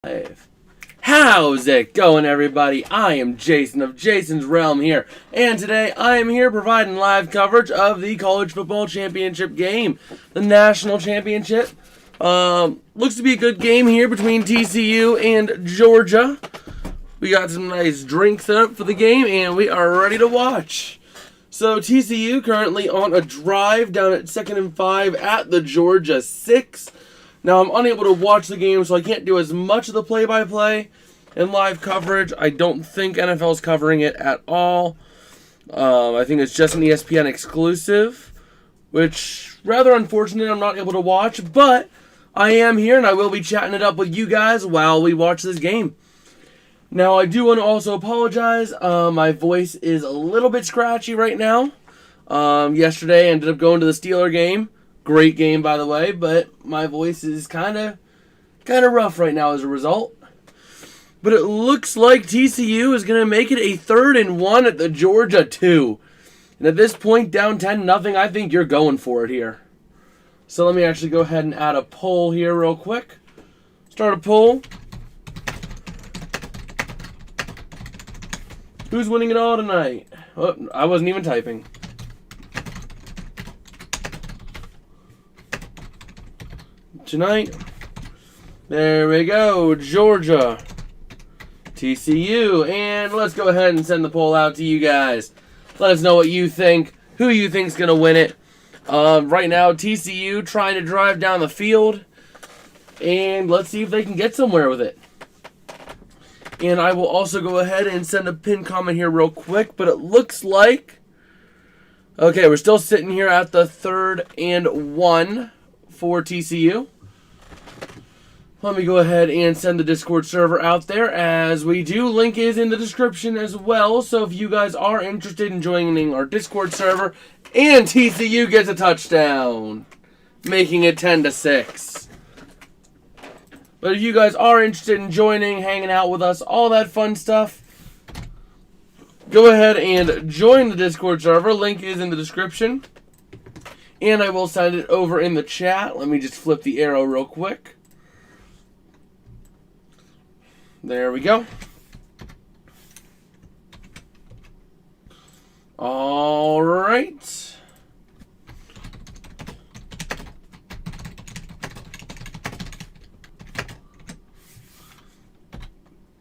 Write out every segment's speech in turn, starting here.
Live. How's it going, everybody? I am Jason of Jason's Realm here, and today I am here providing live coverage of the college football championship game, the national championship. Looks to be a good game here between TCU and Georgia. We got some nice drinks up for the game, and we are ready to watch. So TCU currently on a drive down at 2nd and 5 at the Georgia 6. Now, I'm unable to watch the game, so I can't do as much of the play-by-play and live coverage. I don't think NFL's covering it at all. I think it's just an ESPN exclusive, which, rather unfortunate, I'm not able to watch. But I am here, and I will be chatting it up with you guys while we watch this game. Now, I do want to also apologize. My voice is a little bit scratchy right now. Yesterday, I ended up going to the Steeler game. Great game, by the way, but my voice is kind of rough right now as a result. But it looks like TCU is going to make it a 3rd and 1 at the Georgia 2. And at this point, down 10-0, I think you're going for it here. So let me actually go ahead and add a poll here real quick. Start a poll. Who's winning it all tonight? Oh, I wasn't even typing. Tonight, there we go, Georgia, TCU, and let's go ahead and send the poll out to you guys. Let us know what you think, who you think's going to win it. Right now, TCU trying to drive down the field, and let's see if they can get somewhere with it. And I will also go ahead and send a pinned comment here real quick, but it looks like, okay, we're still sitting here at the 3rd and 1 for TCU. Let me go ahead and send the Discord server out there as we do. Link is in the description as well. So if you guys are interested in joining our Discord server, and TCU gets a touchdown, making it 10-6. But if you guys are interested in joining, hanging out with us, all that fun stuff, go ahead and join the Discord server. Link is in the description. And I will send it over in the chat. Let me just flip the arrow real quick. There we go. All right.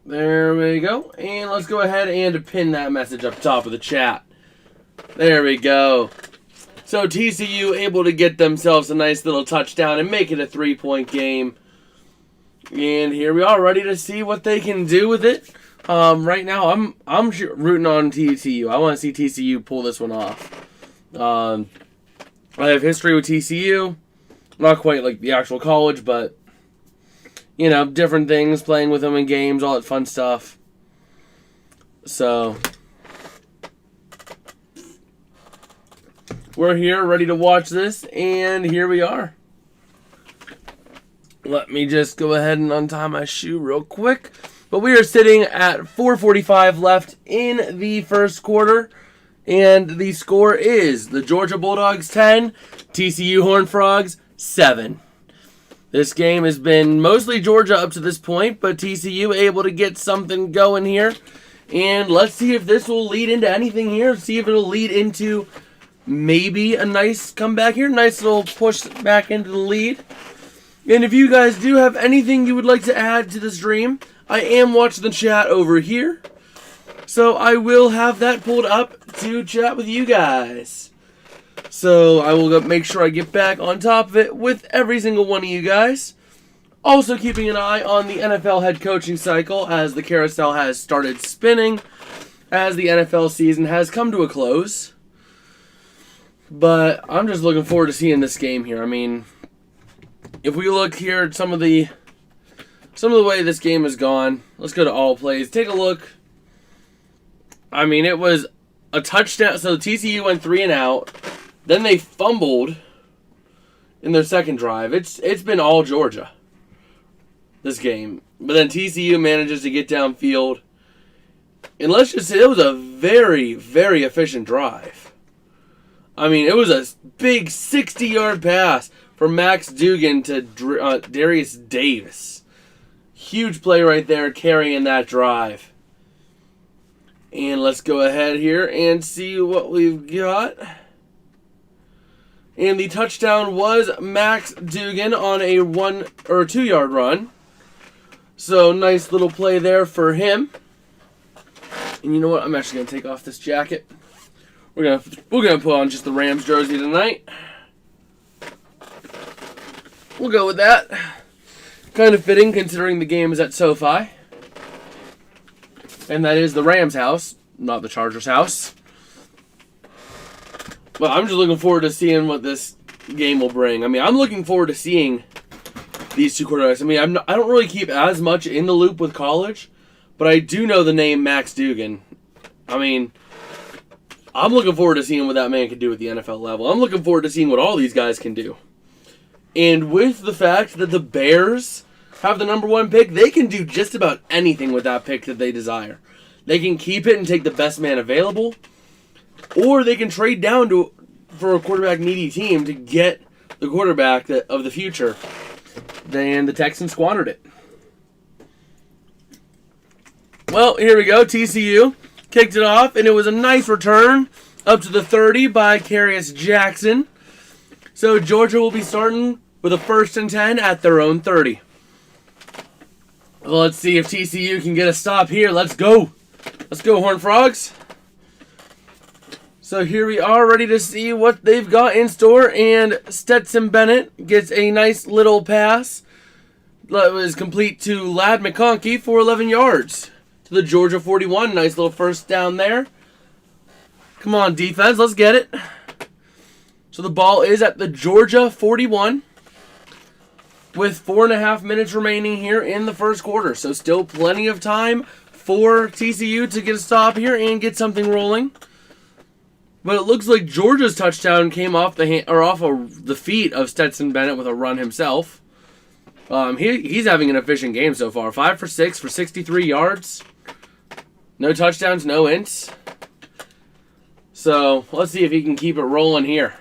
There we go. And let's go ahead and pin that message up top of the chat. There we go. So TCU able to get themselves a nice little touchdown and make it a 3-point game. And here we are, ready to see what they can do with it. Right now, I'm rooting on TCU. I want to see TCU pull this one off. I have history with TCU. Not quite like the actual college, but, you know, different things, playing with them in games, all that fun stuff. So, we're here, ready to watch this, and here we are. Let me just go ahead and untie my shoe real quick. But we are sitting at 4:45 left in the first quarter. And the score is the Georgia Bulldogs 10, TCU Horned Frogs 7. This game has been mostly Georgia up to this point, but TCU able to get something going here. And let's see if this will lead into anything here. See if it'll lead into maybe a nice comeback here. Nice little push back into the lead. And if you guys do have anything you would like to add to the stream, I am watching the chat over here. So I will have that pulled up to chat with you guys. So I will make sure I get back on top of it with every single one of you guys. Also keeping an eye on the NFL head coaching cycle as the carousel has started spinning, as the NFL season has come to a close. But I'm just looking forward to seeing this game here. I mean, if we look here at some of the way this game has gone, let's go to all plays. Take a look. I mean, it was a touchdown. So TCU went 3 and out. Then they fumbled in their second drive. It's been all Georgia, this game. But then TCU manages to get downfield. And let's just say it was a very, very efficient drive. I mean, it was a big 60-yard pass from Max Dugan to Darius Davis. Huge play right there, carrying that drive. And let's go ahead here and see what we've got. And the touchdown was Max Dugan on a 1 or 2 yard run. So nice little play there for him. And you know what? I'm actually gonna take off this jacket. We're gonna put on just the Rams jersey tonight. We'll go with that. Kind of fitting considering the game is at SoFi. And that is the Rams' house, not the Chargers' house. But I'm just looking forward to seeing what this game will bring. I mean, I'm looking forward to seeing these two quarterbacks. I mean, I don't really keep as much in the loop with college, but I do know the name Max Dugan. I mean, I'm looking forward to seeing what that man can do at the NFL level. I'm looking forward to seeing what all these guys can do. And with the fact that the Bears have the number 1 pick, they can do just about anything with that pick that they desire. They can keep it and take the best man available, or they can trade down for a quarterback-needy team to get the quarterback of the future. Then the Texans squandered it. Well, here we go. TCU kicked it off, and it was a nice return up to the 30 by Carius Jackson. So Georgia will be starting with a 1st and 10 at their own 30. Well, let's see if TCU can get a stop here. Let's go. Let's go, Horned Frogs. So here we are, ready to see what they've got in store, and Stetson Bennett gets a nice little pass that was complete to Ladd McConkey for 11 yards to the Georgia 41. Nice little first down there. Come on, defense, let's get it. So the ball is at the Georgia 41 with 4.5 minutes remaining here in the first quarter. So still plenty of time for TCU to get a stop here and get something rolling. But it looks like Georgia's touchdown came off the feet of Stetson Bennett with a run himself. He's having an efficient game so far. 5 for 6 for 63 yards. No touchdowns, no ints. So let's see if he can keep it rolling here.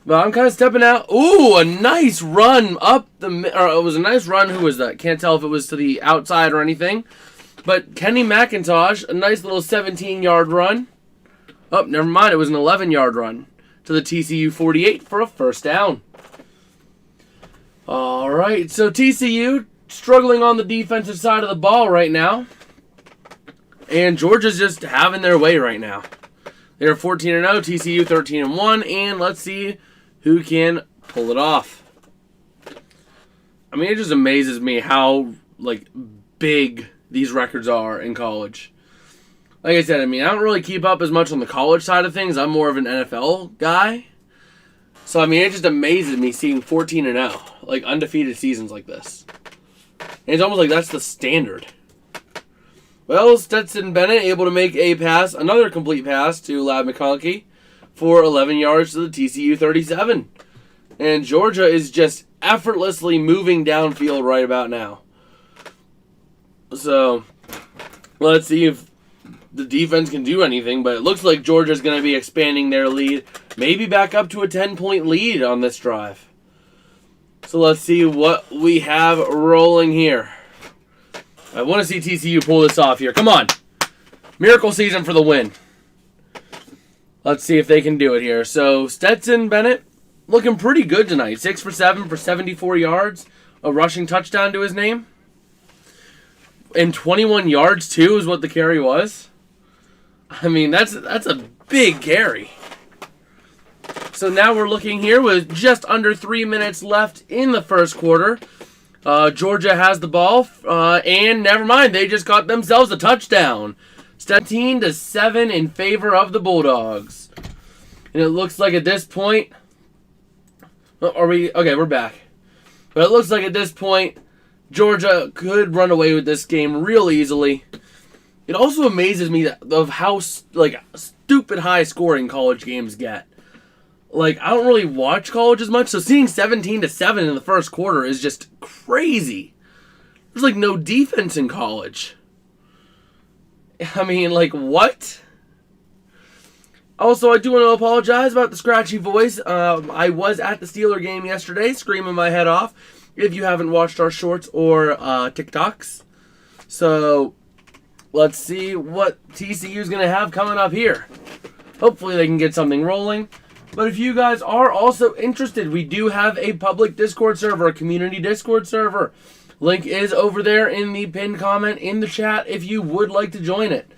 But I'm kind of stepping out. Ooh, a nice run up it was a nice run. Who was that? Can't tell if it was to the outside or anything. But Kenny McIntosh, a nice little 17-yard run. Oh, never mind. It was an 11-yard run to the TCU 48 for a first down. All right, so TCU struggling on the defensive side of the ball right now. And Georgia's just having their way right now. They're 14-0, TCU 13-1, and let's see who can pull it off. I mean, it just amazes me how, big these records are in college. Like I said, I mean, I don't really keep up as much on the college side of things. I'm more of an NFL guy. So, I mean, it just amazes me seeing 14-0, undefeated seasons like this. And it's almost like that's the standard. Well, Stetson Bennett able to make a pass, another complete pass to Ladd McConkey for 11 yards to the TCU 37. And Georgia is just effortlessly moving downfield right about now. So, let's see if the defense can do anything, but it looks like Georgia's going to be expanding their lead, maybe back up to a 10-point lead on this drive. So let's see what we have rolling here. I want to see TCU pull this off here. Come on. Miracle season for the win. Let's see if they can do it here. So Stetson Bennett looking pretty good tonight. 6 for 7 for 74 yards. A rushing touchdown to his name. And 21 yards, too, is what the carry was. I mean, that's a big carry. So now we're looking here with just under 3 minutes left in the first quarter. Georgia has the ball, and never mind, they just got themselves a touchdown. 17-7 in favor of the Bulldogs. And it looks like at this point, we're back. But it looks like at this point, Georgia could run away with this game real easily. It also amazes me of how stupid high scoring college games get. I don't really watch college as much, so seeing 17-7 in the first quarter is just crazy. There's no defense in college. I mean, what? Also, I do want to apologize about the scratchy voice. I was at the Steeler game yesterday, screaming my head off, if you haven't watched our shorts or TikToks. So let's see what TCU is going to have coming up here. Hopefully they can get something rolling. But if you guys are also interested, we do have a public Discord server, a community Discord server. Link is over there in the pinned comment in the chat if you would like to join it.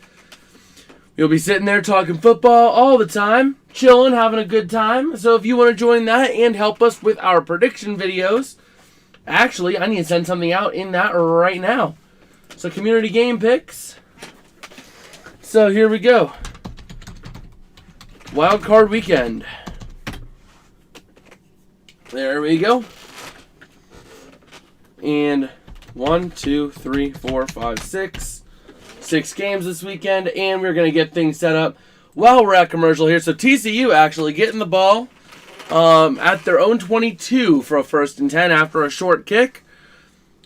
You'll be sitting there talking football all the time, chilling, having a good time. So if you want to join that and help us with our prediction videos, actually, I need to send something out in that right now. So community game picks. So here we go. Wild card weekend. There we go. And 1, 2, 3, 4, 5, 6. 6 games this weekend, and we're going to get things set up while we're at commercial here. So TCU actually getting the ball at their own 22 for a 1st and 10 after a short kick.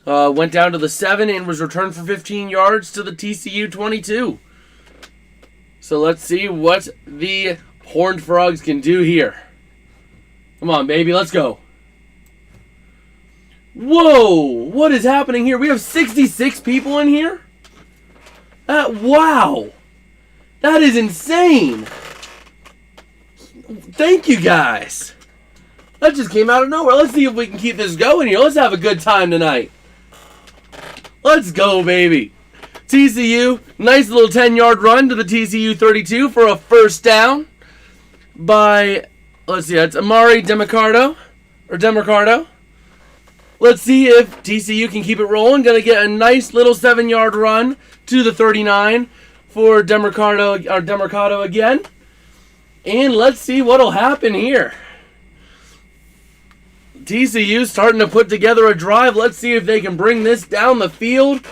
Went down to the 7 and was returned for 15 yards to the TCU 22. So let's see what the Horned Frogs can do here. Come on, baby, let's go. Whoa, what is happening here? We have 66 people in here? Wow. That is insane. Thank you, guys. That just came out of nowhere. Let's see if we can keep this going here. Let's have a good time tonight. Let's go, baby. TCU, nice little 10-yard run to the TCU 32 for a 1st down by, let's see, that's Amari Demercado. Let's see if TCU can keep it rolling. Going to get a nice little 7-yard run to the 39 for Demercado again. And let's see what'll happen here. TCU starting to put together a drive. Let's see if they can bring this down the field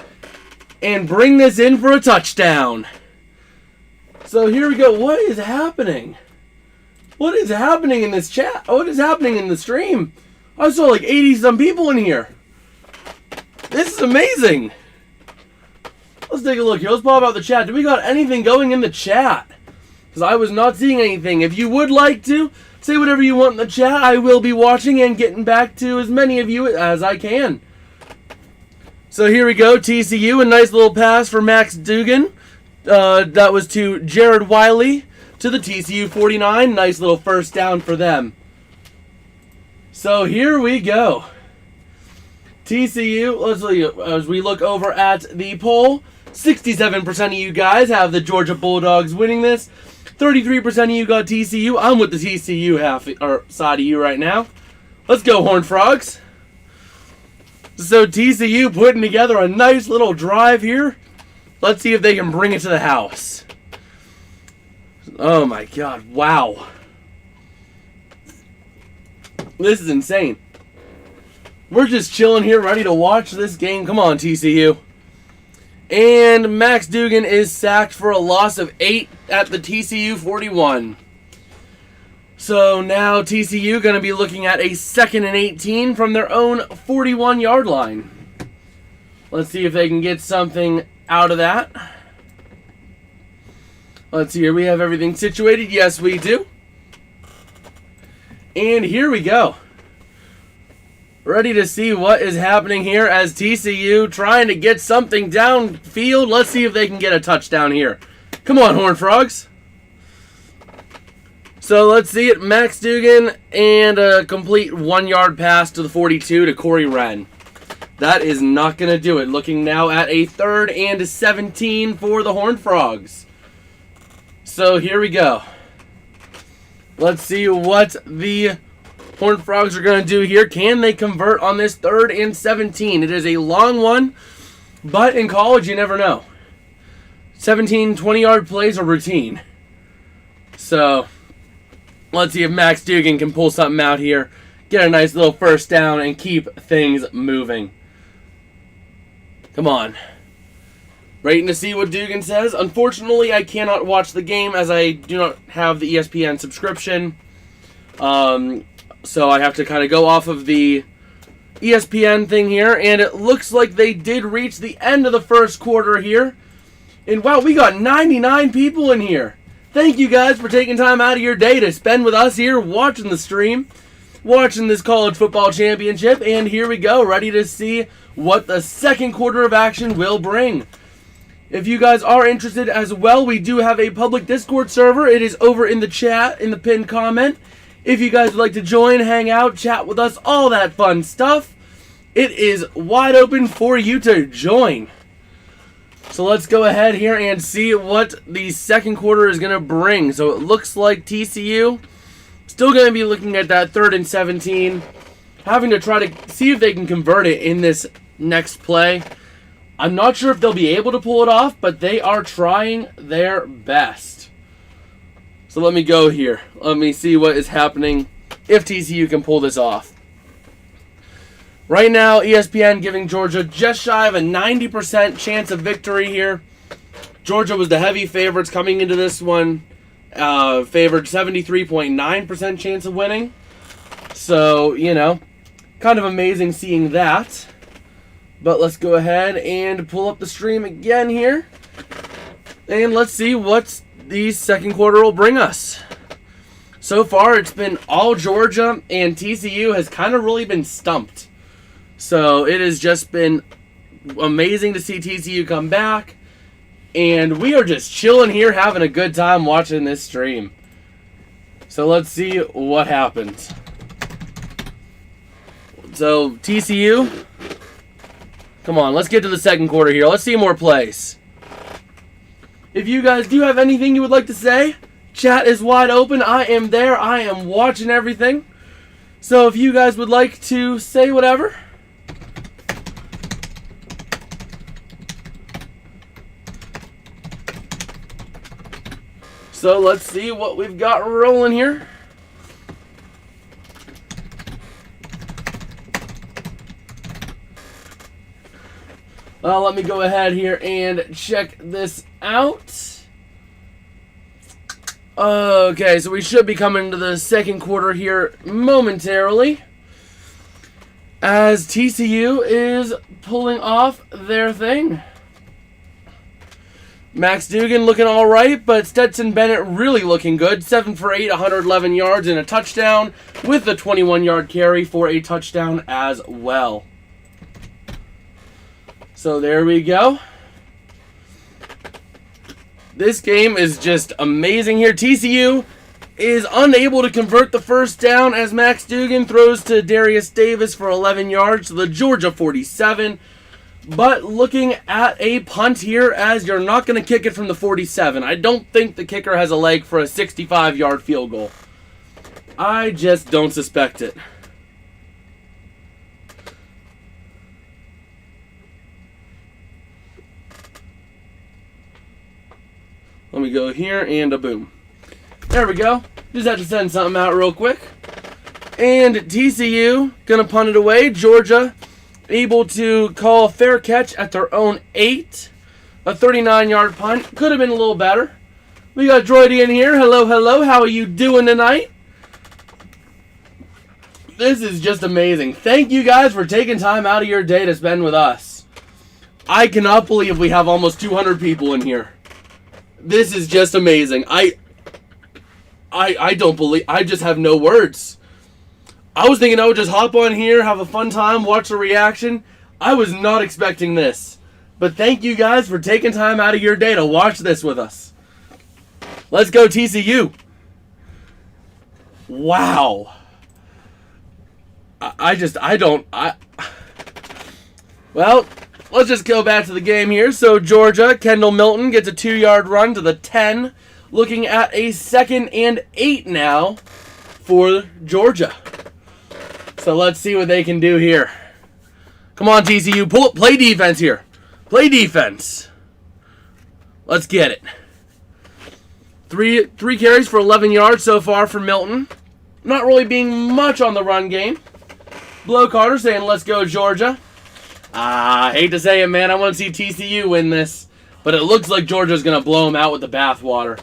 and bring this in for a touchdown. So here we go. What is happening? What is happening in this chat? What is happening in the stream? I saw like 80-some people in here. This is amazing. Let's take a look here. Let's pop out the chat. Do we got anything going in the chat? Because I was not seeing anything. If you would like to, say whatever you want in the chat. I will be watching and getting back to as many of you as I can. So here we go. TCU, a nice little pass for Max Dugan. That was to Jared Wiley to the TCU 49. Nice little 1st down for them. So here we go. TCU, let's see, as we look over at the poll, 67% of you guys have the Georgia Bulldogs winning this. 33% of you got TCU. I'm with the TCU side of you right now. Let's go, Horned Frogs. So TCU putting together a nice little drive here. Let's see if they can bring it to the house. Oh my God, wow. This is insane. We're just chilling here, ready to watch this game. Come on, TCU. And Max Dugan is sacked for a loss of 8 at the TCU 41. So now TCU going to be looking at a 2nd and 18 from their own 41-yard line. Let's see if they can get something out of that. Let's see here. We have everything situated. Yes, we do. And here we go. Ready to see what is happening here as TCU trying to get something downfield. Let's see if they can get a touchdown here. Come on, Horned Frogs. So let's see it. Max Dugan and a complete 1-yard pass to the 42 to Corey Wren. That is not going to do it. Looking now at a 3rd and 17 for the Horned Frogs. So here we go. Let's see what the Horned Frogs are going to do here. Can they convert on this 3rd and 17? It is a long one, but in college you never know. 17 20-yard plays are routine. So let's see if Max Dugan can pull something out here, get a nice little 1st down, and keep things moving. Come on. Waiting to see what Dugan says. Unfortunately, I cannot watch the game as I do not have the ESPN subscription. So I have to kind of go off of the ESPN thing here. And it looks like they did reach the end of the 1st quarter here. And wow, we got 99 people in here. Thank you guys for taking time out of your day to spend with us here watching the stream. watching this college football championship, and here we go, ready to see what the second quarter of action will bring. If you guys are interested as well, we do have a public Discord server. It is over in the chat, in the pinned comment. If you guys would like to join, hang out, chat with us, all that fun stuff, it is wide open for you to join. So let's go ahead here and see what the second quarter is going to bring. So it looks like TCU still going to be looking at that 3rd and 17, having to try to see if they can convert it in this next play. I'm not sure if they'll be able to pull it off, but they are trying their best. So let me go here. Let me see what is happening if TCU can pull this off. Right now, ESPN giving Georgia just shy of a 90% chance of victory here. Georgia was the heavy favorites coming into this one. Favored 73.9% chance of winning. So, you know, kind of amazing seeing that. But let's go ahead and pull up the stream again here. And let's see what the second quarter will bring us. So far, it's been all Georgia, and TCU has kind of really been stumped. So it has just been amazing to see TCU come back. And we are just chilling here, having a good time watching this stream. So let's see what happens. So TCU, come on, let's get to the second quarter here. Let's see more plays. If you guys do have anything you would like to say, chat is wide open. I am there. I am watching everything. So if you guys would like to say whatever. So let's see what we've got rolling here. Let me go ahead here and check this out. Okay, so we should be coming to the second quarter here momentarily, as TCU is pulling off their thing. Max Duggan looking all right, but Stetson Bennett really looking good. 7 for 8, 111 yards and a touchdown, with a 21-yard carry for a touchdown as well. So there we go. This game is just amazing here. TCU is unable to convert the first down as Max Duggan throws to Darius Davis for 11 yards to the Georgia 47. But looking at a punt here, as you're not going to kick it from the 47. I don't think the kicker has a leg for a 65-yard field goal. I just don't suspect it. Let me go here and a boom. There we go. Just had to send something out real quick. And TCU going to punt it away. Georgia able to call a fair catch at their own 8. A 39-yard punt. Could have been a little better. We got Droidy in here. Hello, hello. How are you doing tonight? This is just amazing. Thank you guys for taking time out of your day to spend with us. I cannot believe we have almost 200 people in here. This is just amazing. I don't believe, I just have no words. I was thinking I would just hop on here, have a fun time, watch the reaction. I was not expecting this. But thank you guys for taking time out of your day to watch this with us. Let's go TCU. Wow. Well, let's just go back to the game here. So Georgia, Kendall Milton gets a 2-yard run to the 10. Looking at a 2nd and 8 now for Georgia. So let's see what they can do here. Come on, TCU. Play defense here. Play defense. Let's get it. Three carries for 11 yards so far for Milton. Not really being much on the run game. Blow Carter saying, let's go, Georgia. I hate to say it, man. I want to see TCU win this. But it looks like Georgia's going to blow them out with the bathwater.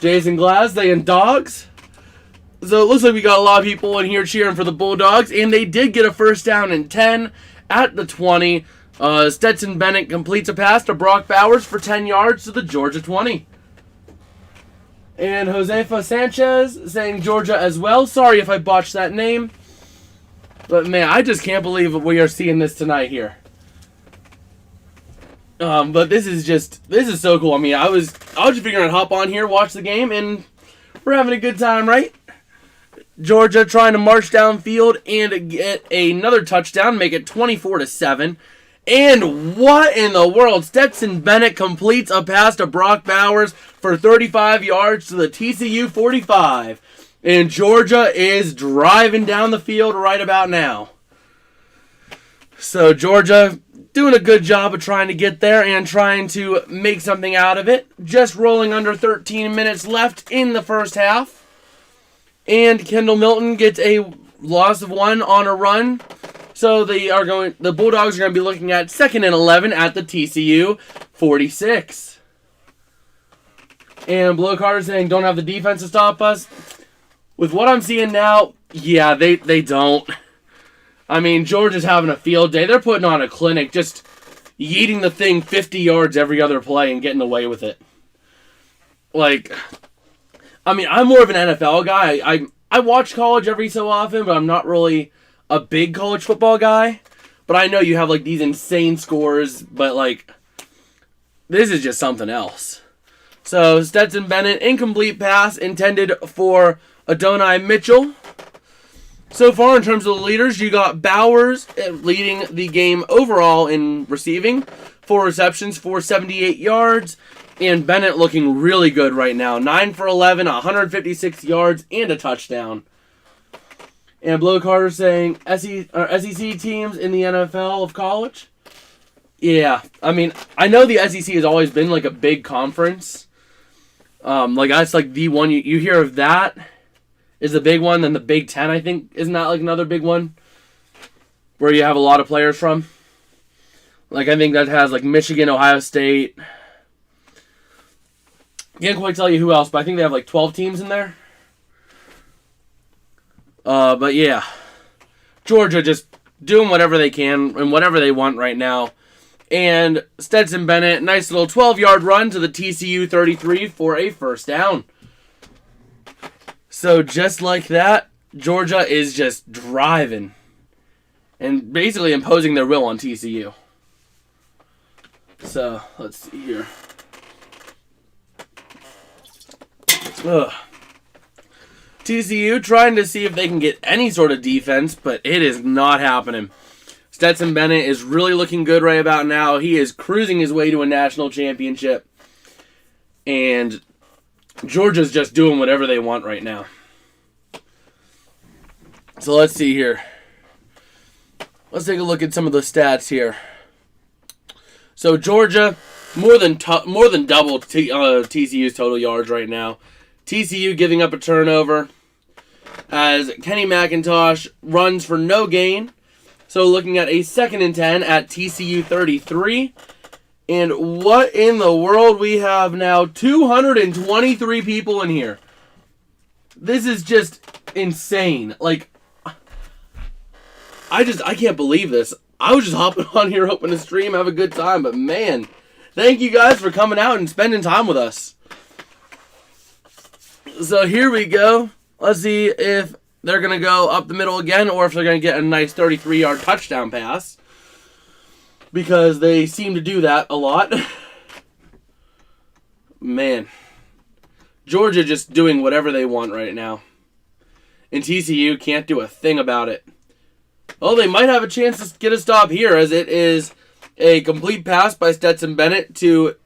Jason Glass saying dogs. So it looks like we got a lot of people in here cheering for the Bulldogs. And they did get a first down and 10 at the 20. Stetson Bennett completes a pass to Brock Bowers for 10 yards to the Georgia 20. And Josefa Sanchez saying Georgia as well. Sorry if I botched that name. But man, I just can't believe we are seeing this tonight here. But this is so cool. I mean, I was just figuring to hop on here, watch the game, and we're having a good time, right? Georgia trying to march downfield and get another touchdown, make it 24-7. And what in the world? Stetson Bennett completes a pass to Brock Bowers for 35 yards to the TCU 45. And Georgia is driving down the field right about now. So Georgia doing a good job of trying to get there and trying to make something out of it. Just rolling under 13 minutes left in the first half. And Kendall Milton gets a loss of 1 on a run. So the Bulldogs are going to be looking at 2nd and 11 at the TCU 46. And Blow Carter saying don't have the defense to stop us. With what I'm seeing now, yeah, they don't. I mean, Georgia's having a field day. They're putting on a clinic, just yeeting the thing 50 yards every other play and getting away with it. Like, I mean, I'm more of an NFL guy. I watch college every so often, but I'm not really a big college football guy. But I know you have, like, these insane scores, but, like, this is just something else. So, Stetson Bennett, incomplete pass intended for Adonai Mitchell. So far, in terms of the leaders, you got Bowers leading the game overall in receiving. 4 receptions, 478 yards. And Bennett looking really good right now. 9 for 11, 156 yards, and a touchdown. And Blow Carter saying SEC teams in the NFL of college. Yeah, I mean, I know the SEC has always been like a big conference. Like that's like the one you hear of that is the big one. Then the Big Ten, I think, isn't that like another big one where you have a lot of players from? Like I think that has like Michigan, Ohio State. Can't quite tell you who else, but I think they have like 12 teams in there. But yeah, Georgia just doing whatever they can and whatever they want right now. And Stetson Bennett, nice little 12-yard run to the TCU 33 for a first down. So just like that, Georgia is just driving and basically imposing their will on TCU. So let's see here. TCU trying to see if they can get any sort of defense, but it is not happening. Stetson Bennett is really looking good right about now. He is cruising his way to a national championship. And Georgia's just doing whatever they want right now. So let's see here. Let's take a look at some of the stats here. So Georgia, more than double TCU's total yards right now. TCU giving up a turnover as Kenny McIntosh runs for no gain. So looking at a 2nd and 10 at TCU 33. And what in the world we have now? 223 people in here. This is just insane. Like, I can't believe this. I was just hopping on here hoping to stream, have a good time. But man, thank you guys for coming out and spending time with us. So here we go. Let's see if they're going to go up the middle again or if they're going to get a nice 33-yard touchdown pass. Because they seem to do that a lot. Man. Georgia just doing whatever they want right now. And TCU can't do a thing about it. Well, they might have a chance to get a stop here as it is a complete pass by Stetson Bennett to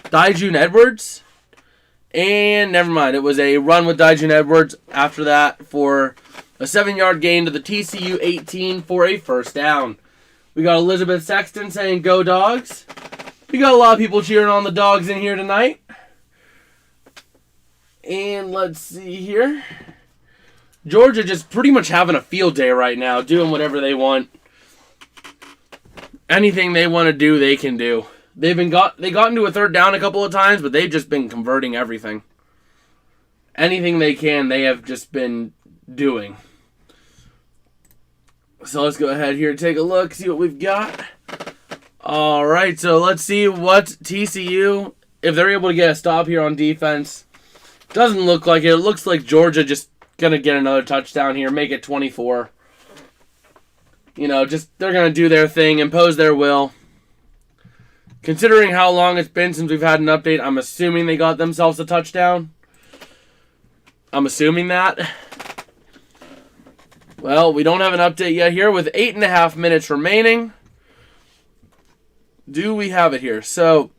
Dijun Edwards. And never mind. It was a run with Dijun Edwards after that for a 7-yard gain to the TCU 18 for a first down. We got Elizabeth Sexton saying, "Go Dogs." We got a lot of people cheering on the Dogs in here tonight. And let's see here. Georgia just pretty much having a field day right now, doing whatever they want. Anything they want to do, they can do. They got into a 3rd down a couple of times, but they've just been converting everything. Anything they can, they have just been doing. So let's go ahead here and take a look, see what we've got. All right, so let's see what TCU, if they're able to get a stop here on defense. Doesn't look like it. It looks like Georgia just going to get another touchdown here, make it 24. You know, just they're going to do their thing, impose their will. Considering how long it's been since we've had an update, I'm assuming they got themselves a touchdown. I'm assuming that. Well, we don't have an update yet here with 8.5 minutes remaining. Do we have it here? So,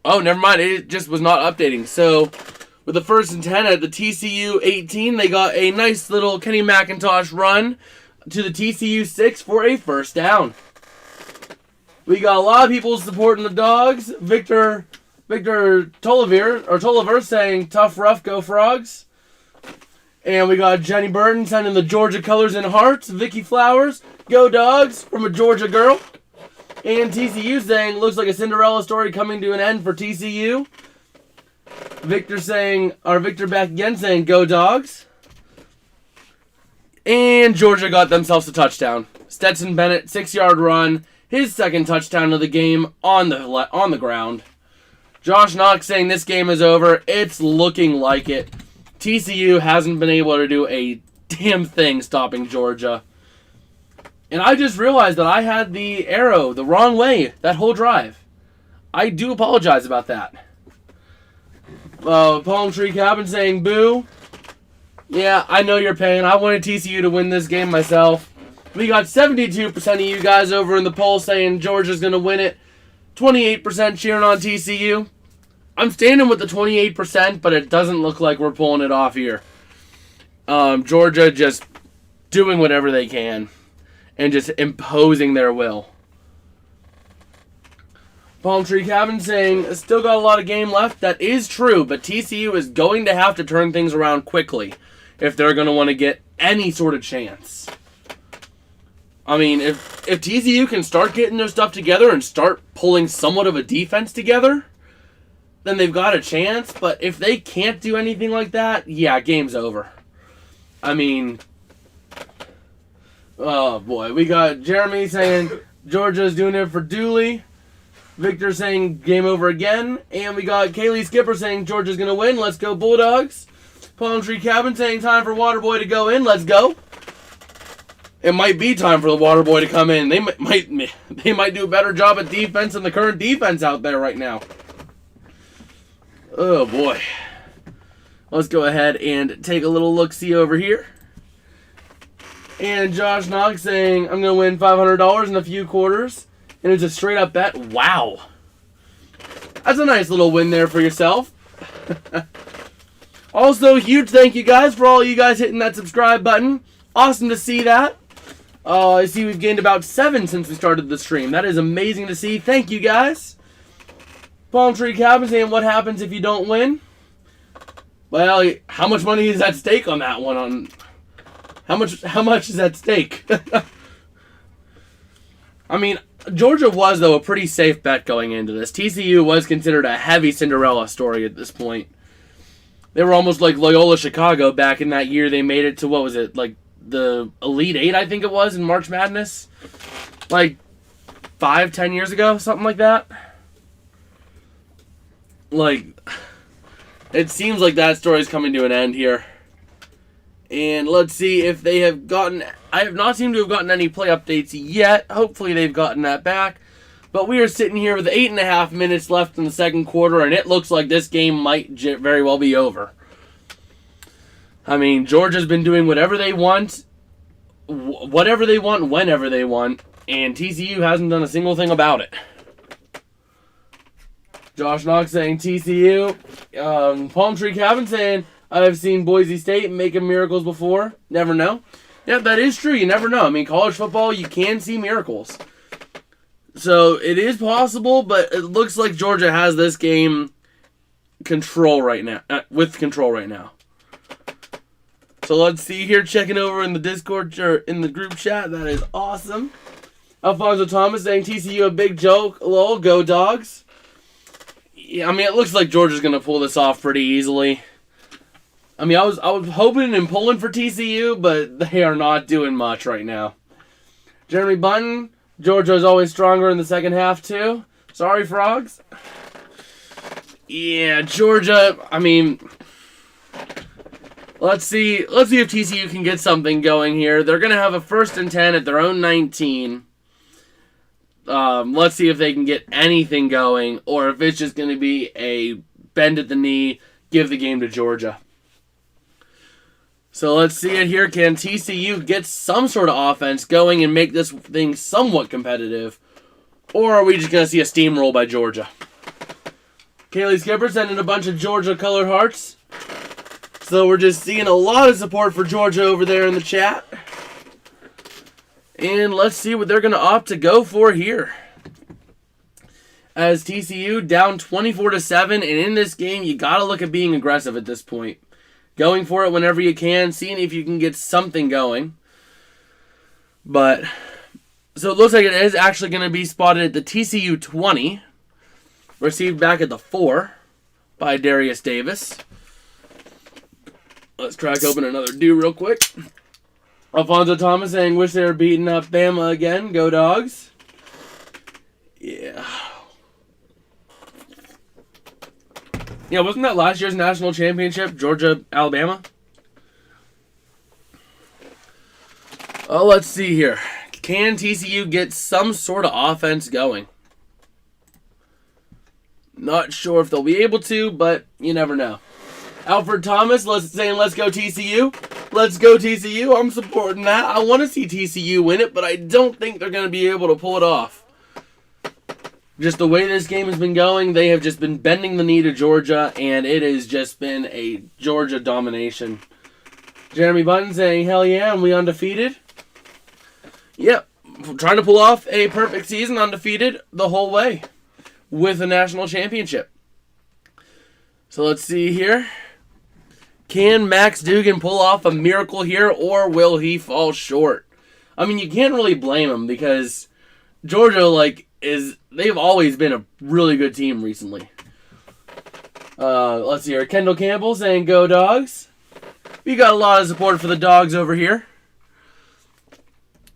oh, never mind. It just was not updating. So, with the 1st and 10 at the TCU 18, they got a nice little Kenny McIntosh run to the TCU 6 for a first down. We got a lot of people supporting the Dogs. Victor Tolliver saying, tough, rough, go Frogs. And we got Jenny Burton sending the Georgia colors and hearts. Vicky Flowers, go Dogs, from a Georgia girl. And TCU saying, looks like a Cinderella story coming to an end for TCU. Victor back again saying, go Dogs. And Georgia got themselves a touchdown. Stetson Bennett, 6-yard run. His second touchdown of the game on the ground. Josh Knox saying this game is over. It's looking like it. TCU hasn't been able to do a damn thing stopping Georgia. And I just realized that I had the arrow the wrong way that whole drive. I do apologize about that. Palm Tree Cabin saying boo. Yeah, I know your pain. I wanted TCU to win this game myself. We got 72% of you guys over in the poll saying Georgia's going to win it. 28% cheering on TCU. I'm standing with the 28%, but it doesn't look like we're pulling it off here. Georgia just doing whatever they can and just imposing their will. Palm Tree Cabin saying, still got a lot of game left. That is true, but TCU is going to have to turn things around quickly if they're going to want to get any sort of chance. I mean, if TCU can start getting their stuff together and start pulling somewhat of a defense together, then they've got a chance. But if they can't do anything like that, yeah, game's over. I mean, oh boy. We got Jeremy saying Georgia's doing it for Dooley. Victor saying game over again. And we got Kaylee Skipper saying Georgia's going to win. Let's go Bulldogs. Palm Tree Cabin saying time for Waterboy to go in. Let's go. It might be time for the Waterboy to come in. They might do a better job at defense than the current defense out there right now. Oh boy. Let's go ahead and take a little look-see over here. And Josh Knox saying, I'm going to win $500 in a few quarters. And it's a straight-up bet. Wow. That's a nice little win there for yourself. Also, huge thank you guys for all you guys hitting that subscribe button. Awesome to see that. I see we've gained about 7 since we started the stream. That is amazing to see. Thank you guys. Palm Tree Cabin saying, what happens if you don't win? Well, how much money is at stake on that one? How much is at stake? I mean, Georgia was, though, a pretty safe bet going into this. TCU was considered a heavy Cinderella story at this point. They were almost like Loyola Chicago back in that year. They made it to, what was it, like the Elite Eight, I think it was, in March Madness. Like 5-10 years ago, something like that. Like, it seems like that story's coming to an end here. And let's see if they have gotten... I have not seemed to have gotten any play updates yet. Hopefully they've gotten that back. But we are sitting here with 8.5 minutes left in the second quarter, and it looks like this game might very well be over. I mean, Georgia's been doing whatever they want, whenever they want, and TCU hasn't done a single thing about it. Josh Knox saying TCU. Palm Tree Cabin saying, I've seen Boise State making miracles before. Never know. Yeah, that is true. You never know. I mean, college football, you can see miracles. So, it is possible, but it looks like Georgia has this game with control right now. So, let's see here, checking over in the Discord, or in the group chat. That is awesome. Alfonso Thomas saying TCU a big joke. Lol, go Dogs. Yeah, I mean, it looks like Georgia's going to pull this off pretty easily. I mean, I was hoping and pulling for TCU, but they are not doing much right now. Jeremy Button, Georgia is always stronger in the second half, too. Sorry, Frogs. Yeah, Georgia, I mean, Let's see if TCU can get something going here. They're going to have a 1st and 10 at their own 19. Let's see if they can get anything going, or if it's just going to be a bend at the knee, give the game to Georgia. So let's see it here. Can TCU get some sort of offense going and make this thing somewhat competitive? Or are we just going to see a steamroll by Georgia? Kaylee Skipper sending a bunch of Georgia-colored hearts. So we're just seeing a lot of support for Georgia over there in the chat. And let's see what they're going to opt to go for here. As TCU down 24-7, and in this game, you got to look at being aggressive at this point. Going for it whenever you can, seeing if you can get something going. But, so it looks like it is actually going to be spotted at the TCU 20. Received back at the 4 by Darius Davis. Let's crack open another do real quick. Alfonso Thomas saying, wish they were beating up Bama again. Go Dogs. Yeah. Yeah, wasn't that last year's national championship, Georgia, Alabama? Oh, let's see here. Can TCU get some sort of offense going? Not sure if they'll be able to, but you never know. Alfred Thomas saying, let's go TCU. Let's go TCU. I'm supporting that. I want to see TCU win it, but I don't think they're going to be able to pull it off. Just the way this game has been going, they have just been bending the knee to Georgia, and it has just been a Georgia domination. Jeremy Button saying, hell yeah, and we undefeated. Yep, trying to pull off a perfect season, undefeated the whole way with a national championship. So let's see here. Can Max Duggan pull off a miracle here, or will he fall short? I mean, you can't really blame him because Georgia, they've always been a really good team recently. Let's see here. Kendall Campbell saying, go Dogs. We got a lot of support for the Dogs over here.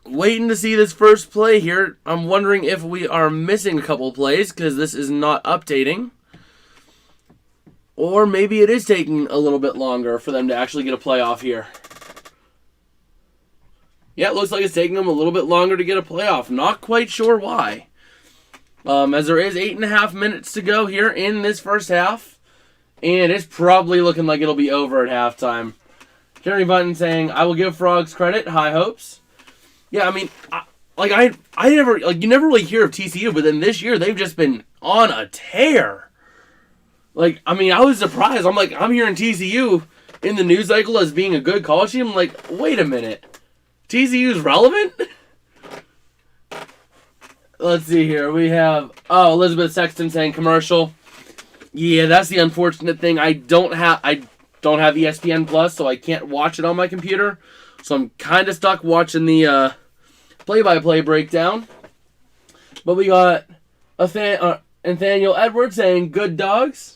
Waiting to see this first play here. I'm wondering if we are missing a couple plays because this is not updating. Or maybe it is taking a little bit longer for them to actually get a playoff here. Yeah, it looks like it's taking them a little bit longer to get a playoff. Not quite sure why. As there is 8.5 minutes to go here in this first half. And it's probably looking like it'll be over at halftime. Jeremy Button saying, I will give Frogs credit. High hopes. Yeah, I mean, you never really hear of TCU, but then this year they've just been on a tear. I was surprised. I'm hearing TCU in the news cycle as being a good college team. I'm like, wait a minute. TCU's relevant? Let's see here. We have, Elizabeth Sexton saying commercial. Yeah, that's the unfortunate thing. I don't have ESPN Plus, so I can't watch it on my computer. So I'm kind of stuck watching the play-by-play breakdown. But we got Nathaniel Edwards saying, good Dogs.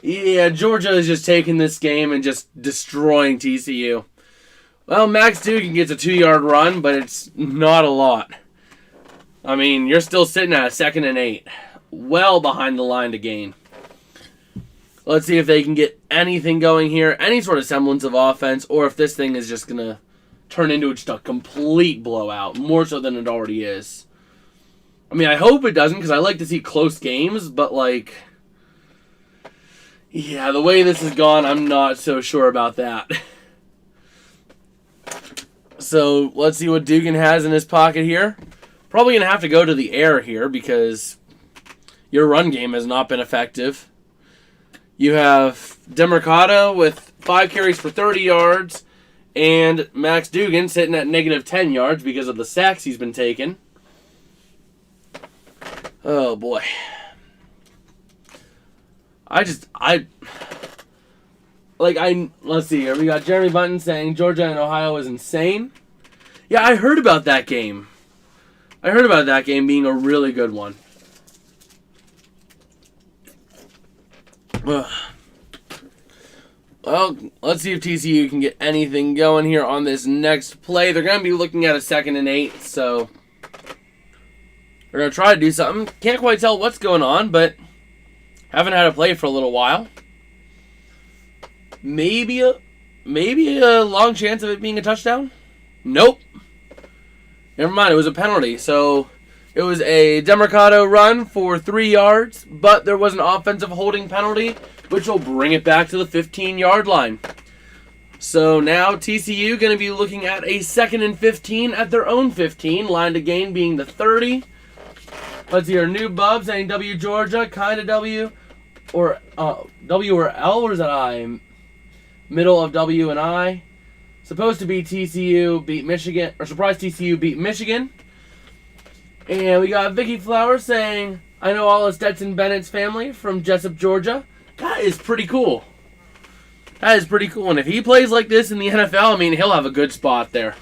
Yeah, Georgia is just taking this game and just destroying TCU. Well, Max Duggan gets a 2-yard run, but it's not a lot. I mean, you're still sitting at a 2nd and 8. Well behind the line to gain. Let's see if they can get anything going here. Any sort of semblance of offense, or if this thing is just going to turn into just a complete blowout. More so than it already is. I mean, I hope it doesn't, because I like to see close games, but yeah, the way this has gone, I'm not so sure about that. So, let's see what Duggan has in his pocket here. Probably going to have to go to the air here, because your run game has not been effective. You have DeMercado with 5 carries for 30 yards, and Max Duggan sitting at negative 10 yards because of the sacks he's been taking. Oh, boy. Let's see here. We got Jeremy Button saying Georgia and Ohio is insane. Yeah, I heard about that game. I heard about that game being a really good one. Well, let's see if TCU can get anything going here on this next play. They're going to be looking at a 2nd and 8, so we're going to try to do something. Can't quite tell what's going on, but haven't had a play for a little while. Maybe maybe a long chance of it being a touchdown. Nope. Never mind, it was a penalty. So it was a Demercado run for 3 yards, but there was an offensive holding penalty, which will bring it back to the 15-yard line. So now TCU going to be looking at a 2nd and 15 at their own 15. Line to gain being the 30. Let's see here. New Bub saying W Georgia, kind of W. Or W or L, or is that I? Middle of W and I. Supposed to be TCU beat Michigan, or surprise TCU beat Michigan. And we got Vicky Flowers saying, I know all of Stetson Bennett's family from Jessup, Georgia. That is pretty cool. That is pretty cool. And if he plays like this in the NFL, I mean, he'll have a good spot there.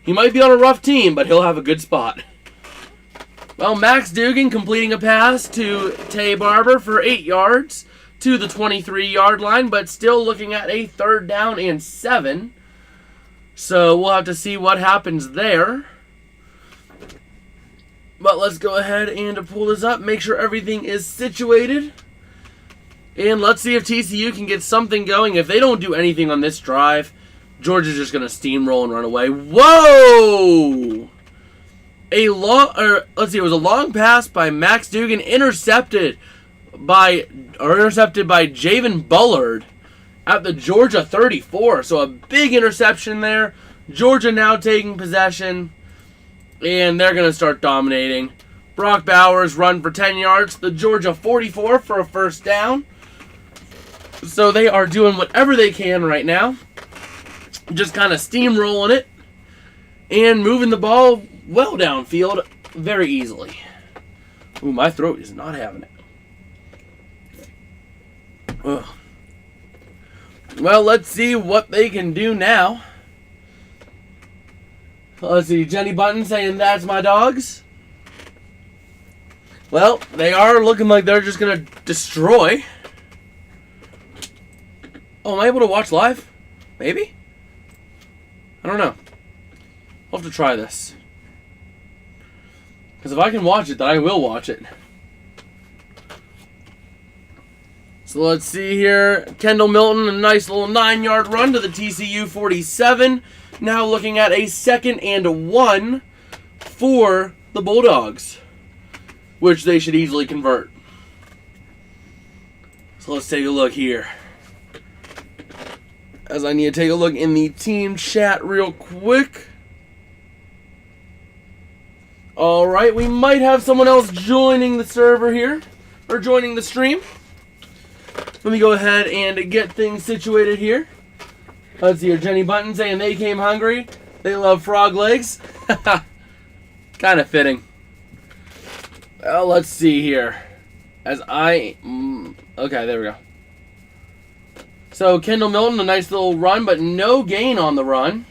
He might be on a rough team, but he'll have a good spot. Well, Max Dugan completing a pass to Tay Barber for 8 yards to the 23-yard line, but still looking at a 3rd down and 7. So we'll have to see what happens there. But let's go ahead and pull this up, make sure everything is situated. And let's see if TCU can get something going. If they don't do anything on this drive, Georgia's just going to steamroll and run away. Whoa! It was a long pass by Max Dugan, intercepted by Javen Bullard at the Georgia 34. So a big interception there. Georgia now taking possession, and they're going to start dominating. Brock Bowers run for 10 yards. The Georgia 44 for a 1st down. So they are doing whatever they can right now. Just kind of steamrolling it and moving the ball well downfield very easily. Ooh, my throat is not having it. Ugh. Well, let's see what they can do now. Let's see, Jenny Button saying, that's my dogs. Well, they are looking like they're just going to destroy. Oh, am I able to watch live? Maybe? I don't know. I'll have to try this. Because if I can watch it, then I will watch it. So let's see here. Kendall Milton, a nice little 9-yard run to the TCU 47. Now looking at a 2nd and 1 for the Bulldogs, which they should easily convert. So let's take a look here, as I need to take a look in the team chat real quick. Alright, we might have someone else joining the server here, or joining the stream. Let me go ahead and get things situated here. Let's see here, Jenny Button saying they came hungry. They love frog legs. Kind of fitting. Well, let's see here. Okay, there we go. So Kendall Milton, a nice little run, but no gain on the run.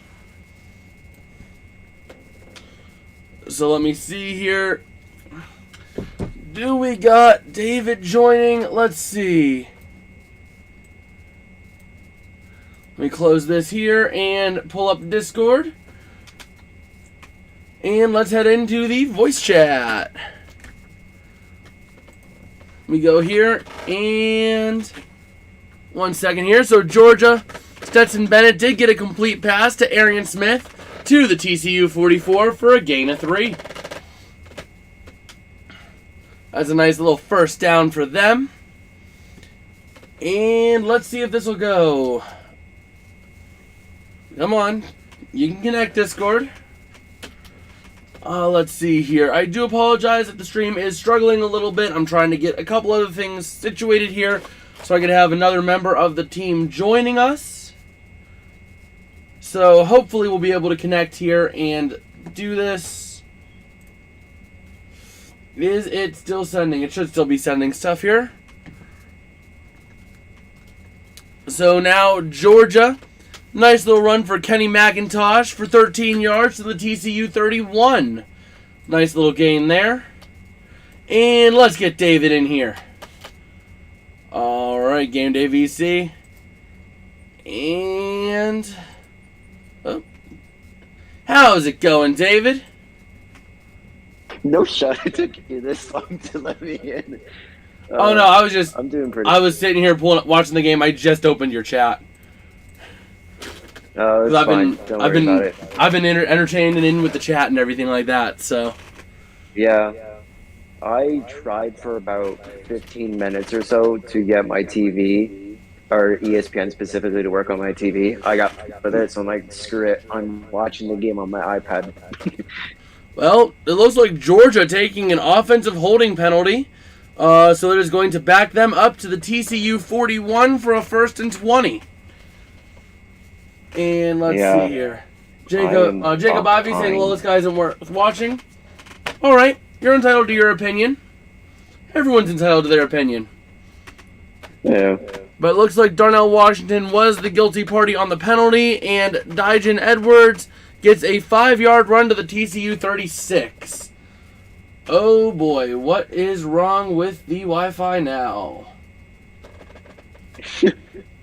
So let me see here. Do we got David joining? Let's see. Let me close this here and pull up Discord. And let's head into the voice chat. We go here and 1 second here. So Georgia, Stetson Bennett did get a complete pass to Arian Smith to the TCU 44 for a gain of 3. That's a nice little 1st down for them. And let's see if this will go. Come on. You can connect, Discord. Let's see here. I do apologize if the stream is struggling a little bit. I'm trying to get a couple other things situated here so I could have another member of the team joining us. So hopefully we'll be able to connect here and do this. Is it still sending? It should still be sending stuff here. So now Georgia. Nice little run for Kenny McIntosh for 13 yards to the TCU 31. Nice little gain there. And let's get David in here. Alright, Game Day VC. And... oh. How's it going, David? No shot. It took you this long to let me in. Oh no, I'm doing pretty. I was sitting here watching the game. I just opened your chat. Oh, it's fine. Don't worry about it. I've been entertained and in with the chat and everything like that. So Yeah. I tried for about 15 minutes or so to get my TV, or ESPN specifically, to work on my TV. I got with it, so I'm like, screw it. I'm watching the game on my iPad. well, it looks like Georgia taking an offensive holding penalty. So it is going to back them up to the TCU 41 for a 1st and 20. And let's see here. Jacob Ivy saying, well, this guy isn't worth watching. All right, you're entitled to your opinion. Everyone's entitled to their opinion. Yeah. But it looks like Darnell Washington was the guilty party on the penalty, and Dijon Edwards gets a 5-yard run to the TCU 36. Oh boy, what is wrong with the Wi-Fi now?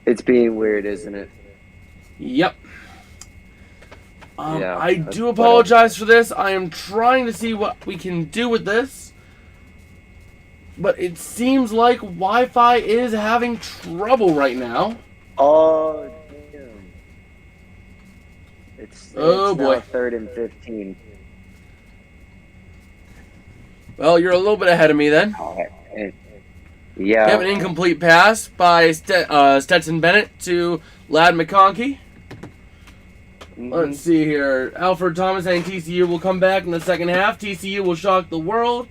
It's being weird, isn't it? Yep. I do apologize for this. I am trying to see what we can do with this. But it seems like Wi-Fi is having trouble right now. Oh, damn. It's boy. now 3rd and 15. Well, you're a little bit ahead of me then. Yeah. We have an incomplete pass by Stetson Bennett to Ladd McConkey. Mm-hmm. Let's see here. Alfred Thomas saying TCU will come back in the second half. TCU will shock the world.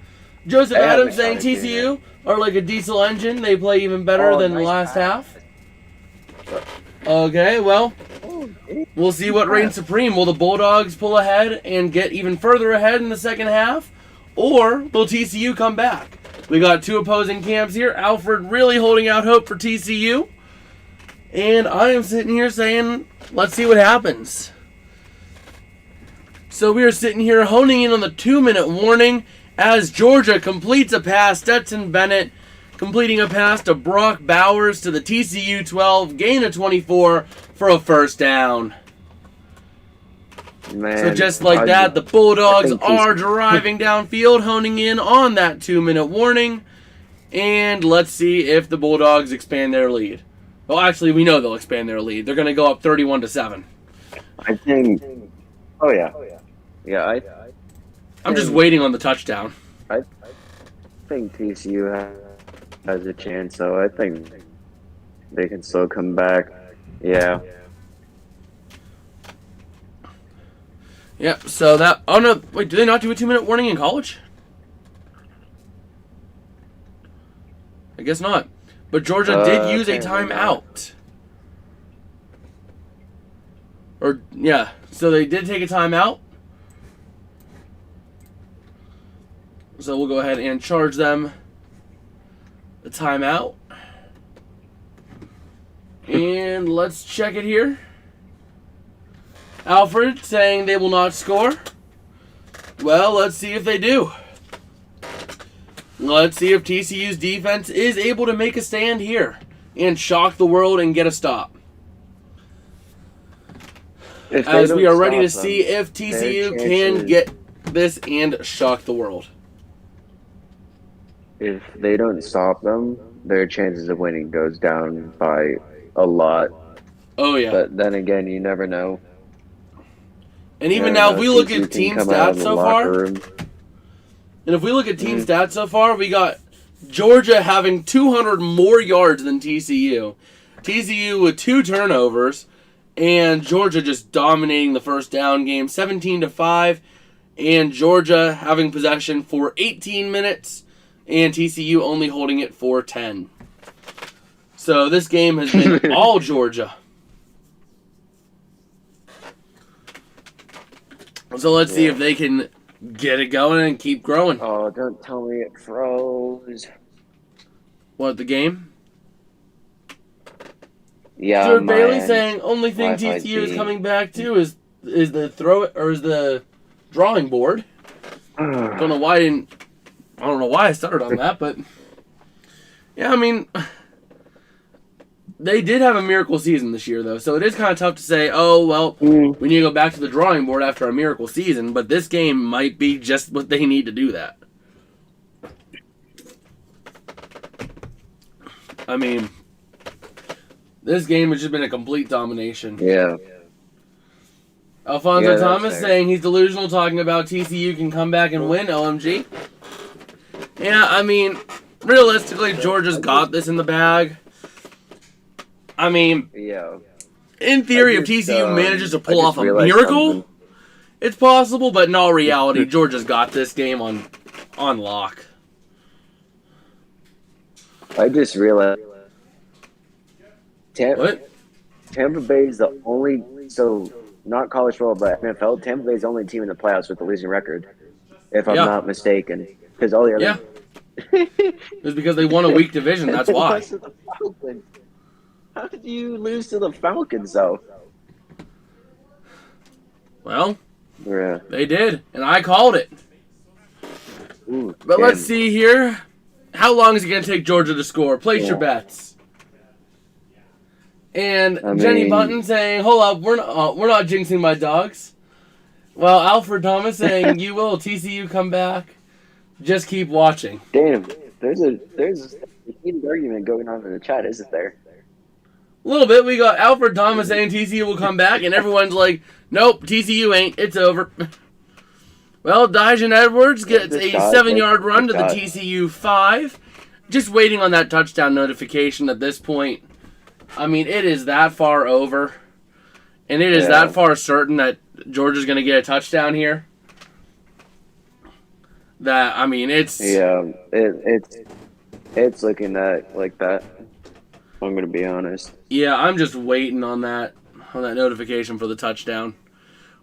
Joseph Adams saying TCU are like a diesel engine. They play even better than the last half. Okay, well, we'll see what reigns supreme. Will the Bulldogs pull ahead and get even further ahead in the second half? Or will TCU come back? We got two opposing camps here. Alfred really holding out hope for TCU. And I am sitting here saying, let's see what happens. So we are sitting here honing in on the 2-minute warning as Georgia completes a pass. Stetson Bennett completing a pass to Brock Bowers to the TCU 12, gain of 24 for a 1st down. Man, so just like that, the Bulldogs are driving downfield, honing in on that 2-minute warning. And let's see if the Bulldogs expand their lead. Well, actually, we know they'll expand their lead. They're going to go up 31-7. I think. Oh yeah. Yeah, I'm just waiting on the touchdown. I think TCU has a chance, so I think they can still come back. Yeah. Yep, so that... Oh, no. Wait, do they not do a 2-minute warning in college? I guess not. But Georgia did use a timeout. Or, yeah. So they did take a timeout. So we'll go ahead and charge them the timeout. And let's check it here. Alfred saying they will not score. Well, let's see if they do. Let's see if TCU's defense is able to make a stand here and shock the world and get a stop. As we are ready to see if TCU can get this and shock the world. If they don't stop them, their chances of winning goes down by a lot. Oh, yeah. But then again, you never know. And even now, if we look at team stats so far, we got Georgia having 200 more yards than TCU. TCU with 2 turnovers, and Georgia just dominating the first down game, 17-5, and Georgia having possession for 18 minutes, and TCU only holding it for 10. So this game has been all Georgia. So let's see if they can get it going and keep growing. Oh, don't tell me it froze. What, the game? Yeah. Stuart Bailey saying only thing TCU is coming back to is the drawing board. I don't know why I started on that, but yeah, I mean, they did have a miracle season this year, though, so it is kind of tough to say, oh, well, we need to go back to the drawing board after a miracle season, but this game might be just what they need to do that. I mean, this game has just been a complete domination. Yeah. Alfonso Yeah, that's Thomas fair. saying he's delusional, talking about TCU can come back and win. OMG. Yeah, I mean, realistically, Georgia's got this in the bag. I mean, Yeah. in theory, if TCU manages to pull off a miracle, it's possible, but in all reality, Georgia's got this game on lock. I just realized What? Tampa Bay is the only, so not college football, but NFL. Tampa Bay is the only team in the playoffs with a losing record, if I'm Yeah. not mistaken. Because all the other, Yeah. It's because they won a weak division, that's why. How did you lose to the Falcons, though? Well, Yeah. they did, and I called it. Ooh, But damn. let's see here. How long is it going to take Georgia to score? Place your bets. And Jenny Button saying, "Hold up, we're not jinxing my dogs." Well, Alfred Thomas saying, "You will. TCU come back. Just keep watching." Damn, there's a heated argument going on in the chat, isn't there? A little bit. We got Alfred Thomas saying TCU will come back, and everyone's like, "Nope, TCU ain't. It's over." Well, Dijon Edwards gets a 7-yard run to the TCU 5. Just waiting on that touchdown notification at this point. I mean, it is that far over. And it is that far certain that Georgia's going to get a touchdown here. That, I mean, it's... Yeah, it's looking like that. I'm going to be honest. Yeah, I'm just waiting on that notification for the touchdown.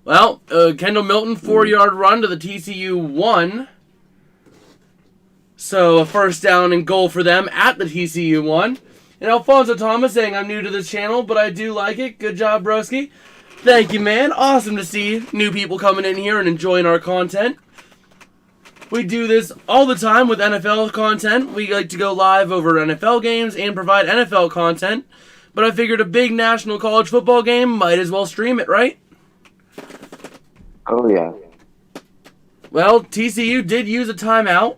Well, Kendall Milton, 4-yard run to the TCU 1. So a first down and goal for them at the TCU 1. And Alfonso Thomas saying, "I'm new to this channel, but I do like it. Good job, broski." Thank you, man. Awesome to see new people coming in here and enjoying our content. We do this all the time with NFL content. We like to go live over NFL games and provide NFL content. But I figured a big national college football game might as well stream it, right? Oh, yeah. Well, TCU did use a timeout.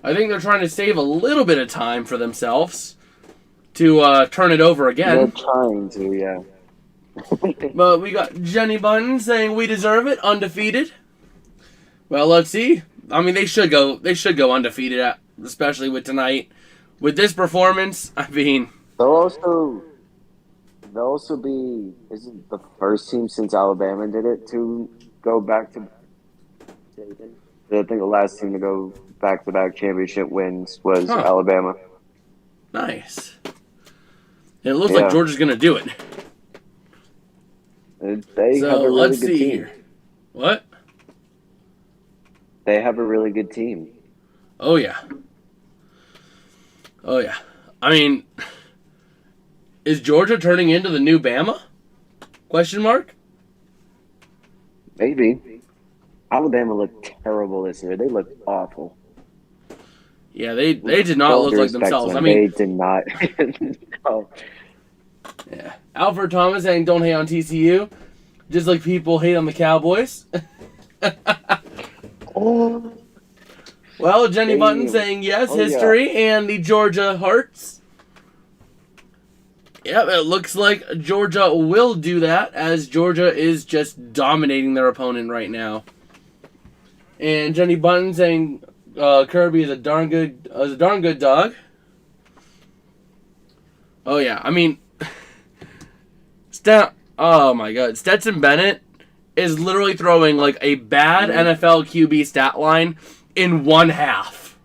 I think they're trying to save a little bit of time for themselves to turn it over again. They're trying to, yeah. But we got Jenny Button saying we deserve it, undefeated. Well, let's see. I mean, they should go undefeated, especially with tonight. With this performance, I mean... They'll also be, isn't the first team since Alabama did it to go back to... I think the last team to go back-to-back championship wins was Alabama. Nice. And it looks like Georgia's going to do it. They have a really good team. Here. What? They have a really good team. Oh, yeah. Oh, yeah. I mean, is Georgia turning into the new Bama? Question mark? Maybe. Alabama looked terrible this year. They looked awful. Yeah, they did not look like themselves. I mean, they did not. No. Yeah. Alfred Thomas saying don't hate on TCU, just like people hate on the Cowboys. Well, Jenny Button saying yes, history, and the Georgia Hearts. Yep, it looks like Georgia will do that, as Georgia is just dominating their opponent right now. And Jenny Button saying Kirby is a darn good dog. Oh yeah, I mean, oh my God, Stetson Bennett is literally throwing like a bad NFL QB stat line in one half.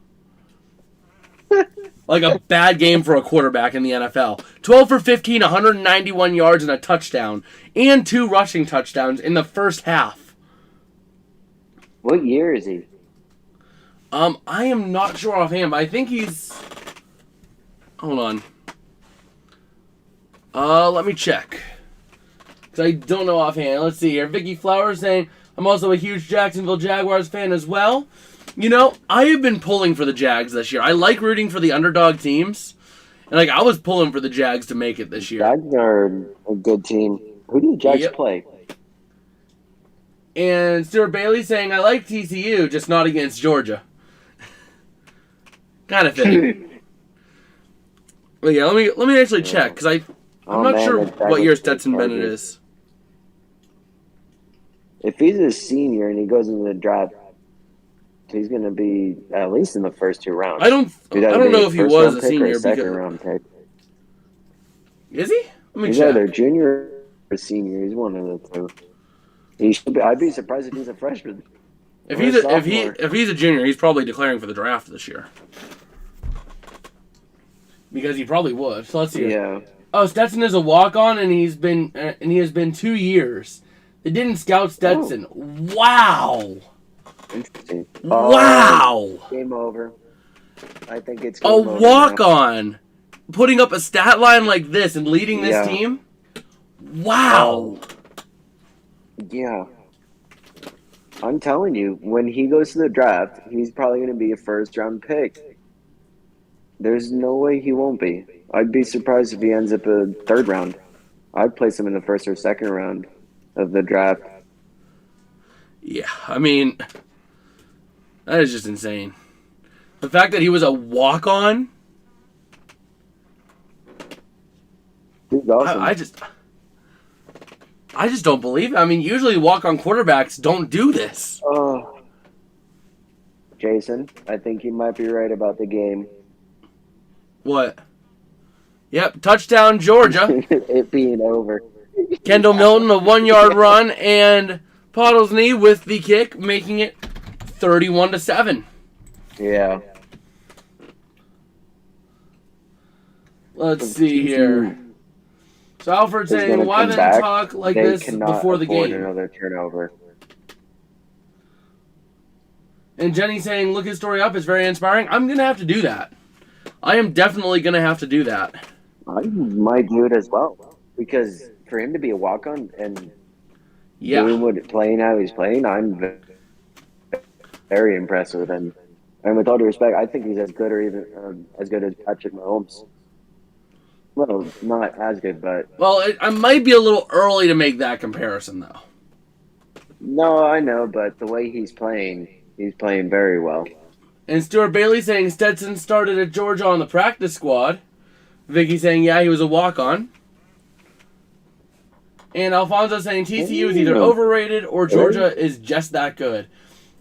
Like a bad game for a quarterback in the NFL. 12 for 15, 191 yards and a touchdown. And 2 rushing touchdowns in the first half. What year is he? I am not sure offhand, but I think he's... Hold on. Let me check. Because I don't know offhand. Let's see here. Vicky Flowers saying, I'm also a huge Jacksonville Jaguars fan as well. You know, I have been pulling for the Jags this year. I like rooting for the underdog teams. And, like, I was pulling for the Jags to make it this year. Jags are a good team. Who do the Jags play? And Stuart Bailey saying, I like TCU, just not against Georgia. Kind of fitting. Well, yeah, let me actually check, because I'm not sure what year Stetson Bennett is. if he's a senior and he goes into the draft, he's going to be at least in the first 2 rounds. I don't know if he was a senior second because round pick. is he? Let me He's check. either junior or senior. He's one of the two. He should be. I'd be surprised if he's a freshman. If he's a junior, he's probably declaring for the draft this year. Because he probably would. So let's see. Yeah. Oh, Stetson is a walk-on, and he has been 2 years. They didn't scout Stetson. Oh. Wow. Interesting. Wow. Game over. I think it's game over. A walk-on putting up a stat line like this and leading this team. Wow. Yeah. I'm telling you, when he goes to the draft, he's probably going to be a first-round pick. There's no way he won't be. I'd be surprised if he ends up a third round. I'd place him in the first or second round of the draft. Yeah, I mean, that is just insane. The fact that he was a walk-on. He's awesome. I just don't believe it. I mean, usually walk-on quarterbacks don't do this. Jason, I think you might be right about the game. What? Yep, touchdown Georgia. It being over. Kendall Milton, a 1-yard run, and Podolsny with the kick, making it 31-7. Yeah. Let's see here. So Alfred saying, why then talk like this before the game? Another turnover. And Jenny saying, look his story up. It's very inspiring. I'm going to have to do that. I am definitely going to have to do that. I might do it as well. Because for him to be a walk-on and playing how he's playing, I'm very impressed with him. And with all due respect, I think he's as good or even as good as Patrick Mahomes. Well, not as good, but... Well, it might be a little early to make that comparison, though. No, I know, but the way he's playing very well. And Stuart Bailey saying Stetson started at Georgia on the practice squad. Vicky saying, yeah, he was a walk-on. And Alfonso saying TCU is either overrated or Georgia is just that good.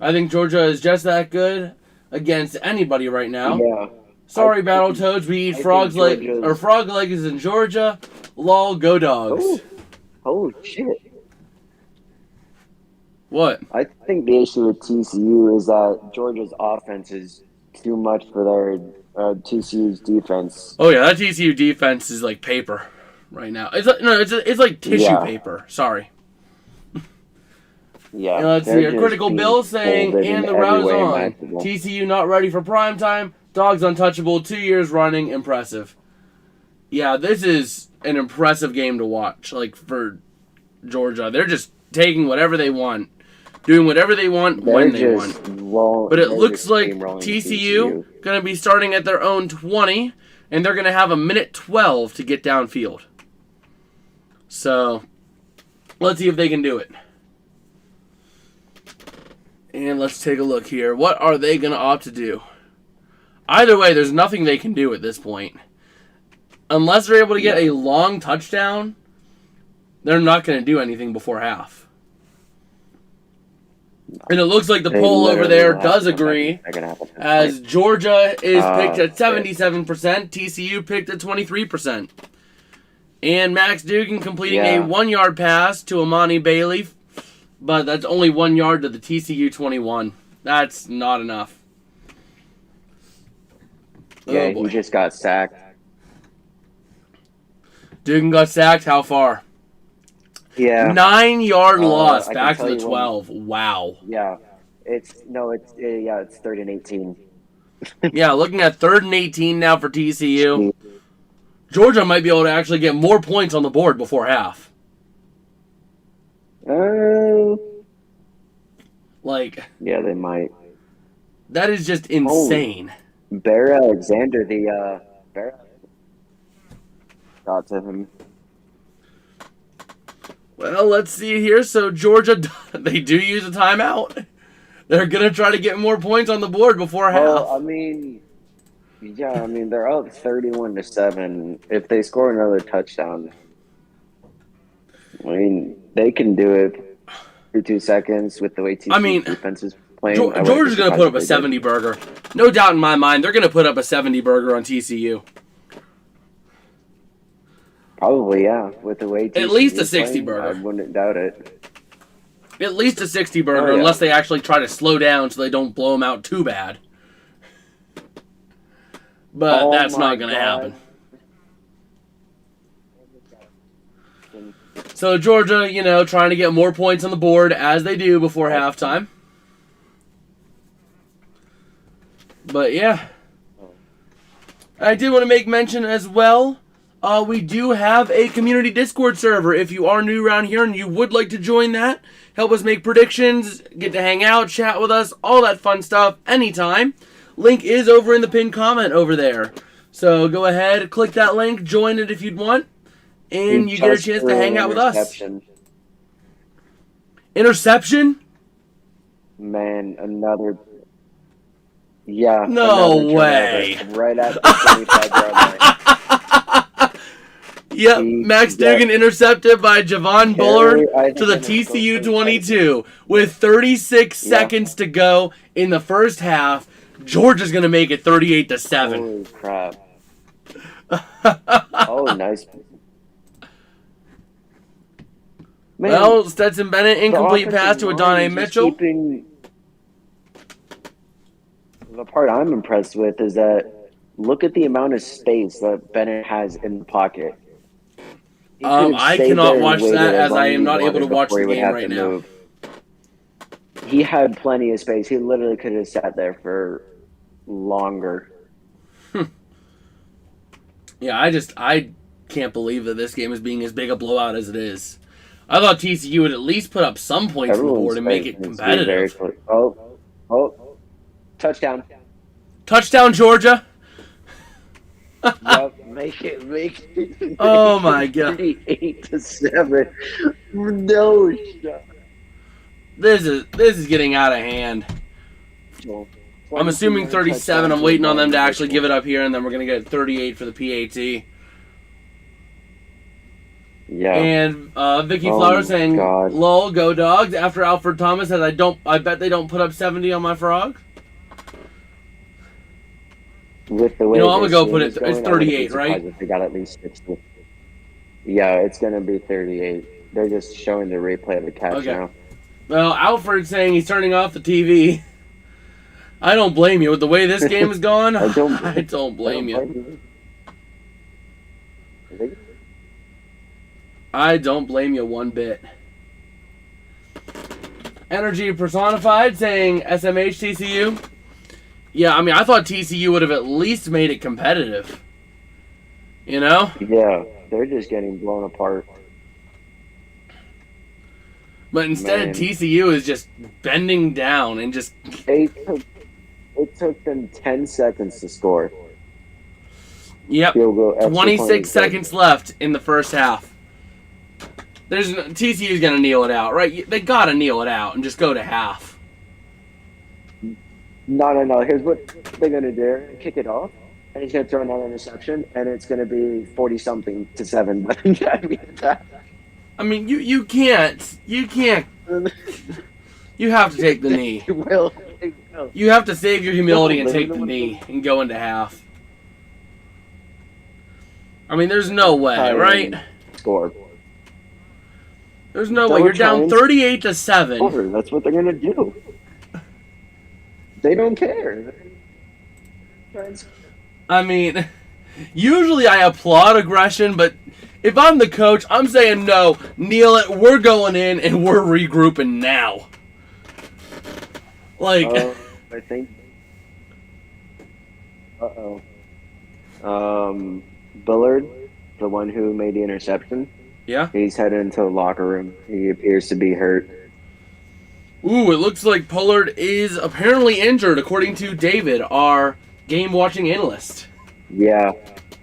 I think Georgia is just that good against anybody right now. Yeah. Sorry, Battletoads, we eat frog legs in Georgia. Lol, go Dogs. Oh, holy shit. What? I think the issue with TCU is that Georgia's offense is too much for their TCU's defense. Oh, yeah, that TCU defense is like paper right now. It's like tissue paper. Sorry. Yeah. And let's see. A critical Bill saying, and the rouse on. TCU not ready for prime time. Dogs untouchable, 2 years running, impressive. Yeah, this is an impressive game to watch. Like for Georgia, they're just taking whatever they want, doing whatever they want when they want. But it looks like TCU going to be starting at their own 20, and they're going to have a minute 12 to get downfield. So let's see if they can do it. And let's take a look here. What are they going to opt to do? Either way, there's nothing they can do at this point. Unless they're able to get a long touchdown, they're not going to do anything before half. And it looks like the poll over there does agree, as Georgia is picked at 77%, TCU picked at 23%. And Max Dugan completing a 1-yard pass to Amani Bailey, but that's only 1 yard to the TCU 21. That's not enough. Yeah, he just got sacked. Dugan got sacked. How far? Yeah. 9-yard loss back to the 12. Wow. Yeah. It's 3rd and 18. Yeah, looking at 3rd and 18 now for TCU. Georgia might be able to actually get more points on the board before half. Yeah, they might. That is just insane. Bear Alexander, got to him. Well, let's see here. So Georgia, they do use a timeout. They're going to try to get more points on the board before half. Well, they're up 31-7. If they score another touchdown, they can do it. 2 seconds with the way TCU defense is playing. Georgia's going to put up a 70 burger. No doubt in my mind, they're going to put up a 70 burger on TCU. Probably, yeah. With the way TCU at least a 60 burger. I wouldn't doubt it. At least a 60 burger, unless they actually try to slow down so they don't blow them out too bad. But that's not going to happen. So Georgia, trying to get more points on the board as they do before halftime. But yeah. I did want to make mention as well. We do have a community Discord server. If you are new around here and you would like to join that, help us make predictions, get to hang out, chat with us, all that fun stuff anytime. Link is over in the pinned comment over there. So go ahead, click that link, join it if you'd want, and you get a chance to hang out with us. Interception? Man, another... Yeah. No way. Right at the 25-yard line. Yep, Max Dugan intercepted by Javon Bullard to the TCU 22 with 36 seconds to go in the first half. Georgia's going to make it 38-7. Holy crap. Oh, nice. Man, well, Stetson Bennett, incomplete pass to Adonai Mitchell. The part I'm impressed with is that look at the amount of space that Bennett has in the pocket. I cannot watch that as I am not able to watch the game right now. He had plenty of space. He literally could have sat there for longer. Yeah, I can't believe that this game is being as big a blowout as it is. I thought TCU would at least put up some points on the board and make it competitive. Oh, touchdown. Touchdown, Georgia. Yep, make it. Oh my God. 38-7. No shot. This is getting out of hand. I'm assuming 37. I'm waiting on them to actually give it up here, and then we're going to get 38 for the PAT. Yeah. And Vicky Flowers saying, "Lol, go Dogs." After Alfred Thomas says, "I bet they don't put up 70 on my frog." With the way I'm gonna go put it. It's 38, right? If they got at least 60. Yeah, it's gonna be 38. They're just showing the replay of the catch now. Well, Alfred's saying he's turning off the TV. I don't blame you. With the way this game has gone, I don't blame you. I don't blame you one bit. Energy Personified saying SMH TCU. Yeah, I mean, I thought TCU would have at least made it competitive. Yeah, they're just getting blown apart. But instead, TCU is just bending down and just... It took them 10 seconds to score. Yep, 26 seconds left in the first half. TCU's going to kneel it out, right? They got to kneel it out and just go to half. No. Here's what they're going to do. Kick it off, and he's going to throw another interception, and it's going to be 40-something to 7. I mean, you can't. You have to take the knee. You have to save your humility and take the knee and go into half. I mean, there's no way, right? Score. There's no way. You're down 38-7. That's what they're going to do. They don't care. I mean, usually I applaud aggression, but if I'm the coach, I'm saying no, kneel it, we're going in, and we're regrouping now. Like... I think... Bullard, the one who made the interception, he's headed into the locker room. He appears to be hurt. Ooh, it looks like Bullard is apparently injured, according to David, our game-watching analyst. Yeah.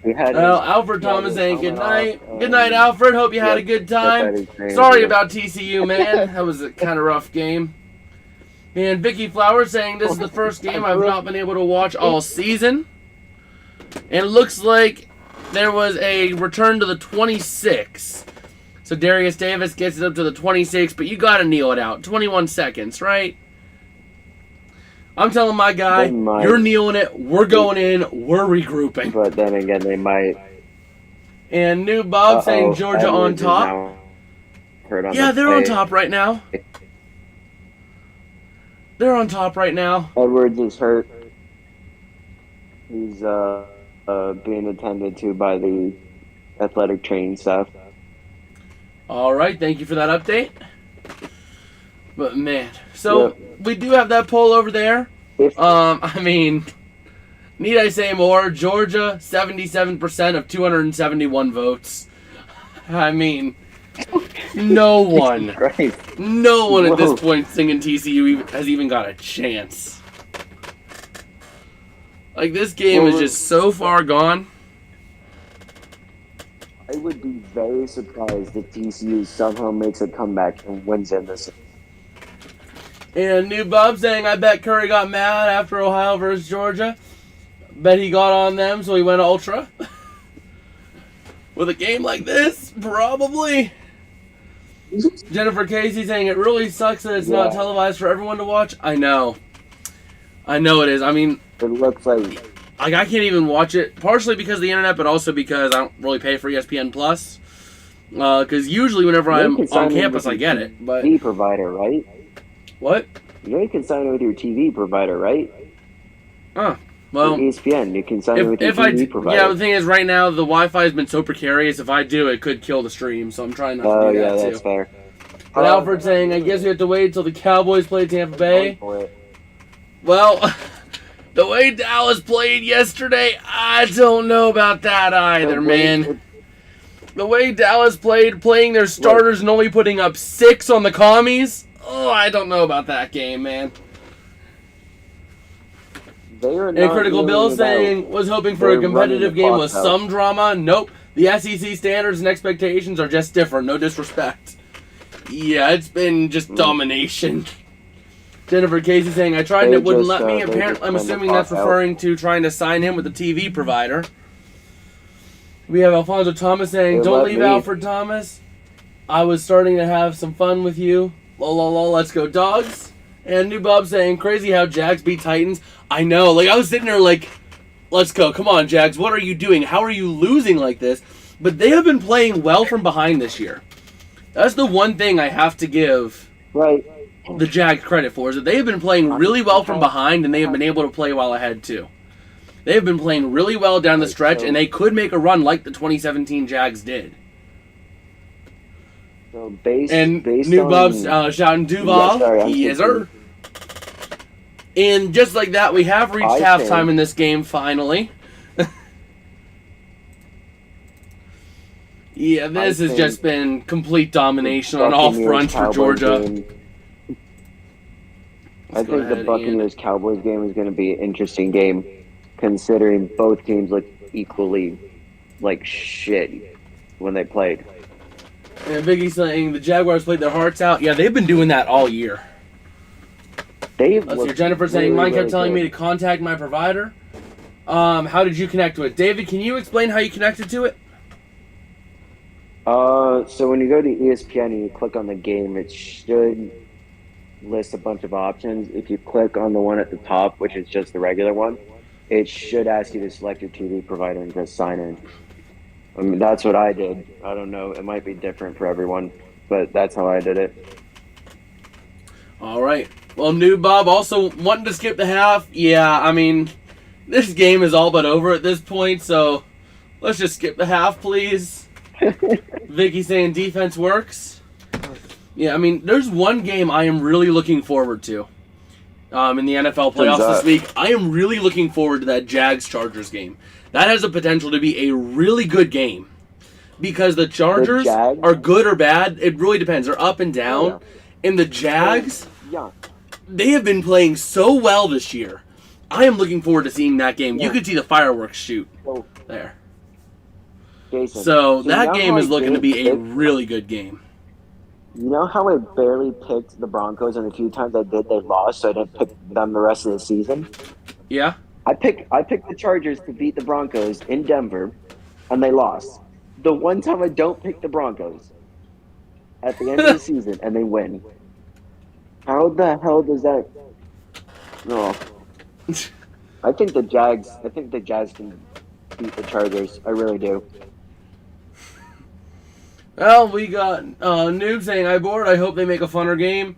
Alfred Thomas saying good night. Good night, Alfred. Hope you had a good time. Sorry about TCU, man. That was a kind of rough game. And Vicky Flowers saying this is the first game I've not been able to watch all season. And it looks like there was a return to the 26. So Darius Davis gets it up to the 26, but you got to kneel it out. 21 seconds, right? I'm telling my guy, you're kneeling it, we're going in, we're regrouping. But then again, they might. And New Bob saying Georgia on top. Yeah, they're on top right now. They're on top right now. Edwards is hurt. He's being attended to by the athletic training staff. All right, thank you for that update. But man, so we do have that poll over there. I mean, need I say more? Georgia, 77% of 271 votes. I mean, no one at this point singing TCU has even got a chance. Like, this game is just so far gone. I would be very surprised if TCU somehow makes a comeback and wins in this. And New Bob saying, I bet Curry got mad after Ohio versus Georgia. Bet he got on them, so he went ultra. With a game like this, probably. Jennifer Casey saying, it really sucks that it's not televised for everyone to watch. I know. I know it is. I mean, it looks like I can't even watch it, partially because of the internet, but also because I don't really pay for ESPN Plus. Because usually whenever I'm on campus, I get it. But TV provider, right? What? You can sign it with your TV provider, right? Well, ESPN, you can sign it with your TV provider. Yeah, the thing is, right now the Wi-Fi has been so precarious. If I do, it could kill the stream. So I'm trying not to do that too. Oh yeah, that's fair. But Alfred saying, I guess we have to wait until the Cowboys play Tampa Bay. Well, the way Dallas played yesterday, I don't know about that either, man. The way Dallas playing their starters and only putting up 6 on the commies. Oh, I don't know about that game, man. And Critical Bill saying, was hoping for a competitive game with some drama. Nope. The SEC standards and expectations are just different. No disrespect. Yeah, it's been just domination. Jennifer Casey saying, I tried and it wouldn't let me. Apparently, I'm assuming that's referring to trying to sign him with the TV provider. We have Alfonso Thomas saying, don't leave Alfred Thomas. I was starting to have some fun with you. Lol, let's go Dogs. And New Bob saying, crazy how Jags beat Titans. I know, like I was sitting there like, let's go. Come on, Jags. What are you doing? How are you losing like this? But they have been playing well from behind this year. That's the one thing I have to give the Jags credit for, is that they have been playing really well from behind, and they have been able to play well ahead too. They have been playing really well down the stretch, and they could make a run like the 2017 Jags did. So New Bob's shouting Duval. Yes, sir. And just like that, we have reached halftime in this game finally. Yeah, this has just been complete domination on all fronts for Georgia. I think the Buccaneers-Cowboys game is going to be an interesting game, considering both teams look equally like shit when they played. And Biggie's saying the Jaguars played their hearts out. Yeah, they've been doing that all year. Let's hear Jennifer saying, mine kept telling me to contact my provider. How did you connect to it? David, can you explain how you connected to it? So when you go to ESPN and you click on the game, it should list a bunch of options. If you click on the one at the top, which is just the regular one, it should ask you to select your TV provider and just sign in. I mean, that's what I did. I don't know. It might be different for everyone, but that's how I did it. All right. Well, New Bob also wanting to skip the half. Yeah, I mean, this game is all but over at this point, so let's just skip the half, please. Vicky saying defense works. Yeah, I mean, there's one game I am really looking forward to in the NFL playoffs this week. I am really looking forward to that Jags-Chargers game. That has the potential to be a really good game because the Chargers are good or bad. It really depends. They're up and down. Yeah. And the Jags, they have been playing so well this year. I am looking forward to seeing that game. Yeah. You could see the fireworks shoot there. Jason, so that game is looking to be a really good game. You know how I barely picked the Broncos, and the few times I did, they lost, so I didn't pick them the rest of the season? Yeah. I picked the Chargers to beat the Broncos in Denver, and they lost. The one time I don't pick the Broncos, at the end of the season and they win. How the hell does that? No, I think the Jags. I think the Jags can beat the Chargers. I really do. Well, we got Noob saying, "I bored. I hope they make a funner game."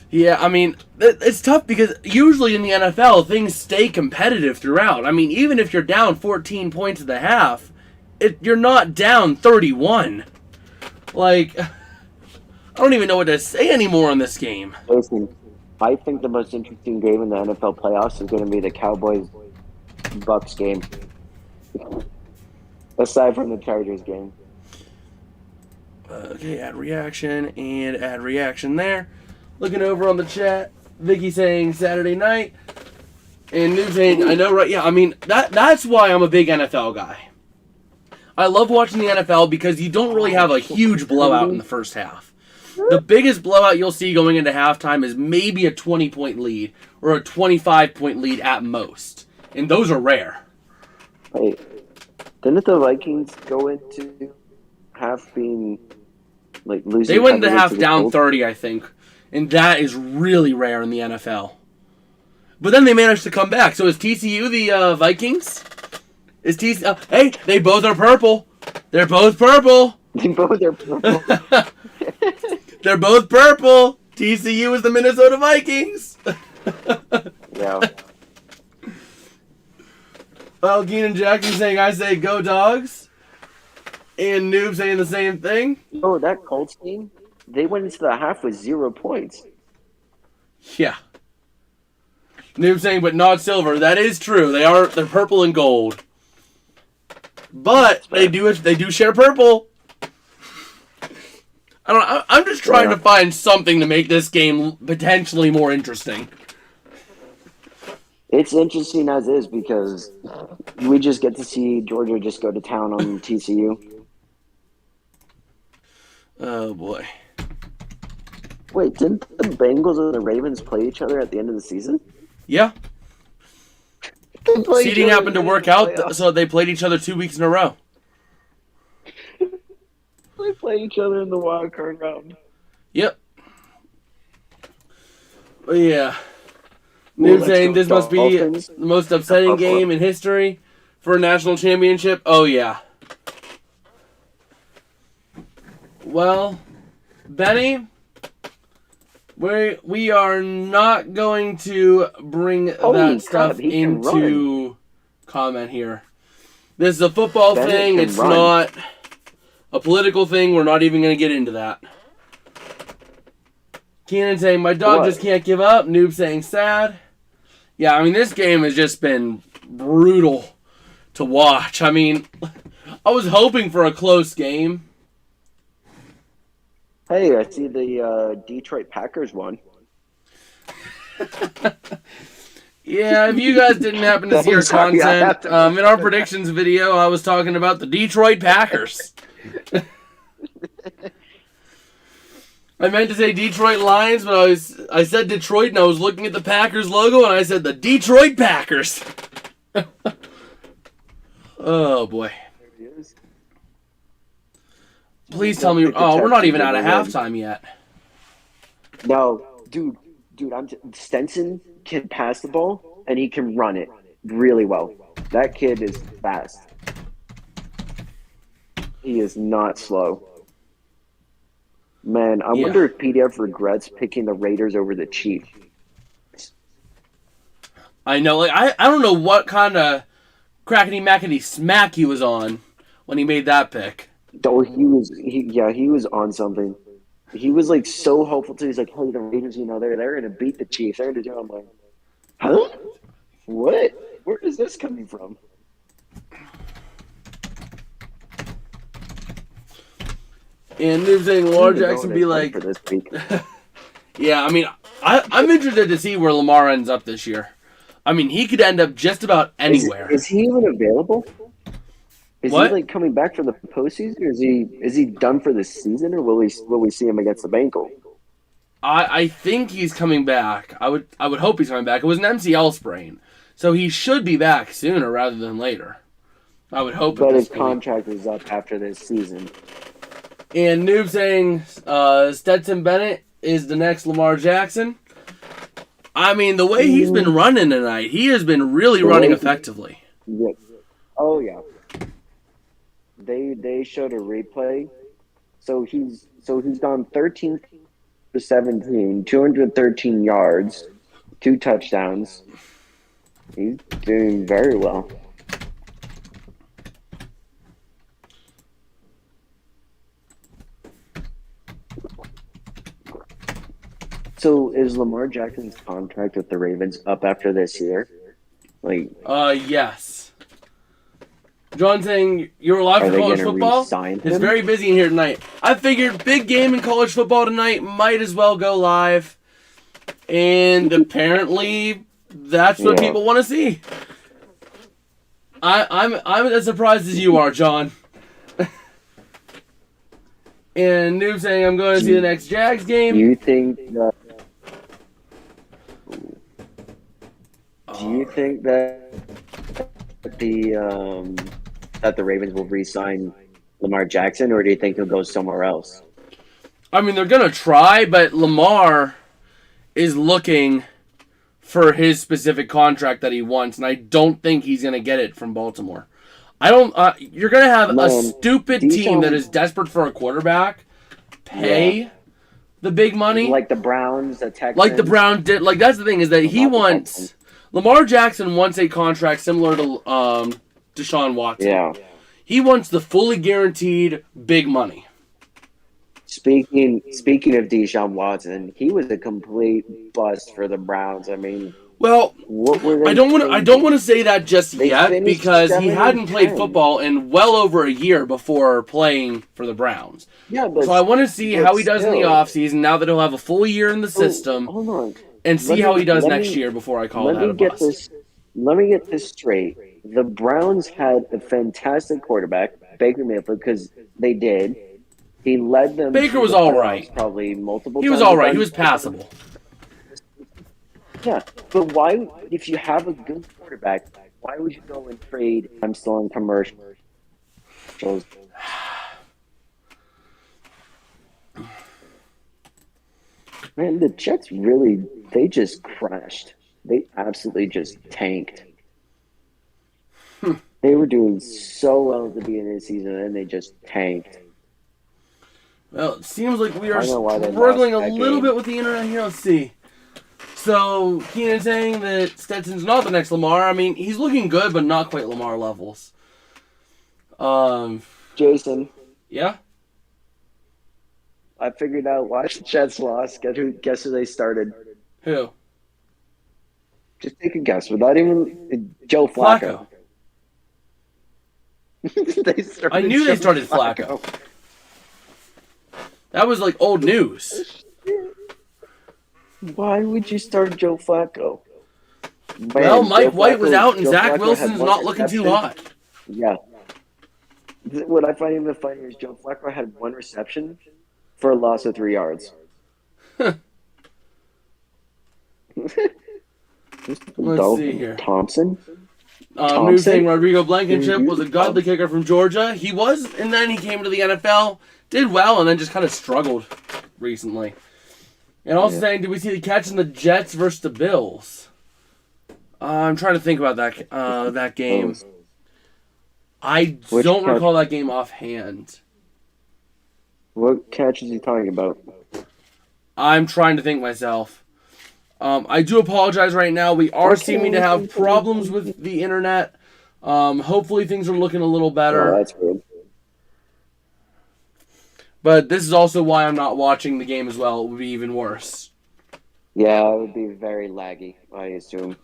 Yeah, I mean, it's tough because usually in the NFL, things stay competitive throughout. I mean, even if you're down 14 points at the half, you're not down 31. Like, I don't even know what to say anymore on this game. Listen, I think the most interesting game in the NFL playoffs is going to be the Cowboys-Bucks game. Aside from the Chargers game. Okay, add reaction and add reaction there. Looking over on the chat, Vicky saying Saturday night, and Noob saying, I know, right? Yeah, I mean, that's why I'm a big NFL guy. I love watching the NFL because you don't really have a huge blowout in the first half. The biggest blowout you'll see going into halftime is maybe a 20-point lead or a 25-point lead at most, and those are rare. Wait, didn't the Vikings go into half being like losing? They went into half down 30, I think. And that is really rare in the NFL. But then they managed to come back. So is TCU the Vikings? Is TCU... hey, they both are purple. They're both purple. They both are purple. They're both purple. TCU is the Minnesota Vikings. Yeah. Well, Keenan Jackson saying, I say go Dogs. And Noob saying the same thing. Oh, that Colts team? They went into the half with 0 points. Yeah. Noob saying, but not silver. That is true. They're purple and gold. But they do share purple. I don't know. I'm just trying to find something to make this game potentially more interesting. It's interesting as is because we just get to see Georgia just go to town on TCU. Oh boy. Wait, didn't the Bengals and the Ravens play each other at the end of the season? Yeah. Seeding happened to work out, so they played each other 2 weeks in a row. They play each other in the wild card round. Yep. But yeah. Noob saying this must be the most upsetting game in history for a national championship. Oh yeah. Well, Benny, we are not going to bring that stuff into comment here. This is a football thing. It's not a political thing. We're not even going to get into that. Keenan saying, my dog just can't give up. Noob saying, sad. Yeah, I mean, this game has just been brutal to watch. I mean, I was hoping for a close game. Hey, I see the Detroit Packers won. Yeah, if you guys didn't happen to see our content, in our predictions video, I was talking about the Detroit Packers. I meant to say Detroit Lions, but I said Detroit, and I was looking at the Packers logo, and I said the Detroit Packers. Oh, boy. Please tell me... Oh, we're not even out of halftime yet. No, dude, Stenson can pass the ball, and he can run it really well. That kid is fast. He is not slow. Man, I wonder if PDF regrets picking the Raiders over the Chiefs. I know. Like I don't know what kind of crackety-mackety smack he was on when he made that pick. Oh, he was on something. He was like so hopeful too. He's like, "Hey, the Raiders, they're gonna beat the Chiefs. They're gonna do." I'm like, "Huh? What? Where is this coming from?" And Noob's saying Lamar Jackson be like, for this week. Yeah, I mean, I'm interested to see where Lamar ends up this year. I mean, he could end up just about anywhere. Is he even available? Is he like coming back for the postseason, or is he done for the season, or will we see him against the Bengals? I think he's coming back. I would hope he's coming back. It was an MCL sprain, so he should be back sooner rather than later. I would hope. But his contract is up after this season. And Noob saying Stetson Bennett is the next Lamar Jackson. I mean, the way he's been running tonight, he has been really running effectively. Yeah. Oh yeah. They showed a replay. So he's gone 13 for 17, 213 yards, 2 touchdowns. He's doing very well. So is Lamar Jackson's contract with the Ravens up after this year? Yes. John saying you're live for college football. It's very busy in here tonight. I figured big game in college football tonight, might as well go live. And apparently that's what people want to see. I'm as surprised as you are, John. And Noob saying I'm going to see the next Jags game. Do you think that the Ravens will re-sign Lamar Jackson, or do you think he'll go somewhere else? I mean, they're going to try, but Lamar is looking for his specific contract that he wants, and I don't think he's going to get it from Baltimore. You're going to have a stupid team that is desperate for a quarterback pay the big money. Like the Browns, the Texans. Like the Browns did. Like, that's the thing, is that Lamar Jackson wants a contract similar to Deshaun Watson. Yeah. He wants the fully guaranteed big money. Speaking of Deshaun Watson, he was a complete bust for the Browns. I mean, well, what were they I don't want to say that just yet, because he hadn't played football in well over a year before playing for the Browns. Yeah, but so I want to see how he does in the offseason now that he'll have a full year in the system. Hold on. And see how he does next year before I call that a bust. Let me get this straight. The Browns had a fantastic quarterback, Baker Mayfield, because they did. He led them. Baker was all right. Probably multiple times. He was all right. He was passable. Yeah, but why, if you have a good quarterback, why would you go and trade? I'm still in commercials. Man, the Jets they just crashed. They absolutely just tanked. They were doing so well at the beginning of the season, and they just tanked. Well, it seems like we are struggling a little bit with the internet here. Let's see. So, Keenan saying that Stetson's not the next Lamar. I mean, he's looking good, but not quite Lamar levels. Jason. Yeah? I figured out why the Jets lost. Guess who they started? Who? Just take a guess. Without even Joe Flacco. I knew they started Flacco. That was like old news. Why would you start Joe Flacco? Man, well, Mike White was out, and Zach Wilson's not looking too hot. Yeah. What I find even funnier is Joe Flacco had 1 reception for a loss of 3 yards. Let's see here. Thompson? News saying Rodrigo Blankenship was a godly kicker from Georgia. He was, and then he came to the NFL, did well, and then just kind of struggled recently. And also saying, did we see the catch in the Jets versus the Bills? I'm trying to think about that game. I don't recall that game offhand. What catch is he talking about? I'm trying to think myself. I do apologize right now. We are seeming to have problems with the internet. Hopefully things are looking a little better. Oh, that's good. But this is also why I'm not watching the game as well. It would be even worse. Yeah, it would be very laggy, I assume.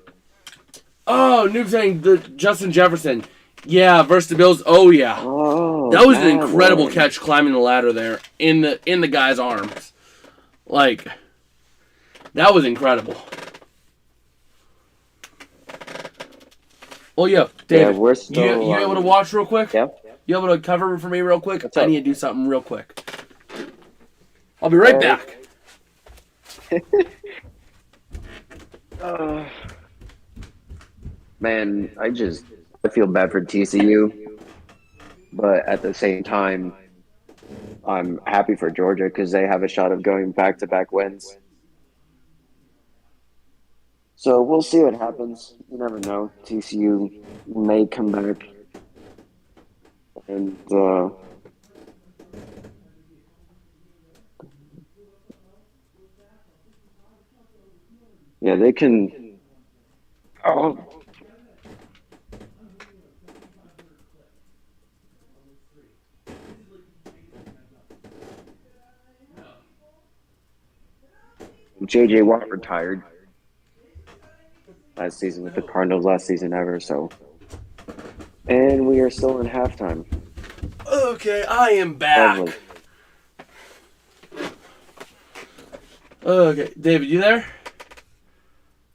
Oh, Noob saying the Justin Jefferson. Yeah, versus the Bills. Oh, yeah. Oh, that was an incredible catch climbing the ladder there in the guy's arms. Like, that was incredible. Oh, yeah, David, you able to watch real quick? Yeah. You able to cover for me real quick? I need to do something real quick. I'll be right back. Man, I feel bad for TCU, but at the same time, I'm happy for Georgia because they have a shot of going back-to-back wins. So we'll see what happens. You never know. TCU may come back, and yeah, they can. Oh, JJ Watt retired last season with the Cardinals, last season ever. So, and we are still in halftime. Okay, I am back. Lovely. Okay, David, you there?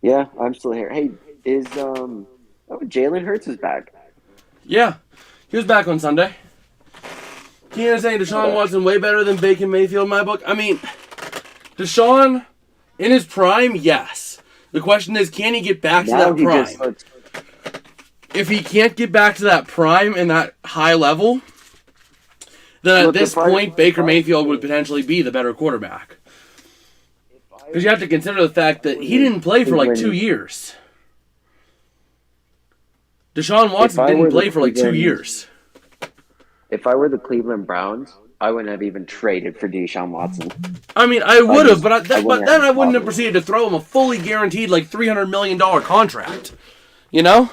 Yeah, I'm still here. Hey, is Jalen Hurts is back? Yeah, he was back on Sunday. Keenan saying Deshaun Watson way better than Baker Mayfield in my book. I mean, Deshaun in his prime, yes. The question is, can he get back to that prime? If he can't get back to that prime and that high level, then at this point, Baker Mayfield would potentially be the better quarterback. Because you have to consider the fact that he didn't play for like 2 years. Deshaun Watson didn't play for like 2 years. If I were the Cleveland Browns, I wouldn't have even traded for Deshaun Watson. I mean, I would have, but then I wouldn't have proceeded to throw him a fully guaranteed like $300 million contract. You know?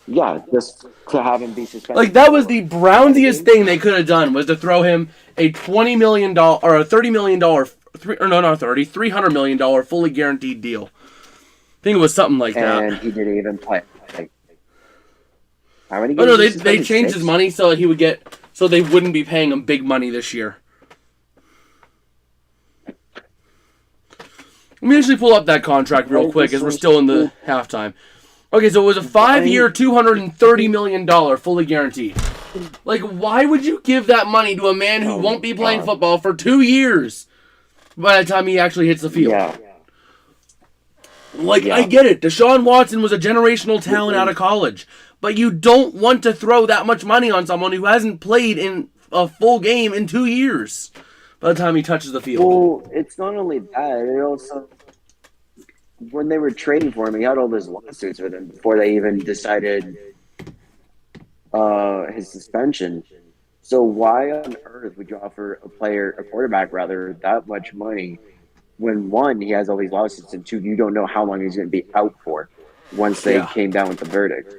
Yeah, just to have him be suspended. Like, that was the Brownsiest thing they could have done, was to throw him a $20 million or a $30 million, $300 million fully guaranteed deal. I think it was something like that. And he didn't even play. Like, how many games? Oh no, they changed his money so that he would get, so they wouldn't be paying him big money this year. Let me actually pull up that contract real quick as we're still in the halftime. Okay, so it was a 5-year, $230 million fully guaranteed. Like, why would you give that money to a man who won't be playing football for 2 years by the time he actually hits the field? Yeah. Like, I get it. Deshaun Watson was a generational talent out of college. But you don't want to throw that much money on someone who hasn't played in a full game in 2 years by the time he touches the field. Well, it's not only that. It also, when they were trading for him, he had all those lawsuits with him before they even decided his suspension. So why on earth would you offer a quarterback rather, that much money when, one, he has all these lawsuits, and two, you don't know how long he's going to be out for once they came down with the verdict.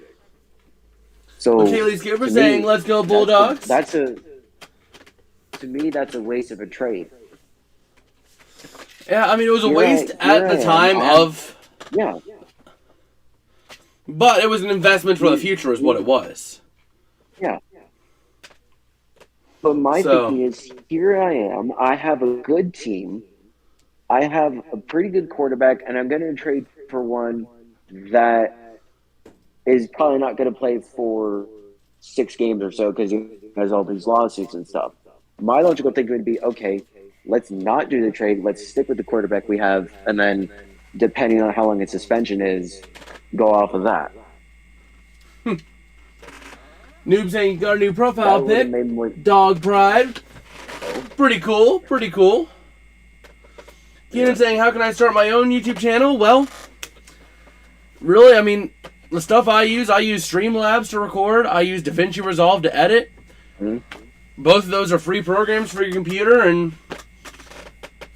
So, Kaylee's Skipper saying, "Let's go Bulldogs." To me, that's a waste of a trade. Yeah, I mean, it was a waste at the time of... Yeah. But it was an investment for the future is what it was. Yeah. But my thinking is, here I am. I have a good team. I have a pretty good quarterback, and I'm going to trade for one that is probably not going to play for 6 games or so because he has all these lawsuits and stuff. My logical thinking would be, okay, let's not do the trade. Let's stick with the quarterback we have, and then, depending on how long his suspension is, go off of that. Noob saying you got a new profile pic. Dog Pride. Pretty cool. Pretty cool. Keenan saying, how can I start my own YouTube channel? Well, really, I mean, the stuff I use Streamlabs to record. I use DaVinci Resolve to edit. Mm-hmm. Both of those are free programs for your computer, and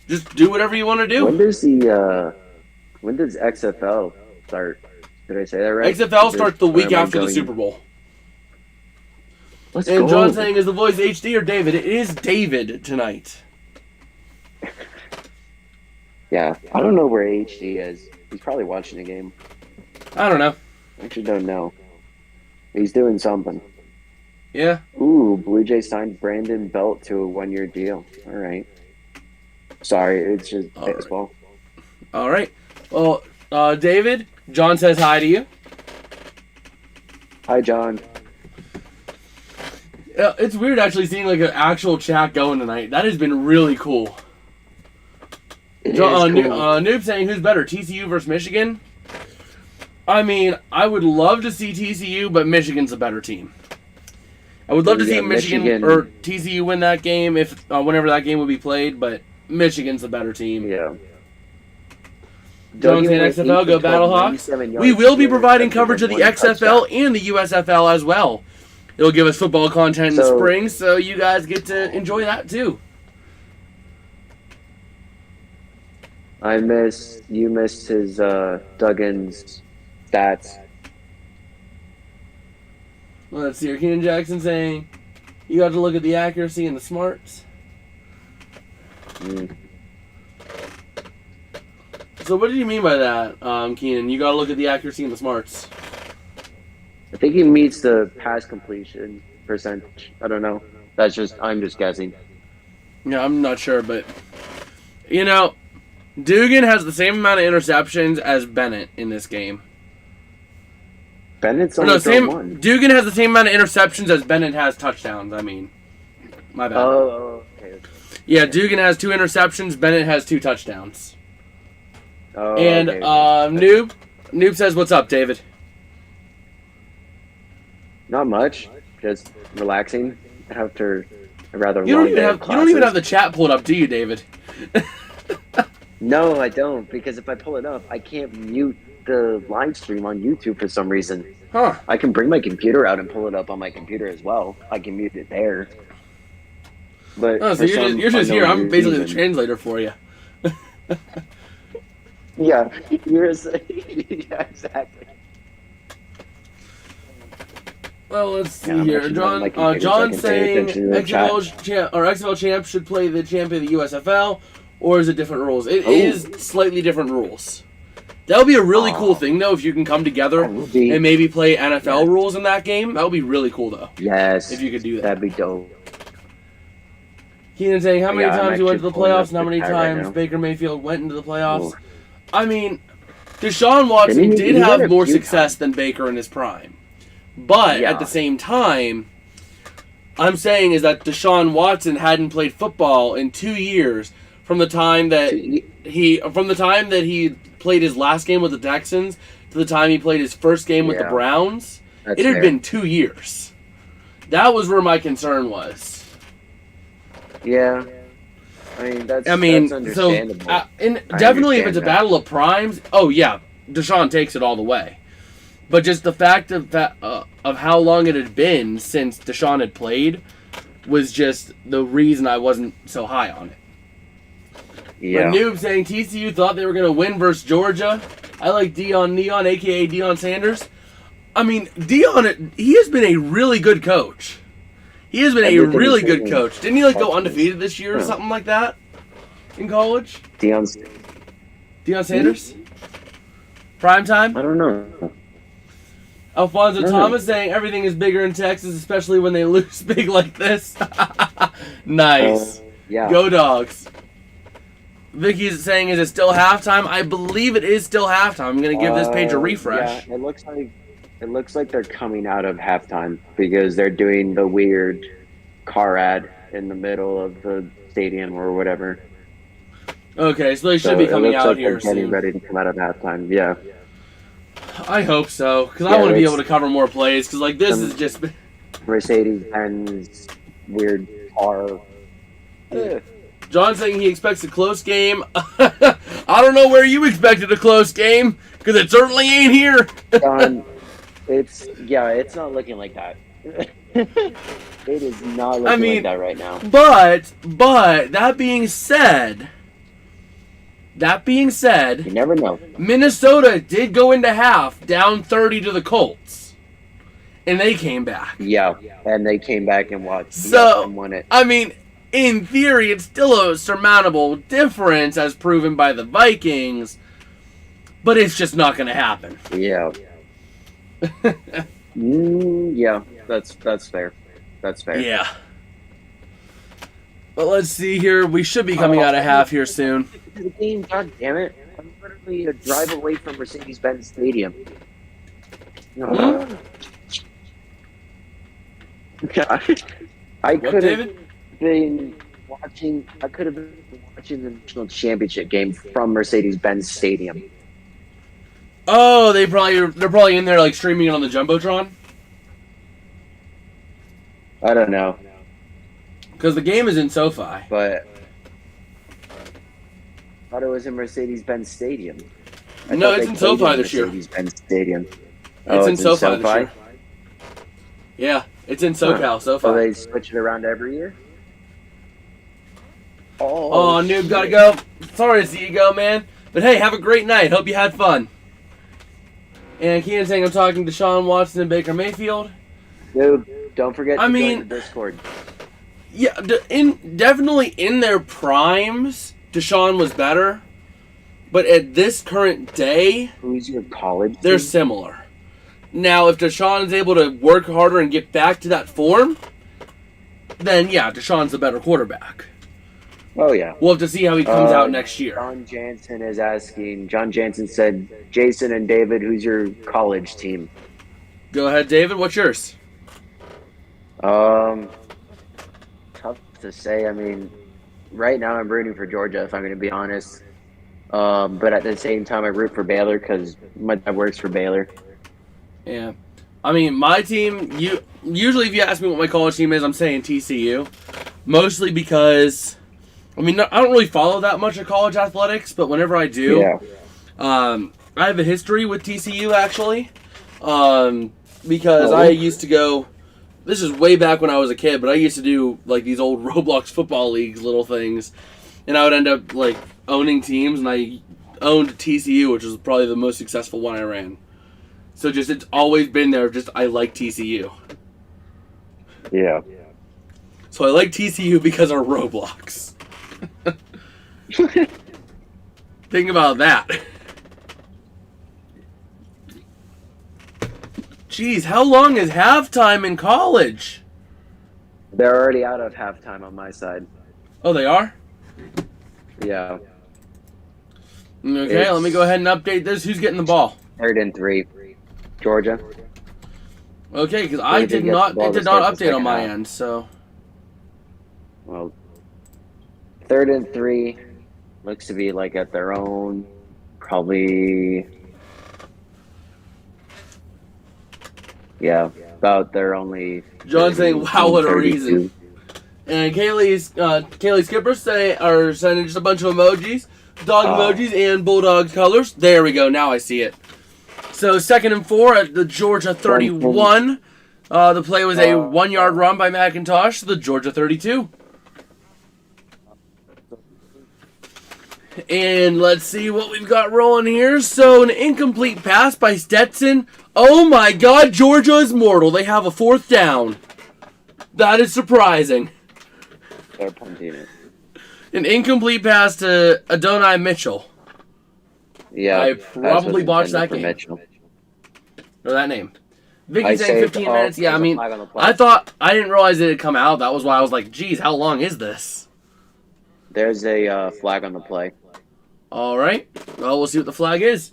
just do whatever you want to do. When does XFL start? Did I say that right? XFL starts the week after the Super Bowl. Let's and go. John saying, is the voice HD or David? It is David tonight. Yeah, I don't know where HD is. He's probably watching the game. I don't know. I actually don't know. He's doing something. Yeah. Ooh, Blue Jays signed Brandon Belt to a 1-year deal. All right. Sorry, it's just baseball. All right. Well, David, John says hi to you. Hi, John. It's weird actually seeing like an actual chat going tonight. That has been really cool. Noob saying, who's better, TCU versus Michigan? I mean, I would love to see TCU, but Michigan's a better team. I would love to see Yeah, Michigan or TCU win that game if whenever that game would be played, but Michigan's the better team. Yeah. Jones and XFL, go Battlehawks. We will be providing coverage of the XFL and the USFL as well. It'll give us football content in the spring, so you guys get to enjoy that too. You missed his Duggan's stats. Let's see here. Keenan Jackson saying you got to look at the accuracy and the smarts. So what did you mean by that, Keenan? You got to look at the accuracy and the smarts. I think he meets the pass completion percentage. I don't know. I'm just guessing. Yeah, I'm not sure, but you know, Dugan has the same amount of interceptions as Bennett in this game. Bennett's only thrown one. Dugan has the same amount of interceptions as Bennett has touchdowns. I mean, my bad. Oh, okay. Yeah, Dugan has 2 interceptions. Bennett has 2 touchdowns. Oh, and okay. Noob says, "What's up, David?" Not much. Just relaxing after a rather You long day of You don't even have the chat pulled up, do you, David? No, I don't, because if I pull it up, I can't mute the live stream on YouTube for some reason. Huh. I can bring my computer out and pull it up on my computer as well. I can mute it there. But oh, so you're just here. I'm basically the translator for you. Yeah, yeah, exactly. Well, let's see here. John saying XFL champ should play the champ of the USFL, or is it different rules? It is slightly different rules. That would be a really cool thing, though, if you can come together and maybe play NFL rules in that game. That would be really cool, though. Yes. If you could do that. That'd be dope. Keenan saying, how many times he went to the playoffs and how many times Baker Mayfield went into the playoffs? Ooh. I mean, Deshaun Watson did have more success than Baker in his prime. But at the same time, I'm saying is that Deshaun Watson hadn't played football in 2 years from the time that he played his last game with the Texans to the time he played his first game with the Browns. It had been 2 years. That was where my concern was. Yeah. I mean, that's understandable. So, definitely if it's a battle of primes, Deshaun takes it all the way. But just the fact of how long it had been since Deshaun had played was just the reason I wasn't so high on it. Yeah. But Noob saying TCU thought they were going to win versus Georgia. I like Deion Neon, a.k.a. Deion Sanders. I mean, Deion, he has been a really good coach. He has been a really good coach. Didn't he go undefeated this year or something like that in college? Deion Sanders? Prime time? I don't know. Alfonso Thomas saying everything is bigger in Texas, especially when they lose big like this. Nice. Yeah. Go Dogs. Vicky's saying, is it still halftime? I believe it is still halftime. I'm going to give this page a refresh. Yeah, it looks like they're coming out of halftime because they're doing the weird car ad in the middle of the stadium or whatever. Okay, so they should be coming out here soon. Getting ready to come out of halftime. Yeah. I hope so, because I want to be able to cover more plays, because this is just... Mercedes-Benz weird car. John saying he expects a close game. I don't know where you expected a close game, because it certainly ain't here. John, it's not looking like that. It is not looking like that right now. But that being said, you never know. Minnesota did go into half down 30 to the Colts, and they came back. Yeah, and they came back and won it. I mean, in theory, it's still a surmountable difference as proven by the Vikings, but it's just not going to happen. Yeah. Yeah, that's fair. That's fair. Yeah. But let's see here. We should be coming out of half here soon. The game, God damn it! I'm literally a drive away from Mercedes-Benz Stadium. I could have been watching. I could have been watching the national championship game from Mercedes-Benz Stadium. Oh, they're probably in there streaming it on the Jumbotron. I don't know, Because the game is in SoFi. but I thought it was in Mercedes-Benz Stadium. No, it's in SoFi this year. Mercedes-Benz Stadium. It's in SoFi this year. Yeah, it's in SoCal, SoFi. So they switch it around every year? Oh, noob, gotta go. Sorry to see you go, man. But hey, have a great night. Hope you had fun. And Keenan saying I'm talking to Sean Watson and Baker Mayfield. Dude, don't forget to join the Discord. Yeah, definitely in their primes, Deshaun was better. But at this current day, who's your college they're team? similar. Now, if Deshaun is able to work harder and get back to that form, then yeah, Deshaun's the better quarterback. Oh, yeah. We'll have to see how he comes out next year. John Jansen is asking. John Jansen said, Jason and David, who's your college team? Go ahead, David. What's yours? Tough to say. I mean, right now I'm rooting for Georgia, if I'm going to be honest. But at the same time, I root for Baylor because my dad works for Baylor. Yeah. I mean, my team, usually if you ask me what my college team is, I'm saying TCU. Mostly because, I mean, I don't really follow that much of college athletics, but whenever I do, I have a history with TCU, actually. Because I used to go, this is way back when I was a kid, but I used to do, like, these old Roblox football leagues, little things. And I would end up, like, owning teams, and I owned TCU, which was probably the most successful one I ran. So just, it's always been there, just I like TCU. Yeah. So I like TCU because of Roblox. Think about that. Jeez, how long is halftime in college? They're already out of halftime on my side. Oh, they are? Yeah. Okay, let me go ahead and update this. Who's getting the ball? 3rd and 3. Georgia. Okay, because it did not update on my end, so. Well, 3rd and 3 looks to be like at their own, probably. Yeah, about their only. John saying, "Wow, what a reason!" And Kaylee Skipper sending just a bunch of emojis, dog emojis, and Bulldogs colors. There we go. Now I see it. So 2nd and 4 at the Georgia 31. The play was a 1-yard run by McIntosh to the Georgia 32. And let's see what we've got rolling here. So an incomplete pass by Stetson. Oh my God, Georgia is mortal. They have a 4th down. That is surprising. They're punting it. An incomplete pass to Adonai Mitchell. Yeah, I probably botched that game. Mitchell. Or that name. Vicky saying 15 minutes. Yeah, I mean, I didn't realize it had come out. That was why I was like, geez, how long is this? There's a flag on the play. All right. Well, we'll see what the flag is.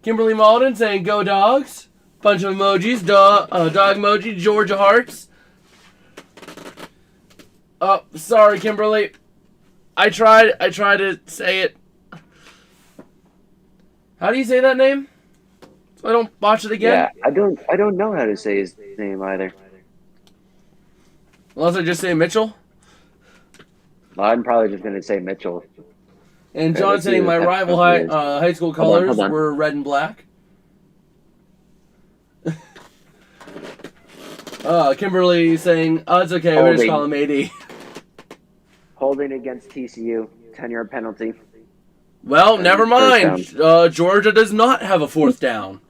Kimberly Malden saying, go Dogs. Bunch of emojis. Dog emoji. Georgia hearts. Oh, sorry, Kimberly. I tried to say it. How do you say that name? So I don't botch it again? Yeah, I don't know how to say his name either. Unless I just say Mitchell. I'm probably just gonna say Mitchell. And John saying my rival high school colors were red and black. Kimberly saying, oh, it's okay, we just call him AD. Holding against TCU, 10-yard penalty. Well, never mind. Georgia does not have a 4th down.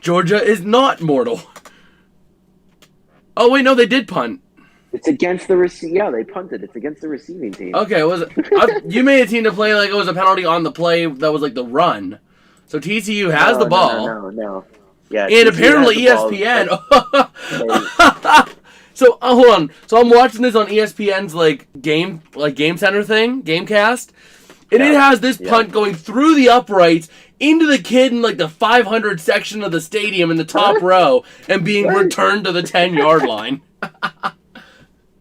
Georgia is not mortal. Oh, wait, no, they did punt. It's against the yeah, they punted. It's against the receiving team. Okay, was it? You made a team to play like it was a penalty on the play that was like the run. So TCU has the ball. No. Yeah, and apparently ESPN. So hold on. So I'm watching this on ESPN's game center thing, Gamecast, and it has this punt going through the uprights into the kid in the 500 section of the stadium in the top row and being returned to the 10-yard line.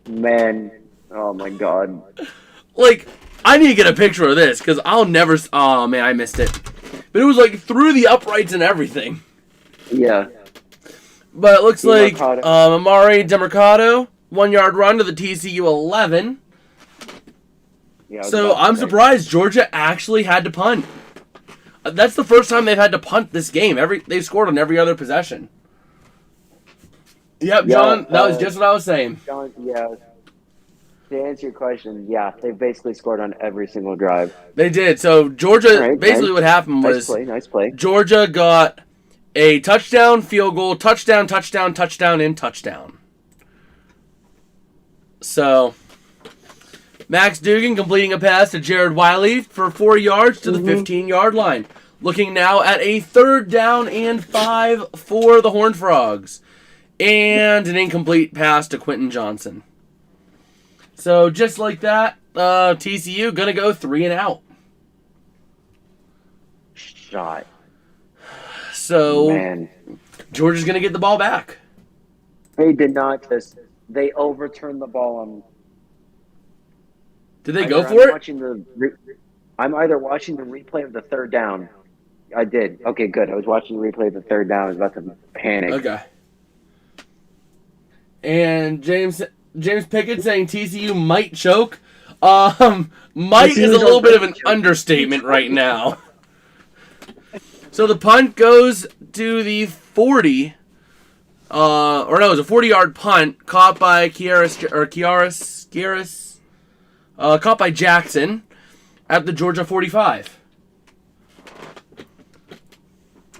Man, oh my God. I need to get a picture of this because I'll never. Oh man, I missed it. But it was through the uprights and everything. Yeah. But it looks like DeMarcado. Amari DeMarcado, 1 yard run to the TCU 11. Yeah, I was So about to I'm say. surprised Georgia actually had to punt. That's the first time they've had to punt this game. They've scored on every other possession. Yep, Yeah, John, that was just what I was saying. John, yeah. To answer your question, yeah, they basically scored on every single drive. They did. So Georgia, All right, basically what happened was nice play. Georgia got a touchdown, field goal, touchdown, and touchdown. So Max Dugan completing a pass to Jared Wiley for 4 yards to the 15-yard line. Looking now at a 3rd down and 5 for the Horned Frogs. And an incomplete pass to Quentin Johnson. So just like that, TCU going to go 3 and out. Shot. So Man. Georgia's going to get the ball back. They did not just. They overturned the ball on. Did they go for it? I'm either watching the replay of the 3rd down. I did. Okay, good. I was watching the replay of the 3rd down. I was about to panic. Okay. And James Pickett saying TCU might choke. Might is a little bit of an understatement right now. So the punt goes to the 40. It was a 40-yard punt caught by caught by Jackson at the Georgia 45.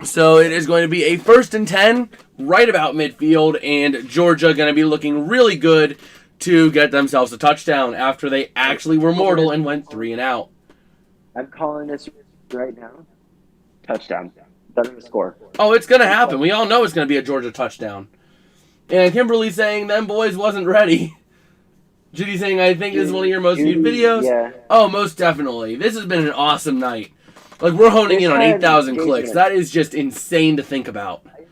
So it is going to be a 1st and 10 right about midfield, and Georgia going to be looking really good to get themselves a touchdown after they actually were mortal and went 3 and out. I'm calling this right now. Touchdown. Better to score. Oh, it's going to happen. We all know it's going to be a Georgia touchdown. And Kimberly saying, them boys wasn't ready. Judy saying, I think this is one of your most viewed videos. Yeah. Oh, most definitely. This has been an awesome night. Like, we're honing in on 8,000 clicks. That is just insane to think about. I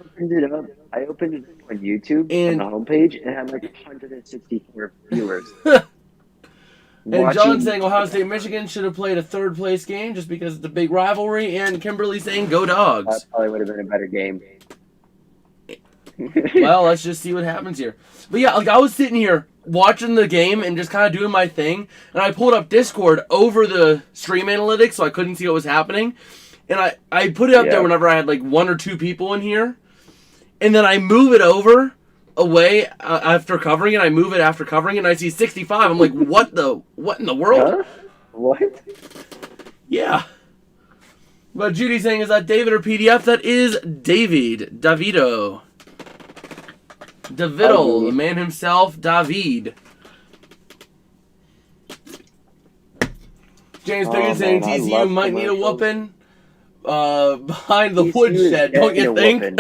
opened it up on YouTube on the homepage and it had like 164 viewers. And John saying Ohio State Michigan should have played a 3rd place game just because it's a big rivalry. And Kimberly saying go Dogs. That probably would have been a better game. Well, let's just see what happens here. But yeah, like I was sitting here watching the game and just kind of doing my thing, and I pulled up Discord over the stream analytics so I couldn't see what was happening. And I put it up there whenever I had like 1 or 2 people in here. And then I move it over away after covering it. I move it after covering it, and I see 65. I'm like, what in the world? Huh? What? Yeah. But Judy's saying, is that David or PDF? That is David. Davido, the man himself, David. James Pickett saying TCU might need a whooping behind the woodshed, don't you think?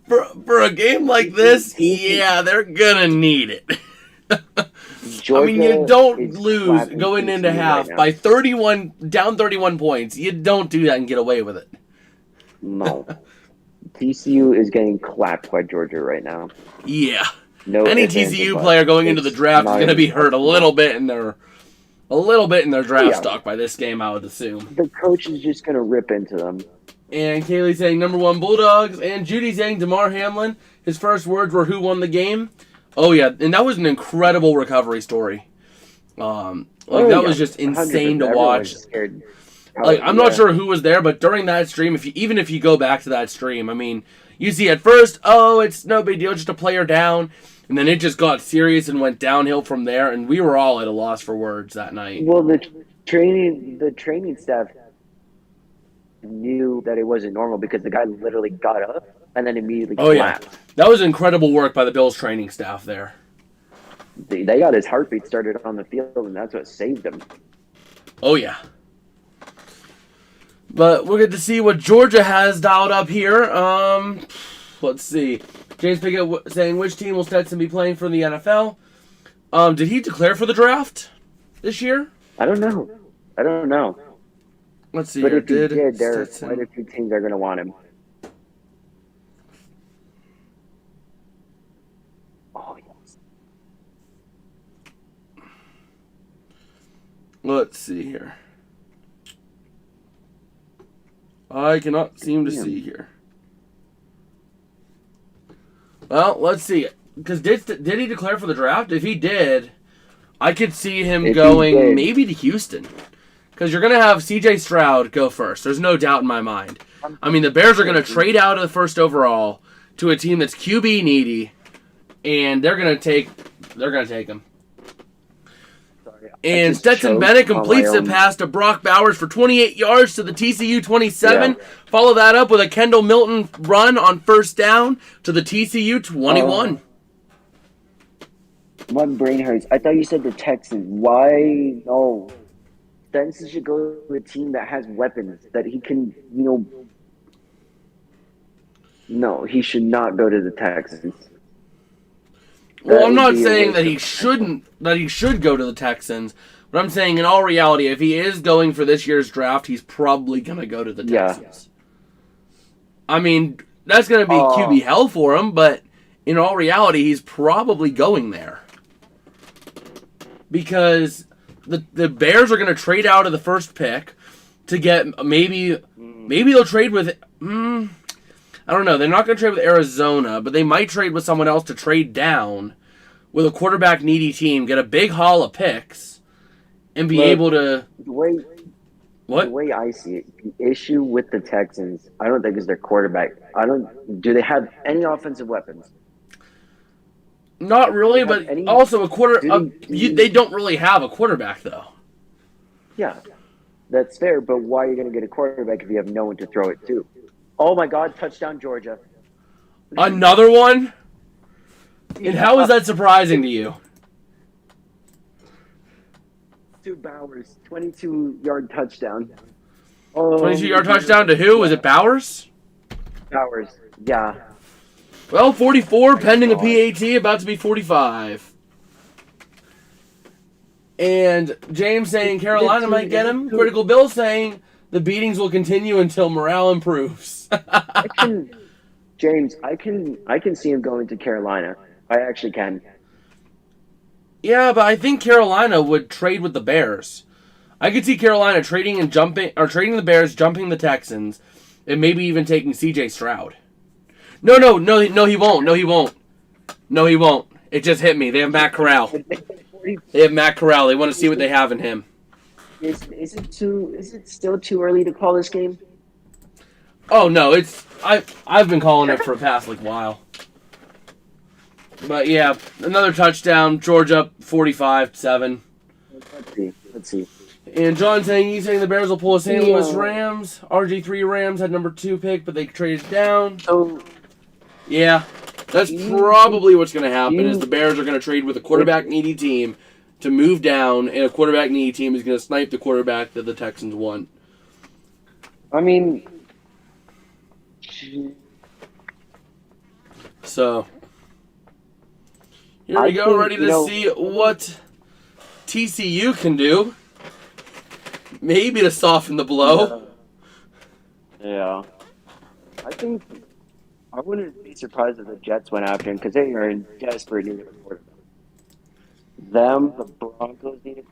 For a game like this, yeah, they're gonna need it. I mean, you don't lose going into half by 31 points. You don't do that and get away with it. No. TCU is getting clapped by Georgia right now. Yeah. No, any TCU player going into the draft is going to be hurt a little bit in their draft stock by this game, I would assume. The coach is just going to rip into them. And Kaylee saying number 1 Bulldogs, and Judy saying DeMar Hamlin. His first words were, "Who won the game?" Oh yeah, and that was an incredible recovery story. That was just insane to watch. Like, I'm not sure who was there, but during that stream, even if you go back to that stream, I mean, you see at first, oh, it's no big deal, just a player down, and then it just got serious and went downhill from there, and we were all at a loss for words that night. Well, the training staff knew that it wasn't normal because the guy literally got up and then immediately collapsed. Yeah. That was incredible work by the Bills training staff there. They got his heartbeat started on the field, and that's what saved him. Oh, yeah. But we'll get to see what Georgia has dialed up here. Let's see. James Pickett saying, which team will Stetson be playing for in the NFL? Did he declare for the draft this year? I don't know. Let's see. But if he did, there are quite a few teams that are going to want him. Oh, yes. Let's see here. I cannot seem to see here. Well, let's see. Because did he declare for the draft? If he did, I could see him going maybe to Houston. Because you're going to have C.J. Stroud go first. There's no doubt in my mind. I mean, the Bears are going to trade out of the first overall to a team that's QB needy, and they're going to take him. And Stetson Bennett completes the pass to Brock Bowers for 28 yards to the TCU 27. Yeah. Follow that up with a Kendall Milton run on first down to the TCU 21. My brain hurts. I thought you said the Texans. Why? No. Stetson should go to a team that has weapons that he can, No, he should not go to the Texans. Well, I'm not saying that he should go to the Texans, but I'm saying in all reality, if he is going for this year's draft, he's probably going to go to the Texans. Yeah. I mean, that's going to be QB hell for him, but in all reality, he's probably going there. Because the Bears are going to trade out of the first pick to get maybe they'll trade with I don't know. They're not going to trade with Arizona, but they might trade with someone else to trade down with a quarterback needy team, get a big haul of picks, and be able to. The way I see it, the issue with the Texans, I don't think is their quarterback. Do they have any offensive weapons? Not really, but also they don't really have a quarterback though. Yeah, that's fair. But why are you going to get a quarterback if you have no one to throw it to? Oh my God! Touchdown, Georgia! Another one? And how is that surprising to you? Bowers, 22-yard touchdown. 22-yard touchdown to who? Was it Bowers? Bowers, yeah. Well, 44, pending a PAT, about to be 45. And James saying Carolina might get him. Critical Bill saying the beatings will continue until morale improves. James, I can see him going to Carolina. I actually can. Yeah, but I think Carolina would trade with the Bears. I could see Carolina trading the Bears, jumping the Texans, and maybe even taking C.J. Stroud. No, he won't. No, he won't. It just hit me. They have Matt Corral. They want to see what they have in him. Is it still too early to call this game? Oh no, I've been calling it for a past while. But yeah, another touchdown, Georgia 45-7. Let's see. And John he's saying the Bears will pull a St. Louis Rams. RG3 Rams had number 2 pick, but they traded down. Yeah, that's probably what's going to happen. Is the Bears are going to trade with a quarterback needy team to move down, and a quarterback needy team is going to snipe the quarterback that the Texans want. I mean, so here we go, ready to see what TCU can do. Maybe to soften the blow. Yeah. I wouldn't be surprised if the Jets went after him because they are in desperate need of a quarterback. The Broncos need a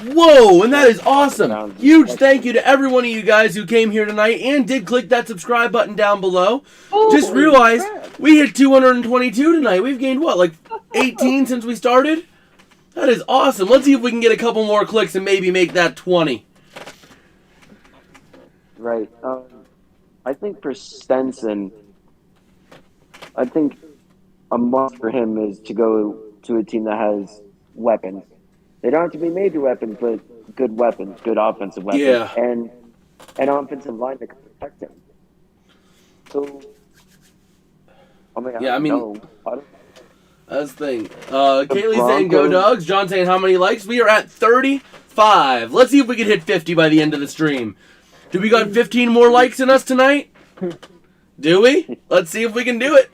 Whoa, and that is awesome. Huge thank you to every one of you guys who came here tonight and did click that subscribe button down below. Just realized we hit 222 tonight. We've gained 18 since we started? That is awesome. Let's see if we can get a couple more clicks and maybe make that 20. Right. I think for Stenson, I think a must for him is to go to a team that has weapons. They don't have to be major weapons, but good weapons, good offensive weapons, and an offensive line that can protect him. So, that's the thing. Kaylee saying go Dogs. John saying how many likes? We are at 35. Let's see if we can hit 50 by the end of the stream. Do we got 15 more likes in us tonight? Do we? Let's see if we can do it.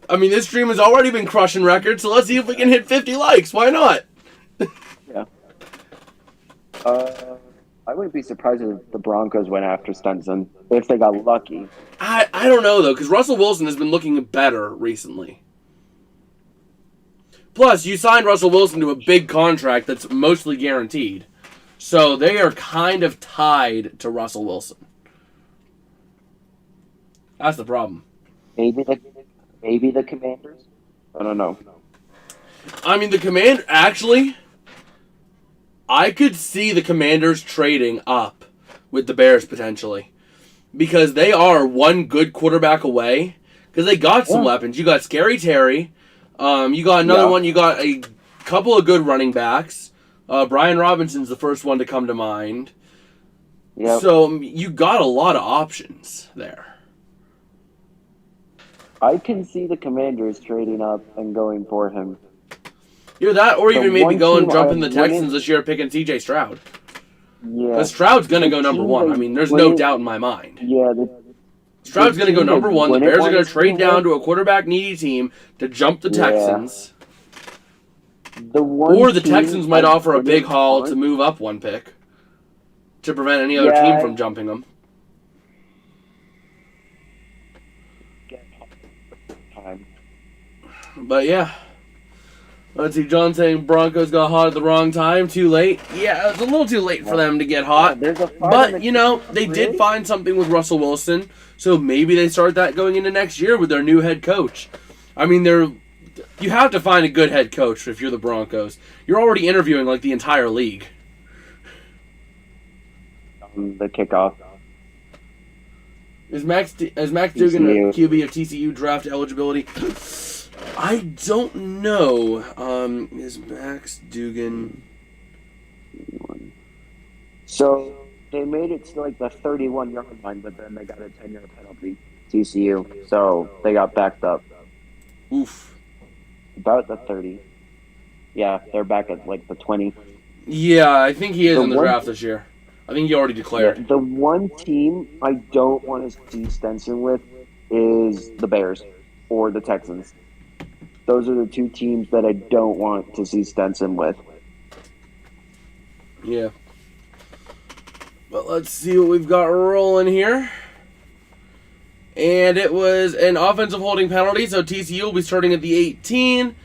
I mean, this stream has already been crushing records, so let's see if we can hit 50 likes. Why not? Yeah. I wouldn't be surprised if the Broncos went after Stenson if they got lucky. I don't know, though, because Russell Wilson has been looking better recently. Plus, you signed Russell Wilson to a big contract that's mostly guaranteed. So they are kind of tied to Russell Wilson. That's the problem. Maybe Maybe the Commanders? I don't know. I mean, I could see the Commanders trading up with the Bears potentially. Because they are one good quarterback away. Because they got some weapons. You got Scary Terry. You got another one. You got a couple of good running backs. Brian Robinson's the first one to come to mind. Yep. So you got a lot of options there. I can see the Commanders trading up and going for him. Either that, or even maybe jumping the Texans wouldn't- this year, picking C.J. Stroud. Yeah. Because Stroud's going to The go number team one. that I mean, there's no wouldn't- doubt in my mind. Yeah. Stroud's going to go team number that one. The wouldn't Bears are want going to to trade see down him- to a quarterback-needy team to jump the Yeah. Texans. Or Or the Texans might offer a big haul to move up one pick to prevent any other team from jumping them. But yeah. Let's see, John saying Broncos got hot at the wrong time. Too late. Yeah, it's a little too late for them to get hot. But, you know, they did find something with Russell Wilson. So maybe they start that going into next year with their new head coach. I mean, you have to find a good head coach if you're the Broncos. You're already interviewing like the entire league. The kickoff. Is Max Dugan a QB of TCU draft eligibility? I don't know. Is Max Dugan... So, they made it to like the 31-yard line, but then they got a 10-yard penalty, TCU. So, they got backed up. Oof. About the 30. Yeah, they're back at like the 20. Yeah, I think he is in the draft this year. I think he already declared. Yeah, the one team I don't want to see Stenson with is the Bears or the Texans. Those are the two teams that I don't want to see Stenson with. Yeah. But let's see what we've got rolling here. And it was an offensive holding penalty, so TCU will be starting at the 18.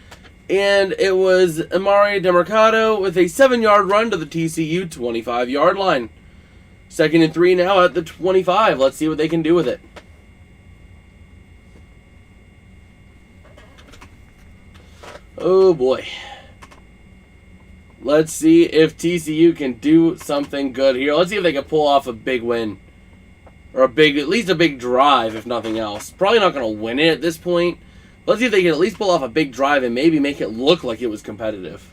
And it was Amari DeMercado with a 7-yard run to the TCU 25-yard line. 2nd and 3 now at the 25. Let's see what they can do with it. Oh boy. Let's see if TCU can do something good here. Let's see if they can pull off a big win. Or at least a big drive, if nothing else. Probably not going to win it at this point. Let's see if they can at least pull off a big drive and maybe make it look like it was competitive.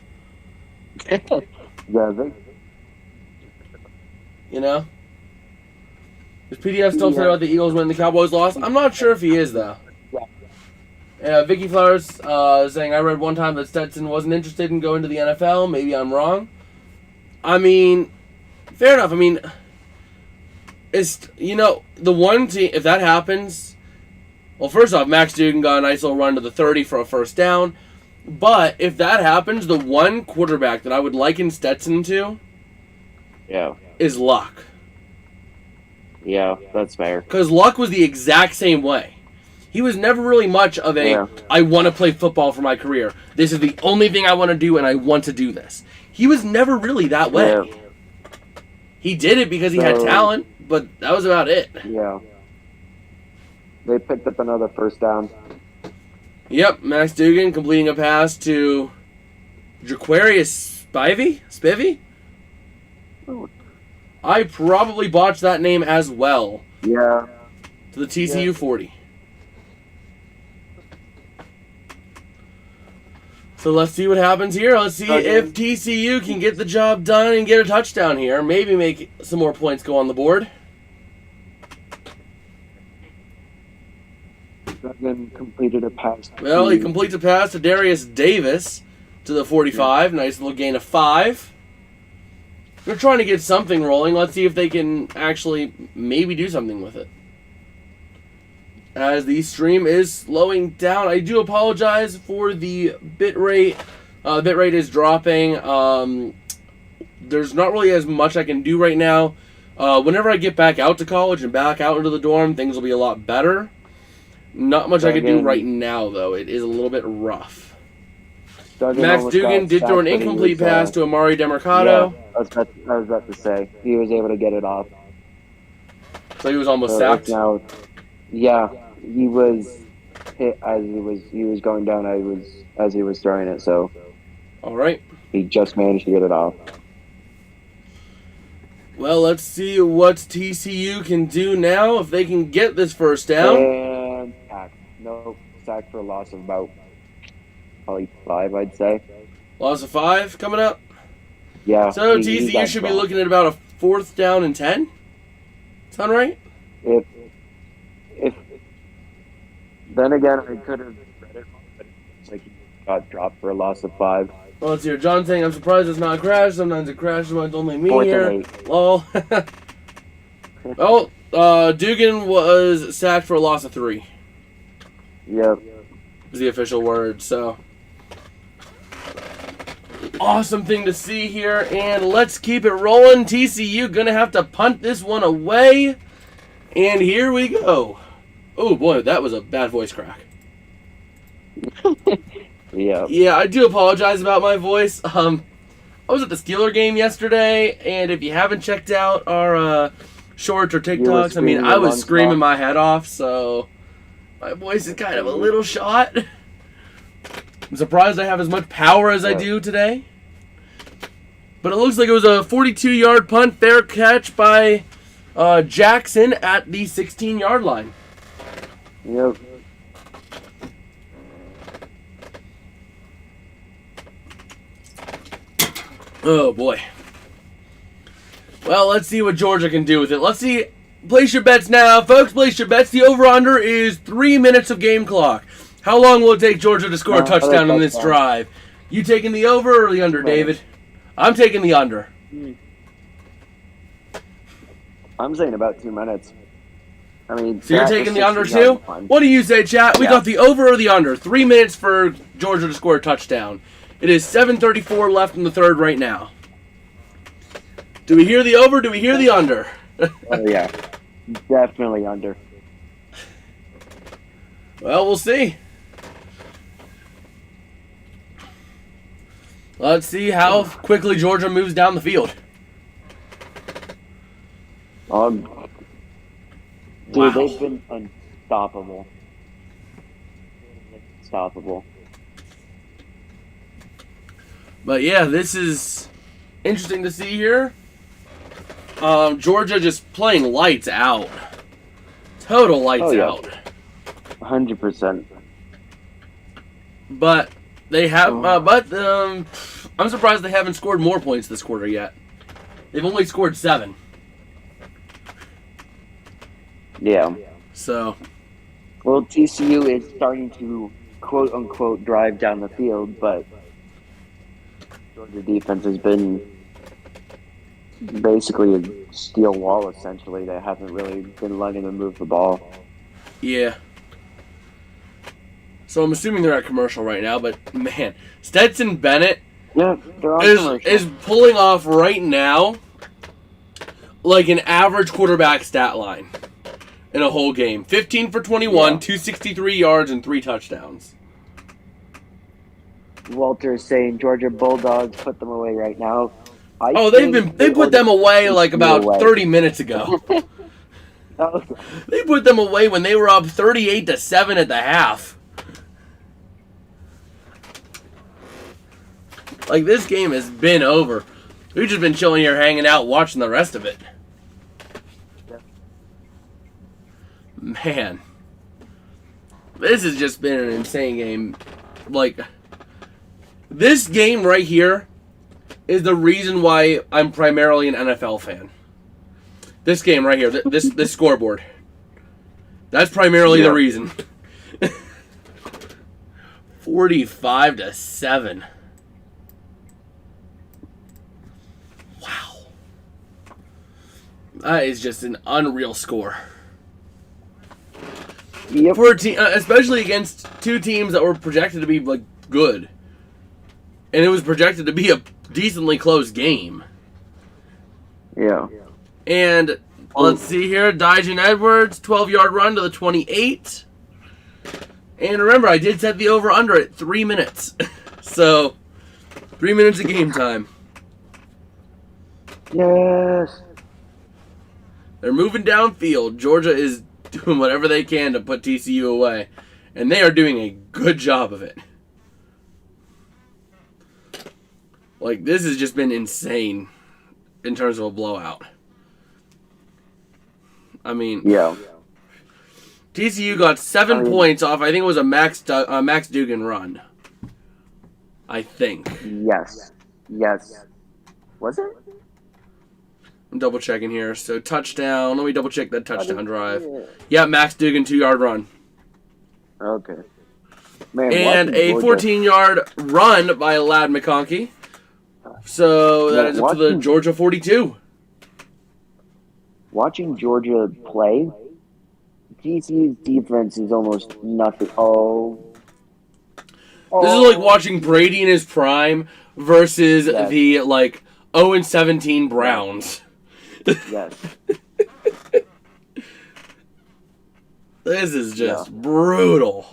You know? Is PDF still upset about the Eagles winning the Cowboys loss? I'm not sure if he is, though. Vicky Flowers saying, I read one time that Stetson wasn't interested in going to the NFL. Maybe I'm wrong. I mean, fair enough. I mean, it's, you know, the one team, if that happens, well, first off, Max Dugan got a nice little run to the 30 for a first down. But if that happens, the one quarterback that I would liken Stetson to is Luck. Yeah, that's fair. Because Luck was the exact same way. He was never really much of I want to play football for my career. This is the only thing I want to do, and I want to do this. He was never really that way. Yeah. He did it because he had talent, but that was about it. Yeah. They picked up another first down. Yep, Max Dugan completing a pass to Jaquarius Spivey? I probably botched that name as well. Yeah. To the TCU 40. So let's see what happens here. Let's see if TCU can get the job done and get a touchdown here. Maybe make some more points go on the board. Then completed a pass. Well, he completes a pass to Darius Davis to the 45. Nice little gain of 5. They're trying to get something rolling. Let's see if they can actually maybe do something with it. As the stream is slowing down, I do apologize for the bitrate. Bitrate is dropping. There's not really as much I can do right now. Whenever I get back out to college and back out into the dorm, things will be a lot better. Not much I can do right now, though. It is a little bit rough. Max Dugan did throw an incomplete pass to Amari DeMercado. Yeah, I was about to say. He was able to get it off. So he was almost sacked? Now, yeah, he was hit as he was going down as he was throwing it, so All right. he just managed to get it off. Well, let's see what TCU can do now if they can get this first down. And sack. No, sack for a loss of about probably 5, I'd say. Loss of 5 coming up. Yeah. So he TCU got should be strong. looking at about a 4th down and 10. Sound right? If then again, I could have read it, but it's like he got dropped for a loss of 5. Well, let's hear John saying, I'm surprised it's not a crash. Sometimes it crashes when it's only me 4th here. and 8. Lol. Dugan was sacked for a loss of 3. Yep. Is the official word, so. Awesome thing to see here, and let's keep it rolling. TCU gonna have to punt this one away. And here we go. Oh boy, that was a bad voice crack. Yeah. Yeah, I do apologize about my voice. I was at the Steeler game yesterday, and if you haven't checked out our shorts or TikToks, I mean, I was screaming my head off, so my voice is kind of a little shot. I'm surprised I have as much power as I do today. But it looks like it was a 42-yard punt, fair catch by Jackson at the 16-yard line. Yep. Oh, boy. Well, let's see what Georgia can do with it. Let's see. Place your bets now. Folks, place your bets. The over-under is 3 minutes of game clock. How long will it take Georgia to score a touchdown on this drive? You taking the over or the under, David? I'm taking the under. I'm saying about 2 minutes. I mean, so you're taking the under too? What do you say, chat? We got the over or the under? 3 minutes for Georgia to score a touchdown. It is 7:34 left in the third right now. Do we hear the over? Do we hear the under? Oh, yeah. Definitely under. Well, we'll see. Let's see how quickly Georgia moves down the field. Dude, Wow. they've been unstoppable. Unstoppable. But yeah, this is interesting to see here. Georgia just playing lights out. Total lights out. 100%. But they have. I'm surprised they haven't scored more points this quarter yet. They've only scored 7. Yeah. So. Well, TCU is starting to quote unquote drive down the field, but Georgia defense has been basically a steel wall. Essentially, they haven't really been letting them move the ball. Yeah. So I'm assuming they're at commercial right now, but man, Stetson Bennett Yeah, they're on commercial. is pulling off right now like an average quarterback stat line in a whole game. 15 for 21, 263 yards, and 3 touchdowns. Walter is saying Georgia Bulldogs put them away right now. They put them away like about 30 minutes ago. They put them away when they were up 38-7 at the half. Like, this game has been over. We've just been chilling here, hanging out, watching the rest of it. Man. This has just been an insane game. Like, this game right here is the reason why I'm primarily an NFL fan. This game right here, this scoreboard. That's primarily the reason. 45-7. Wow. That is just an unreal score. Yep. For a team, especially against two teams that were projected to be like good. And it was projected to be a decently close game. Yeah. And let's see here. Dijon Edwards, 12-yard run to the 28. And remember, I did set the over-under at 3 minutes. So, 3 minutes of game time. Yes. They're moving downfield. Georgia is doing whatever they can to put TCU away. And they are doing a good job of it. Like, this has just been insane in terms of a blowout. I mean, Yeah. TCU got 7 points off. I think it was a Max Dugan run. I think. Yes. Was it? I'm double checking here. So touchdown. Let me double check that touchdown drive. Yeah, Max Dugan 2-yard run. Okay. Man, And a 14-yard run by Ladd McConkey. So that is up to the Georgia 42. Watching Georgia play, TCU's defense is almost nothing. This is like watching Brady in his prime versus the 0-17 Browns. Yes. This is just brutal.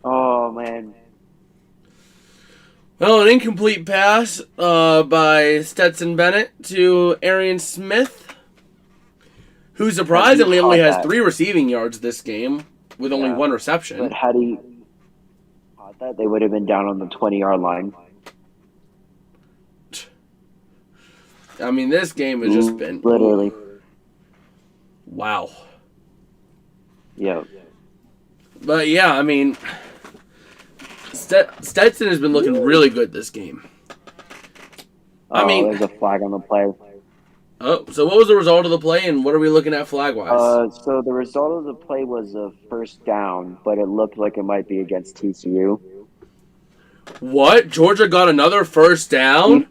Oh, man. Well, an incomplete pass by Stetson Bennett to Arian Smith, who surprisingly only has 3 receiving yards this game with only 1 reception. But had he caught that, they would have been down on the 20-yard line. I mean, this game has just been... Literally. Wow. Yeah. But, yeah, I mean... Stetson has been looking really good this game. I mean... there's a flag on the play. Oh, so what was the result of the play, and what are we looking at flag-wise? So the result of the play was a first down, but it looked like it might be against TCU. What? Georgia got another first down?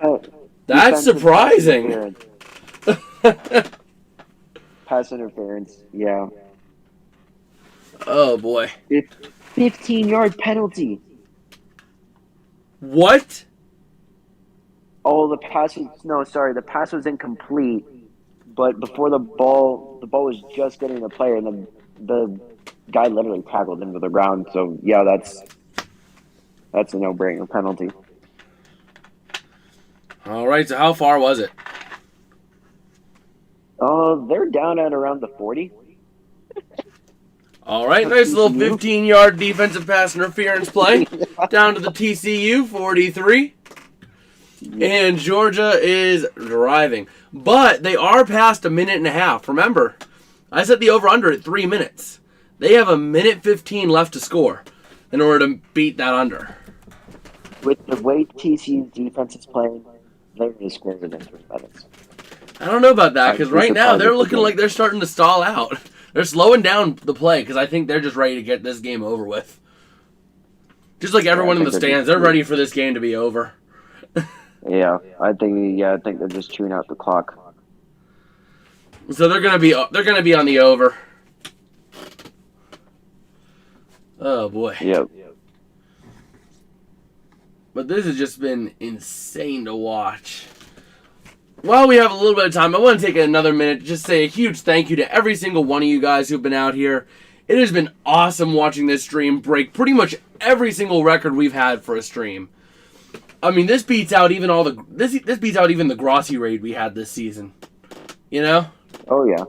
That's surprising. Pass interference, yeah. Oh, boy. 15-yard penalty. What? Oh, the pass was incomplete. But before the ball was just getting the player, and then the guy literally tackled him to the ground. So yeah, that's a no-brainer penalty. All right, so how far was it? They're down at around the 40. All right, nice little 15-yard defensive pass interference play down to the TCU 43. And Georgia is driving. But they are past a minute and a half. Remember, I set the over-under at 3 minutes. They have a minute 15 left to score in order to beat that under. With the way TCU's defense is playing, they're going to score within 3 minutes. I don't know about that, because right now they're looking like they're starting to stall out. They're slowing down the play, because I think they're just ready to get this game over with. Just like everyone in the stands, they're ready for this game to be over. I think they're just chewing out the clock. So they're gonna be on the over. Oh boy. Yep. But this has just been insane to watch. While we have a little bit of time, I want to take another minute to just say a huge thank you to every single one of you guys who've been out here. It has been awesome watching this stream break pretty much every single record we've had for a stream. I mean, this beats out even this beats out even the Grossi raid we had this season. You know? Oh yeah.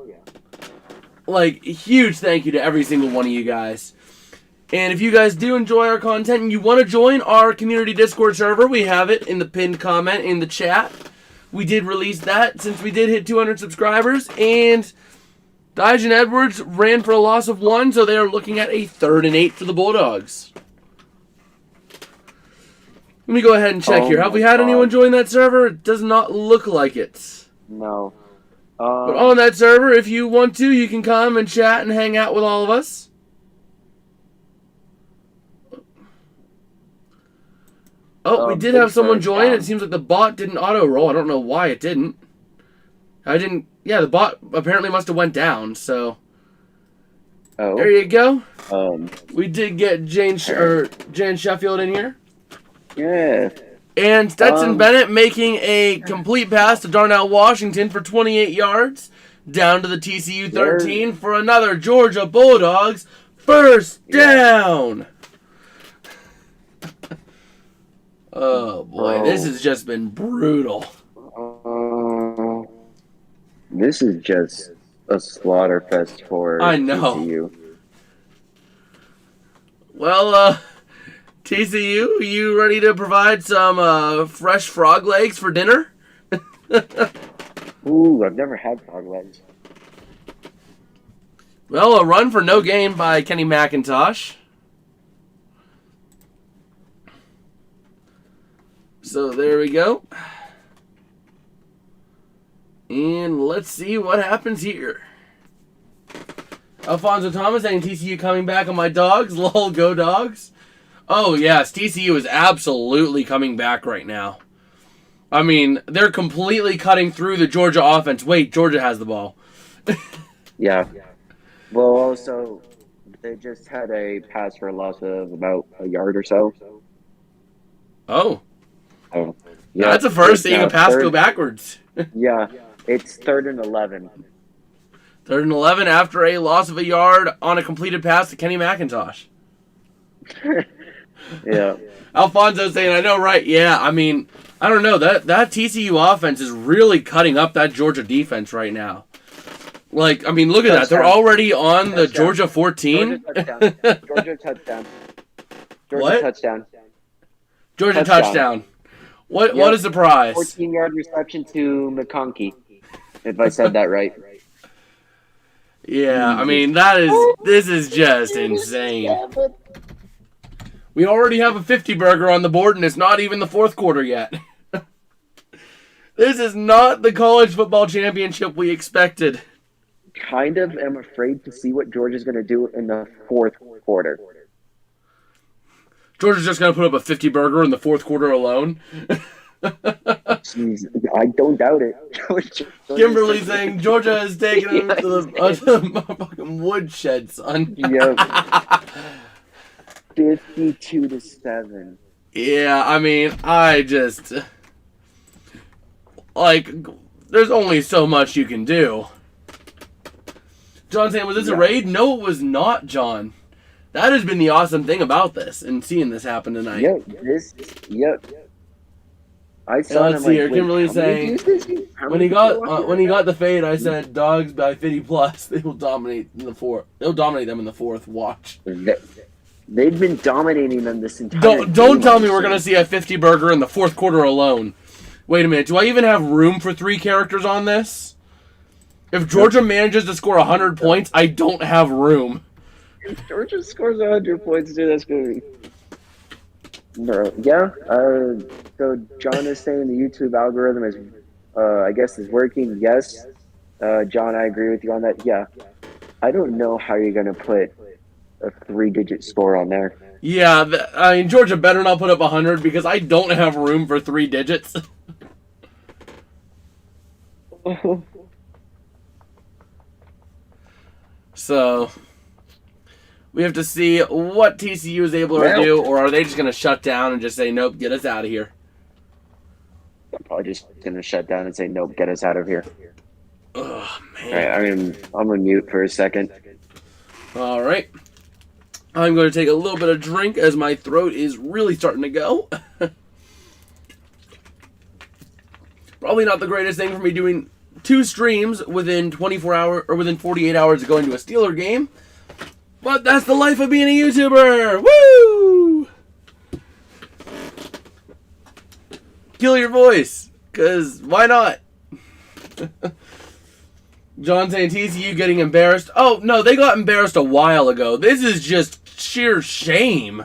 Like, huge thank you to every single one of you guys. And if you guys do enjoy our content and you want to join our community Discord server, we have it in the pinned comment in the chat. We did release that since we did hit 200 subscribers. And Dijon Edwards ran for a loss of 1, so they are looking at a 3rd and 8 for the Bulldogs. Let me go ahead and check here. Have we had anyone join that server? It does not look like it. No. But on that server, if you want to, you can come and chat and hang out with all of us. Oh, we did have someone join. It seems like the bot didn't auto-roll. I don't know why it didn't. Yeah, the bot apparently must have went down, so... Oh. There you go. We did get Jane Sheffield in here. Yeah. And Stetson Bennett making a complete pass to Darnell Washington for 28 yards. Down to the TCU 13 for another Georgia Bulldogs first down. Oh, boy. This has just been brutal. This is just a slaughter fest for I know. TCU. Well, TCU, you ready to provide some fresh frog legs for dinner? Ooh, I've never had frog legs. Well, a run for no gain by Kenny McIntosh. So there we go. And let's see what happens here. Alfonso Thomas saying TCU coming back on my dogs. Lol, go dogs. Oh, yes, TCU is absolutely coming back right now. I mean, they're completely cutting through the Georgia offense. Wait, Georgia has the ball. Yeah. Well, also, they just had a pass for a loss of about a yard or so. Oh. Oh, yeah. That's a first, seeing a pass go backwards. Yeah, it's 3rd and 11. 3rd and 11 after a loss of a yard on a completed pass to Kenny McIntosh. Yeah. Alfonso saying, I know, right? Yeah, I mean, I don't know. That TCU offense is really cutting up that Georgia defense right now. Like, I mean, look at that. They're already on the Georgia 14. Georgia touchdown. What? Touchdown. Georgia touchdown. What a surprise. 14-yard reception to McConkey, if I said that right. Yeah, I mean, this is just insane. We already have a 50 burger on the board, and it's not even the fourth quarter yet. This is not the college football championship we expected. Kind of am afraid to see what Georgia's going to do in the fourth quarter. Georgia's just going to put up a 50 burger in the fourth quarter alone. Jeez, I don't doubt it. Kimberly saying Georgia has taken him to the fucking woodshed, son. Yep. 52-7. Yeah, I mean, I just there's only so much you can do. John saying, was this a raid? No, it was not, John. That has been the awesome thing about this and seeing this happen tonight. Yep. I saw let's see here. Kimberly saying, when he got the fade, I said dogs by 50 plus. They will dominate in the fourth. They'll dominate them in the fourth. Watch. They've been dominating them this entire. Don't tell me we're gonna see a 50 burger in the fourth quarter alone. Wait a minute. Do I even have room for 3 characters on this? If Georgia manages to score 100 points, I don't have room. If Georgia scores 100 points, dude, that's gonna be. Bro, yeah. So John is saying the YouTube algorithm is, I guess, is working. Yes, John, I agree with you on that. Yeah, I don't know how you're gonna put a 3-digit score on there. Yeah, I mean, Georgia better not put up 100 because I don't have room for 3 digits. So we have to see what TCU is able to do, or are they just going to shut down and just say, nope, get us out of here? I'm probably just going to shut down and say, nope, get us out of here. Oh, man. All right, I'm going to mute for a second. All right. I'm going to take a little bit of drink as my throat is really starting to go. Probably not the greatest thing for me doing 2 streams within 24 hours or within 48 hours of going to a Steeler game. But that's the life of being a YouTuber. Woo! Kill your voice, because why not? John saying TCU getting embarrassed. Oh, no, they got embarrassed a while ago. This is just sheer shame.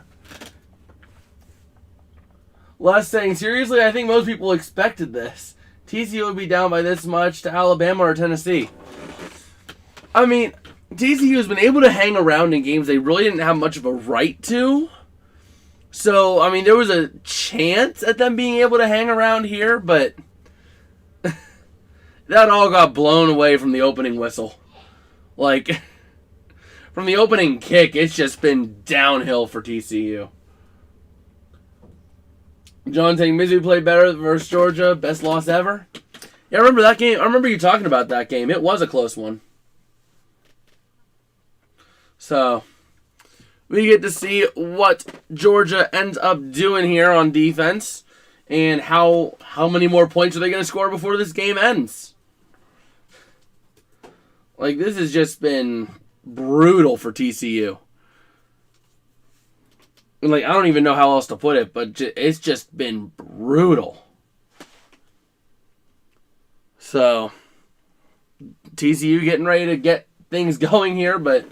Les saying, seriously, I think most people expected this. TCU would be down by this much to Alabama or Tennessee. I mean, TCU has been able to hang around in games they really didn't have much of a right to. So, I mean, there was a chance at them being able to hang around here, but that all got blown away from the opening whistle. Like, from the opening kick, it's just been downhill for TCU. John saying Mizzou played better versus Georgia. Best loss ever. Yeah, I remember that game. I remember you talking about that game. It was a close one. So, we get to see what Georgia ends up doing here on defense. And how many more points are they going to score before this game ends? Like, this has just been brutal for TCU. like, I don't even know how else to put it, but it's just been brutal. So, TCU getting ready to get things going here, but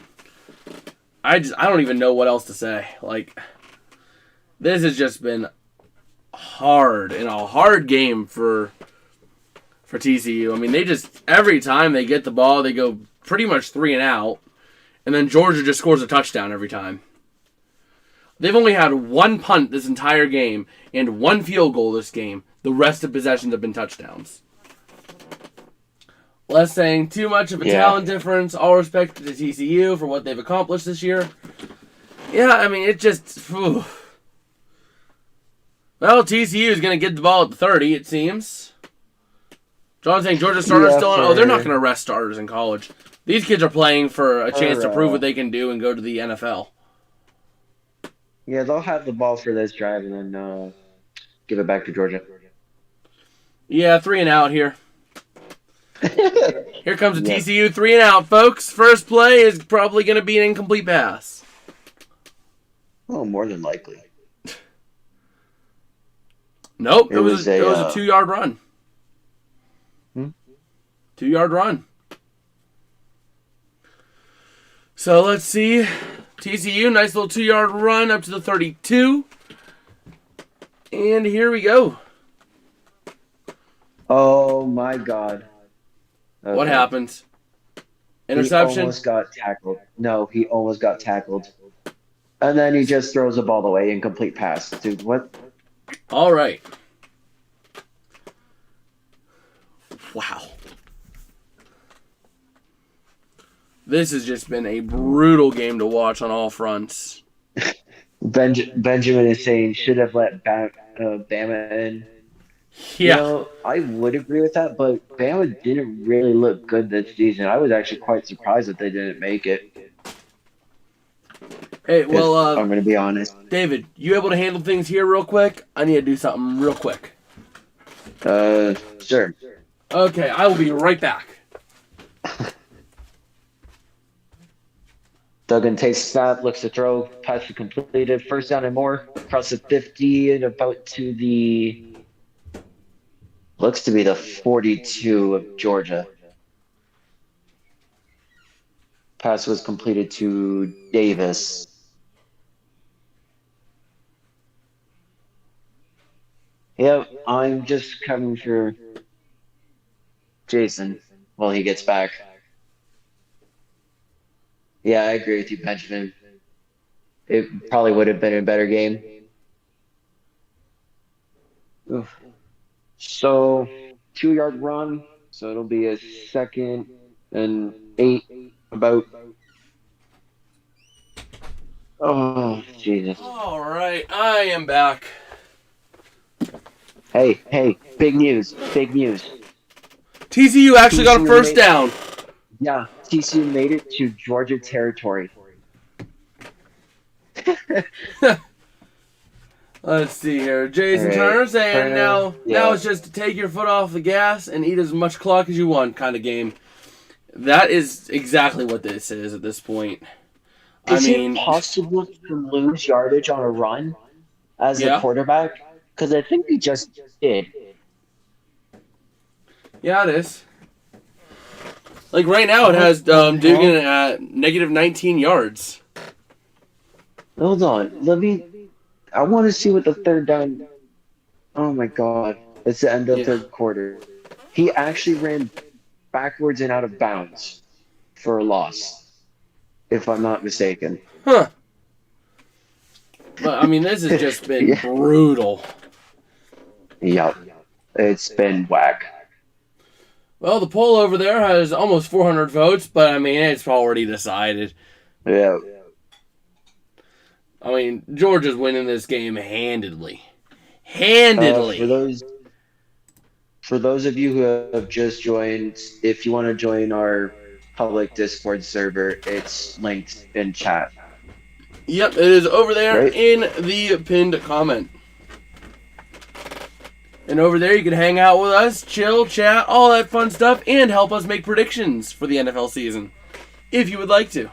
I don't even know what else to say. Like, this has just been hard, and a hard game for TCU. I mean, they just, every time they get the ball, they go pretty much 3 and out, and then Georgia just scores a touchdown every time. They've only had 1 punt this entire game and 1 field goal this game. The rest of possessions have been touchdowns. Less saying too much of a talent difference. All respect to TCU for what they've accomplished this year. Yeah, I mean, it just... Whew. Well, TCU is going to get the ball at the 30, it seems. John's saying Georgia starters still on... Oh, they're not going to rest starters in college. These kids are playing for a chance to prove what they can do and go to the NFL. Yeah, they'll have the ball for this drive and then give it back to Georgia. Yeah, 3 and out here. Here comes a TCU 3 and out, folks. First play is probably going to be an incomplete pass. Oh, more than likely. Nope, it was a 2-yard run. 2-yard run. So let's see. TCU, nice little 2-yard run up to the 32. And here we go. Oh, my God. Okay. What happens? Interception? He almost got tackled. No, he almost got tackled. And then he just throws the ball away, incomplete pass. Dude, what? All right. Wow. This has just been a brutal game to watch on all fronts. Benjamin is saying should have let Bama in. Yeah. You know, I would agree with that, but Bama didn't really look good this season. I was actually quite surprised that they didn't make it. Hey, well, I'm going to be honest. David, you able to handle things here real quick? I need to do something real quick. Sure. Okay, I will be right back. Duggan takes a snap, looks to throw, pass is completed, first down and more, across the 50 and about to the... Looks to be the 42 of Georgia. Pass was completed to Davis. Yep, I'm just coming for Jason while he gets back. Yeah, I agree with you, Benjamin. It probably would have been a better game. Oof. So, 2-yard run. So it'll be a 2nd and 8 about. Oh, Jesus. All right, I am back. Hey, big news. TCU actually got a first down. Yeah, TCU made it to Georgia territory. Let's see here. Jason Turner saying now it's just to take your foot off the gas and eat as much clock as you want kind of game. That is exactly what this is at this point. Is it possible to lose yardage on a run as a quarterback? Because I think we just did. Yeah, it is. Like right now it has Dugan at negative 19 yards. Hold on. I want to see what the third down. Oh my God. It's the end of third quarter. He actually ran backwards and out of bounds for a loss, if I'm not mistaken. Huh. But, I mean, this has just been brutal. Yep. It's been whack. Well, the poll over there has almost 400 votes, but, I mean, it's already decided. Yeah. I mean, Georgia's winning this game handedly. For those of you who have just joined, if you want to join our public Discord server, it's linked in chat. Yep, it is over there in the pinned comment. And over there you can hang out with us, chill, chat, all that fun stuff, and help us make predictions for the NFL season, if you would like to.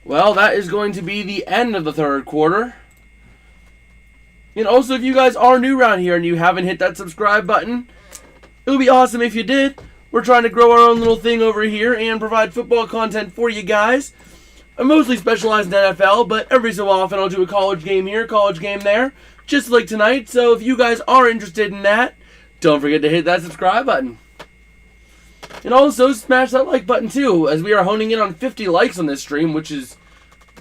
Well, that is going to be the end of the third quarter. And also, if you guys are new around here and you haven't hit that subscribe button, it would be awesome if you did. We're trying to grow our own little thing over here and provide football content for you guys. I mostly specialize in NFL, but every so often I'll do a college game here, college game there, just like tonight. So if you guys are interested in that, don't forget to hit that subscribe button. And also smash that like button too, as we are honing in on 50 likes on this stream, which is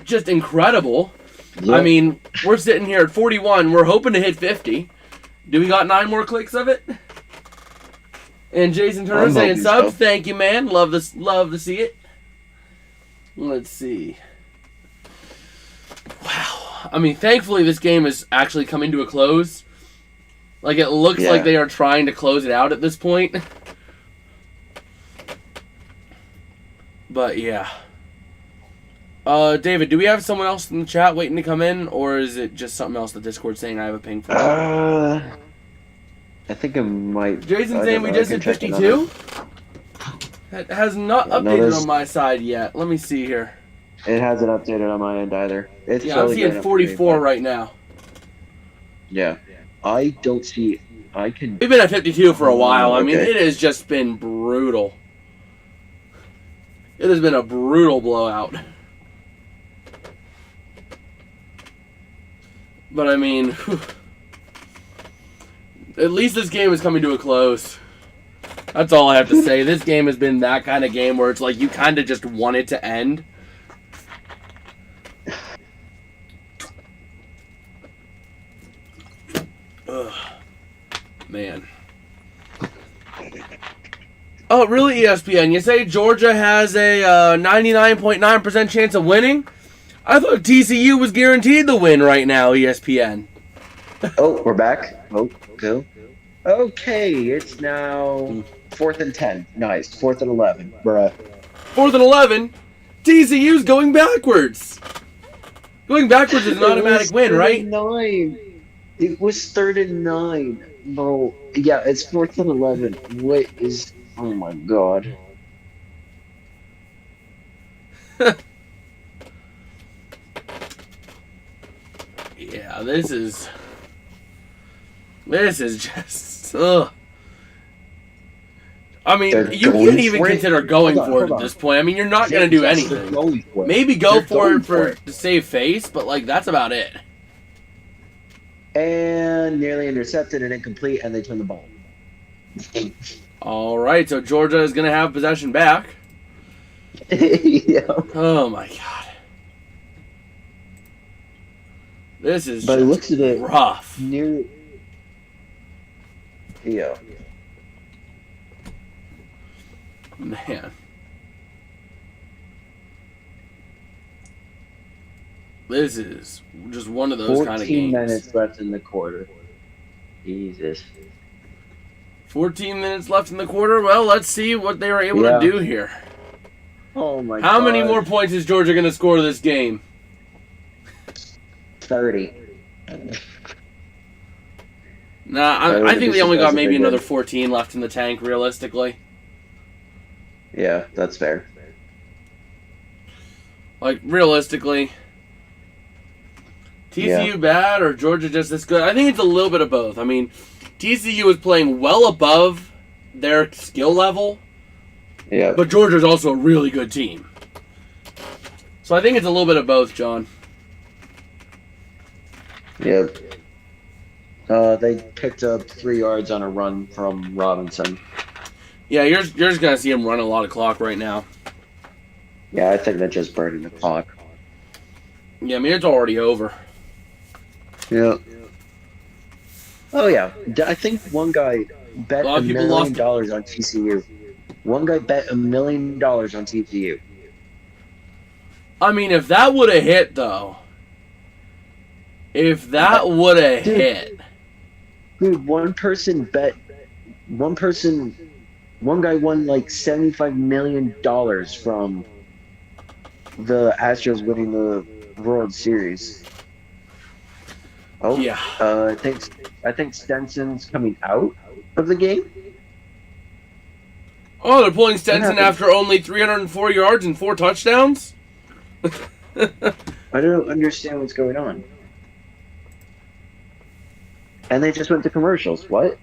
just incredible. Yep. I mean, we're sitting here at 41. We're hoping to hit 50. Do we got 9 more clicks of it? And Jason Turner saying subs. Thank you, man. Love this. Love to see it. Let's see. Wow. I mean, thankfully this game is actually coming to a close. Like, it looks like they are trying to close it out at this point. But, yeah. David, do we have someone else in the chat waiting to come in? Or is it just something else the Discord's saying I have a ping for? I think it might... Jason's saying we just hit 52? It has not updated on my side yet. Let me see here. It hasn't updated on my end either. It's I'm seeing 44 right now. Yeah. I don't see... We've been at 52 for a while. I mean, it has just been brutal. It has been a brutal blowout. But, I mean, whew. At least this game is coming to a close. That's all I have to say. This game has been that kind of game where it's like you kind of just want it to end. Ugh. Man. Oh, really, ESPN? You say Georgia has a 99.9% chance of winning? I thought TCU was guaranteed the win right now, ESPN. Oh, we're back. Oh, cool. Okay, it's now 4th and 10. Nice. 4th and 11. Bruh. 4th and 11? TCU's going backwards. Going backwards is an automatic win, right? 9. It was 3rd and 9. Bro, yeah, it's 4th and 11. What is... Oh, my God. Yeah, this is just... Ugh. I mean, you can't even consider going for it at this point. I mean, you're not going to do anything. Maybe go for it to save face, but, like, that's about it. And nearly intercepted and incomplete, and they turn the ball. All right, so Georgia is going to have possession back. Yeah. Oh, my God. This is but just looks at it rough. Yeah. Man. This is just one of those kind of games. 14 minutes left in the quarter. Jesus. 14 minutes left in the quarter. Well, let's see what they were able to do here. Oh, my God. How many more points is Georgia going to score this game? 30. Nah, I think they only got maybe another 14 left in the tank, realistically. Yeah, that's fair. Like, realistically, TCU bad or Georgia just this good? I think it's a little bit of both. I mean, TCU is playing well above their skill level, but Georgia's also a really good team. So I think it's a little bit of both, John. Yep. They picked up 3 yards on a run from Robinson. Yeah, you're just going to see him run a lot of clock right now. Yeah, I think they're just burning the clock. Yeah, I mean, it's already over. Yeah. Oh, yeah. I think one guy bet $1 million on TCU. One guy bet $1 million on TCU. I mean, if that would have hit, though. If that would have hit. Dude, one guy won like $75 million from the Astros winning the World Series. Oh, yeah. I think Stenson's coming out of the game. Oh, they're pulling Stenson after only 304 yards and 4 touchdowns? I don't understand what's going on. And they just went to commercials. What?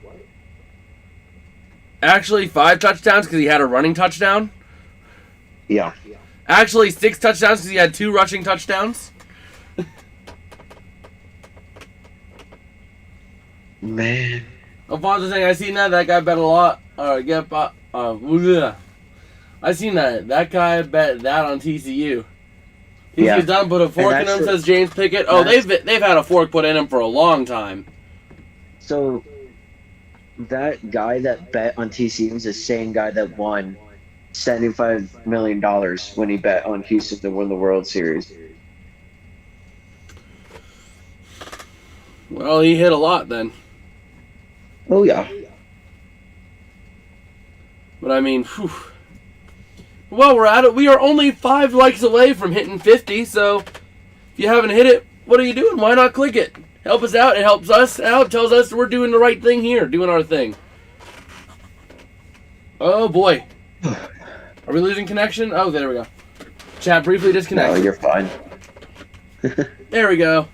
Actually, 5 touchdowns because he had a running touchdown. Yeah. Actually, 6 touchdowns because he had 2 rushing touchdowns. Man. Alfonso saying, I seen that guy bet a lot. I seen that. That guy bet that on TCU. TCU's done put a fork in him, says James Pickett. Oh, they've had a fork put in him for a long time. So, that guy that bet on TCU is the same guy that won $75 million when he bet on Houston to win the World Series. Well, he hit a lot then. Oh, yeah. But I mean, whew. Well, we're at it. We are only 5 likes away from hitting 50, so if you haven't hit it, what are you doing? Why not click it? Help us out. It helps us out. Tells us we're doing the right thing here, doing our thing. Oh, boy. Are we losing connection? Oh, there we go. Chat briefly disconnected. No, you're fine. There we go.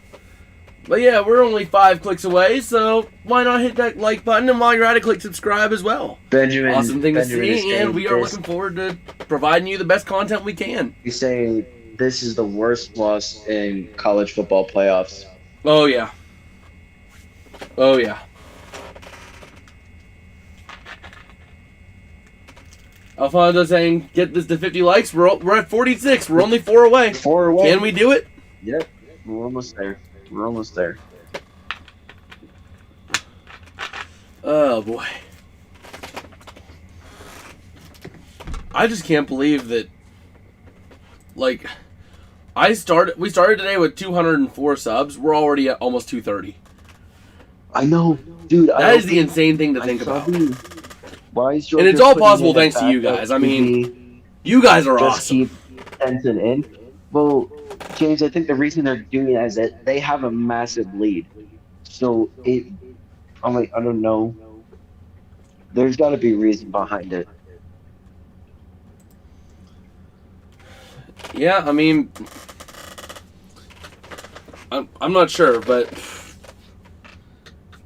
But yeah, we're only 5 clicks away, so why not hit that like button? And while you're at it, click subscribe as well. Awesome thing to see, and we are looking forward to providing you the best content we can. He's saying this is the worst loss in college football playoffs. Oh, yeah. Oh, yeah. Alfonso saying, get this to 50 likes. We're at 46. We're only 4 away. 4 away. Can we do it? Yep. We're almost there. We're almost there. Oh, boy. I just can't believe that, like, we started today with 204 subs. We're already at almost 230. I know, dude. That is the insane thing to think about. Why is and it's all possible thanks to you guys. I mean, you guys are awesome. Just keep Stenson in. Well, James, I think the reason they're doing that is that they have a massive lead. So I'm like, I don't know. There's got to be a reason behind it. Yeah, I mean, I'm not sure, but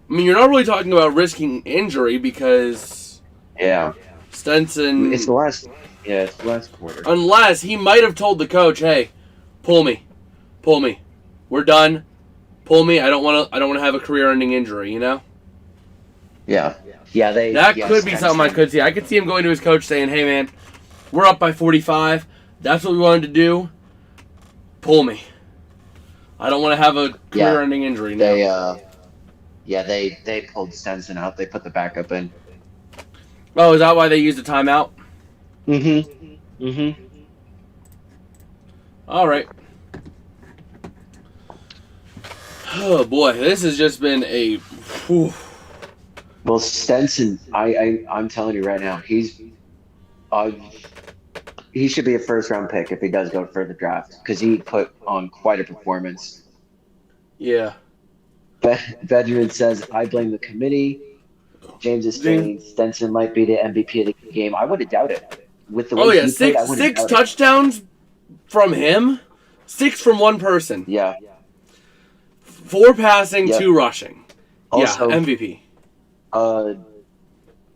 I mean, you're not really talking about risking injury because Stenson. It's the last quarter. Unless he might have told the coach, "Hey, pull me, we're done, pull me. I don't want to have a career-ending injury," you know. Yeah. That could be something I could see. I could see him going to his coach saying, "Hey, man, we're up by 45. That's what we wanted to do. Pull me. I don't want to have a career-ending injury now." They pulled Stenson out. They put the backup in. Oh, is that why they used a timeout? Mm-hmm. All right. Oh boy, this has just been a. Whew. Well, Stenson, I'm telling you right now, he should be a first-round pick if he does go for the draft because he put on quite a performance. Yeah. Benjamin says, I blame the committee. James is saying Stenson might be the MVP of the game. I wouldn't doubt it. With the way he played, I wouldn't six doubt touchdowns from him, 6 from one person. Yeah. 4 passing, 2 rushing. Also, yeah, MVP.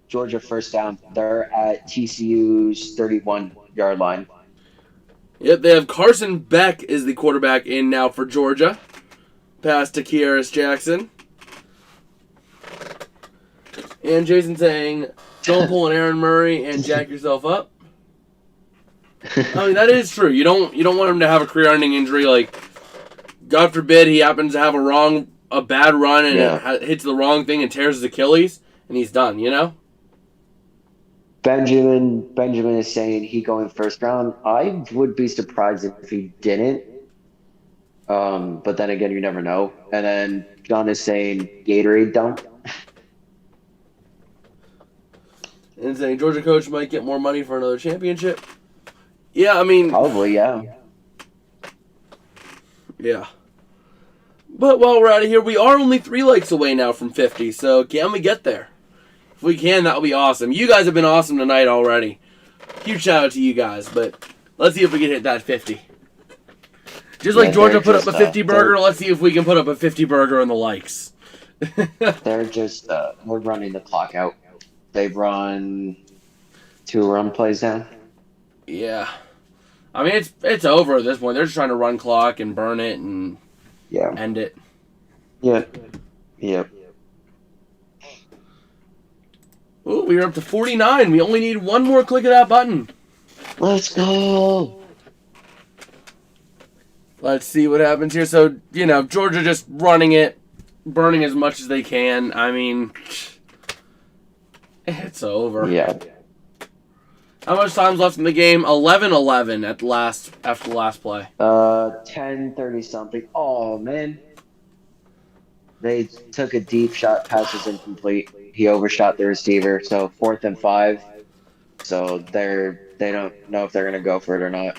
Georgia first down. They're at TCU's 31-yard line. Yep, they have Carson Beck is the quarterback in now for Georgia. Pass to Kieris Jackson. And Jason saying, don't pull an Aaron Murray and jack yourself up. I mean, that is true. You don't want him to have a career-ending injury. Like, God forbid he happens to have a bad run and it hits the wrong thing and tears his Achilles, and he's done, you know? Benjamin is saying he going first round. I would be surprised if he didn't. But then again, you never know. And then John is saying Gatorade dump. And saying Georgia coach might get more money for another championship. Yeah, I mean... Probably, yeah. Yeah. But while we're out of here, we are only 3 likes away now from 50, so can we get there? If we can, that would be awesome. You guys have been awesome tonight already. Huge shout out to you guys, but let's see if we can hit that 50. Just like Yeah, Georgia they're put up just, a 50 burger, they're- let's see if we can put up a 50 burger in the likes. They're just we're running the clock out. They've run 2 run plays now. Yeah. I mean, it's over at this point. They're just trying to run clock and burn it and Yeah. end it. Yep. Yep. Ooh, we are up to 49. We only need one more click of that button. Let's go. Let's see what happens here. So, Georgia just running it, burning as much as they can. I mean, it's over. Yeah. How much time's left in the game? 11-11 after the last play. 10:30 something. Oh man. They took a deep shot, pass was incomplete. He overshot the receiver, so 4th and 5. So they don't know if they're gonna go for it or not.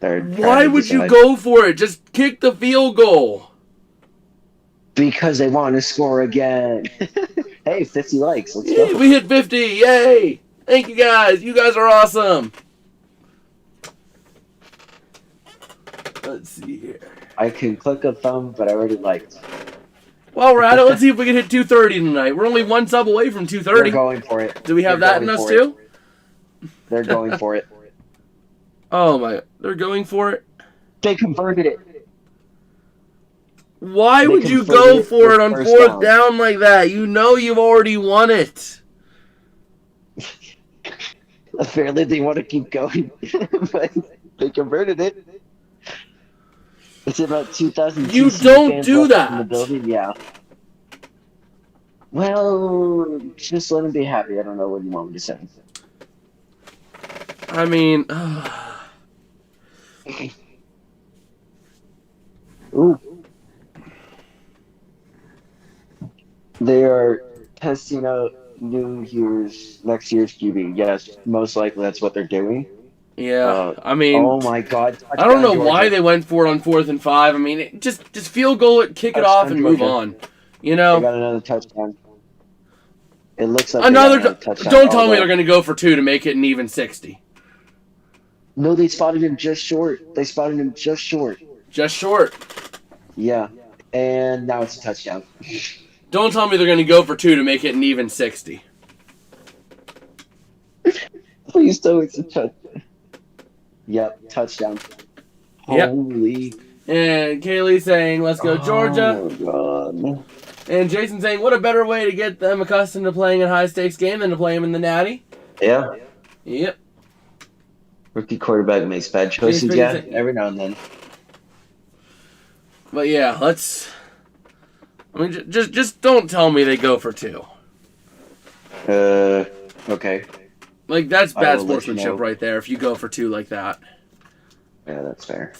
Why would you go for it? Just kick the field goal. Because they want to score again. Hey, 50 likes. Let's go. We hit 50. Yay! Thank you guys. You guys are awesome. Let's see here. I can click a thumb, but I already liked. While we're at it, let's see if we can hit 230 tonight. We're only one sub away from 230. They're going for it. Do we have that in us too? They're going for it. Oh my! They're going for it. They converted it. Why They would you converted go it for with it on first 4th down like that? You know you've already won it. Apparently they want to keep going, but they converted it. It's about 2,000. You TCU don't fans do left in the that. building. Yeah. Well, just let them be happy. I don't know what you want me to say. I mean, Ooh. They are testing out next year's QB. Yes, most likely that's what they're doing. yeah. I mean, Oh my God! I don't know Touchdown, why Georgia. they went for it on 4th and 5. I mean, just field goal it, kick it off, and Touchdown, move Georgia. on. They got another touchdown. It looks like Another. they got another touchdown. Don't tell me Although- they're going to go for 2 to make it an even 60. No, they spotted him just short. They spotted him just short. Just short. Yeah, and now it's a touchdown. Don't tell me they're going to go for 2 to make it an even 60. Please tell me it's a touchdown. Yep, touchdown. Yep. Holy. And Kaylee saying, "Let's go Georgia." Oh my God. And Jason saying, "What a better way to get them accustomed to playing in high stakes game than to play them in the Natty." Yeah. Yep. Rookie quarterback makes bad choices, Pretty yeah, sick. every now and then. But yeah, let's. I mean, just don't tell me they go for 2. Okay. Like that's I bad will let you sportsmanship know. right there. If you go for 2 like that, Yeah, that's fair.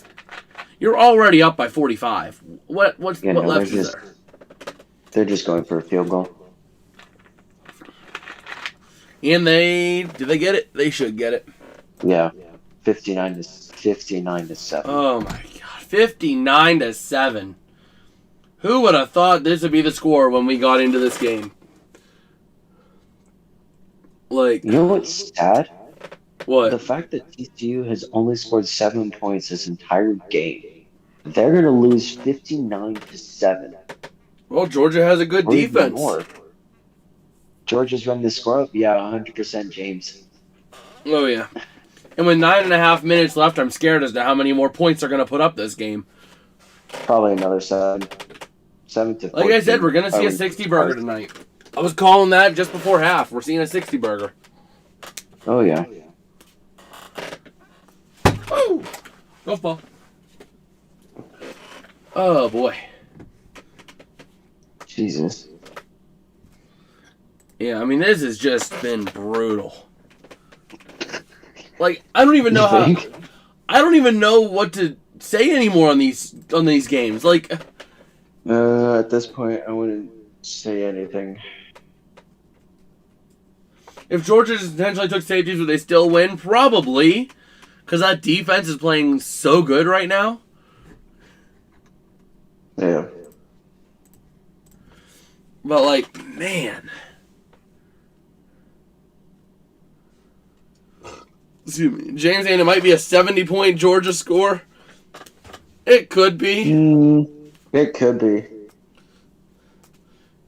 you're already up by 45. What Yeah, what no, left they're is just- there? They're just going for a field goal. And did they get it? They should get it. Yeah. 59 to 7. Oh my god, 59-7. Who would have thought this would be the score when we got into this game? Like You know what's sad? what? The fact that TCU has only scored 7 points this entire game. They're going to lose 59 to 7. Well, Georgia has a good Or even defense. more. Georgia's running the score up. Yeah, 100% James. Oh yeah. And with 9.5 minutes left, I'm scared as to how many more points they're going to put up this game. Probably another 7. 7 to 14. Like I said, we're going to see a 60 burger tonight. I was calling that just before half. We're seeing a 60 burger. Oh, yeah. Woo! Golf ball. Oh boy. Jesus. Yeah, I mean this has just been brutal. Like I don't even know how. You think? I don't even know what to say anymore on these games. Like At this point, I wouldn't say anything. if Georgia just potentially took safeties, would they still win? Probably, because that defense is playing so good right now. Yeah. But like, man. Excuse me. James saying it might be a 70-point Georgia score. It It could be. It could be.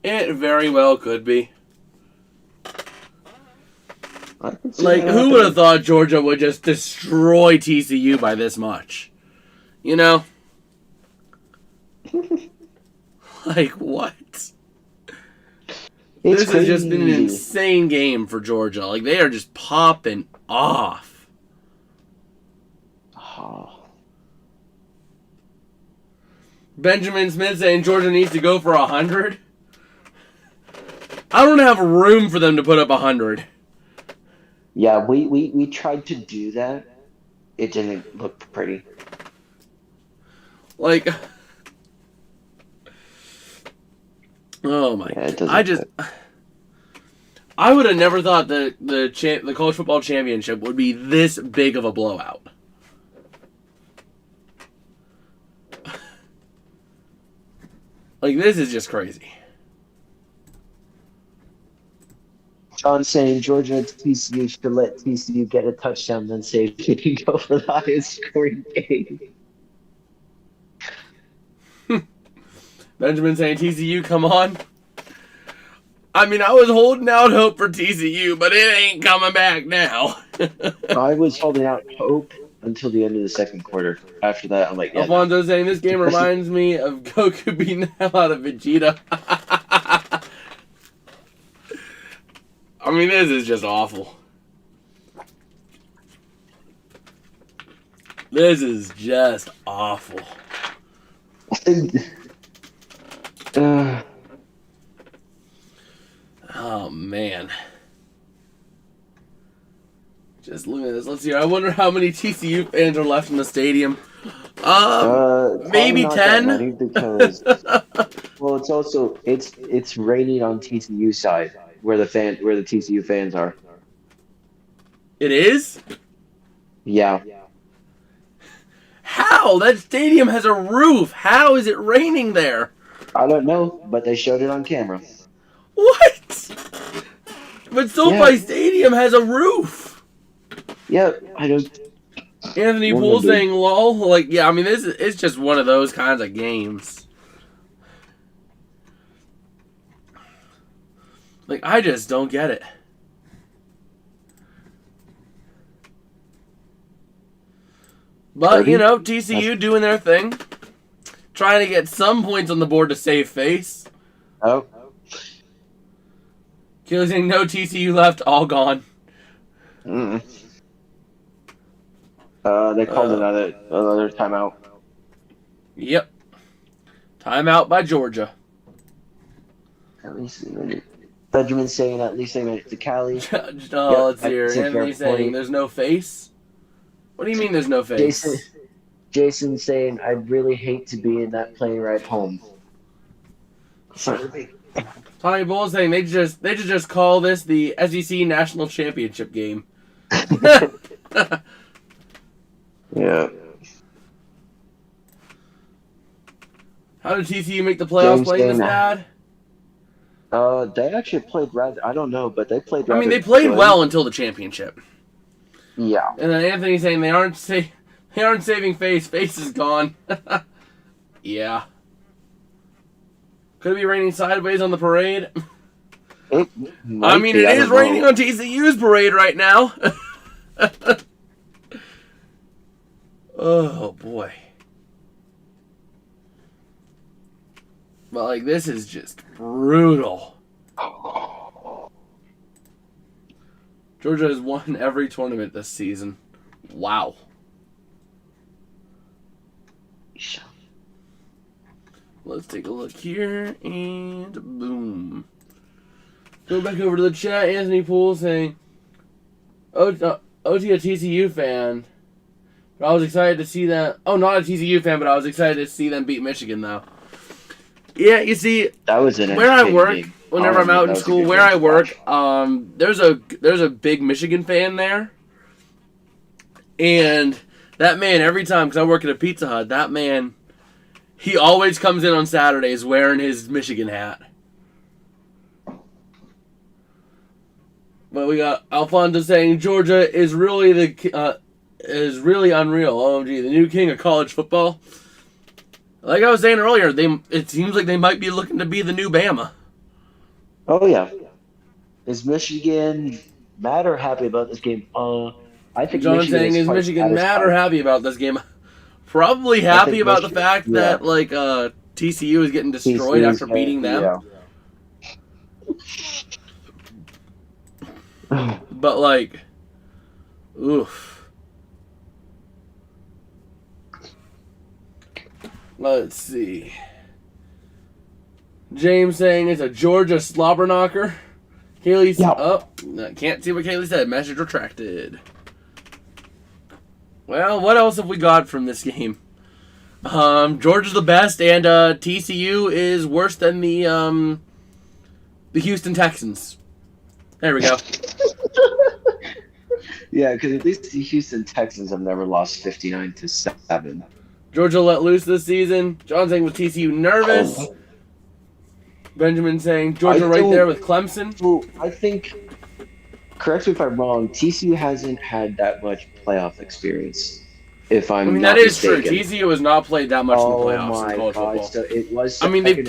It very well could be. I can see Like, that who would have happening. thought Georgia would just destroy TCU by this much? You know? Like, what? It's This has just been an crazy. insane game for Georgia. Like, they are just popping off. Oh. Benjamin Smith saying Georgia needs to go for 100. I don't have room for them to put up 100. Yeah, we tried to do that. It didn't look pretty. Like, oh my! Yeah, it doesn't fit. I would have never thought that the college football championship would be this big of a blowout. Like, this is just crazy. John saying Georgia and TCU should let TCU get a touchdown, then say he can go for the highest scoring game. Benjamin saying TCU, come on. I mean, I was holding out hope for TCU, but it ain't coming back now. I was holding out hope until the end of the second quarter. After that, I'm like, yeah, Alfonso saying this game reminds me of Goku beating the hell out of Vegeta. I mean, this is just awful. This is just awful. Oh, man. Just look at this. Let's see. I wonder how many TCU fans are left in the stadium. Maybe probably not that 10? many because well, it's raining on TCU side where the TCU fans are. It is? Yeah. How? That stadium has a roof. How is it raining there? I don't know, but they showed it on camera. What? But SoFi Stadium has a roof. Yeah, I don't. Anthony Well, Poole dude. saying lol. Like, yeah, I mean, it's just one of those kinds of games. Like, I just don't get it. But, you know, TCU doing their thing. Trying to get some points on the board to save face. Oh, Keely saying no TCU left, all gone. they called another timeout. Yep. Timeout by Georgia. At least Benjamin saying at least they made it to Cali. Oh, let's hear. that's a Anthony fair saying point. there's no face? What do you mean there's no face? Jason saying I really hate to be in that plane ride home. Sorry. Tommy Bull saying they should just call this the SEC National Championship game. Yeah. How did TCU make the playoffs James playing this Dana. bad? They actually played rather. I don't know, but they played. I mean, rather they played good. well until the championship. Yeah. And then Anthony saying they aren't saving face. Face is gone. Yeah. Could it be raining sideways on the parade? I mean, it is raining on TCU's parade right now. Oh, boy. But, like, this is just brutal. Georgia has won every tournament this season. Wow. Let's take a look here, and boom. Go back over to the chat. Anthony Poole saying, OT a TCU fan. But I was excited to see that. Oh, not a TCU fan, but I was excited to see them beat Michigan, though. Yeah, you see, That was an where I entertaining work, game. whenever I'm Honestly, out that in was a school, good where game I to work, watch. there's a big Michigan fan there. And that man, every time, because I work at a Pizza Hut, that man, he always comes in on Saturdays wearing his Michigan hat. But we got Alfonso saying Georgia is really unreal. OMG, the new king of college football. Like I was saying earlier, it seems like they might be looking to be the new Bama. Oh yeah. Is Michigan mad or happy about this game? I think John Michigan saying, is is quite Michigan mad or satisfied. happy about this game? Probably I happy think about the Michigan, fact yeah. that TCU is getting destroyed TCU is after beating them. Yeah. But oof. Let's see. James saying it's a Georgia slobber knocker. Kaylee's can't see what Kaylee said. Message retracted. Well, what else have we got from this game? Georgia's the best, and TCU is worse than the Houston Texans. There we go. Yeah, because at least the Houston Texans have never lost 59-7. Georgia let loose this season. John saying with TCU nervous. Benjamin saying Georgia right there with Clemson. Well, I think, correct me if I'm wrong, TCU hasn't had that much playoff experience. If I'm not that is mistaken. true. TCU has not played that much in the playoffs in college football. So it was. I think they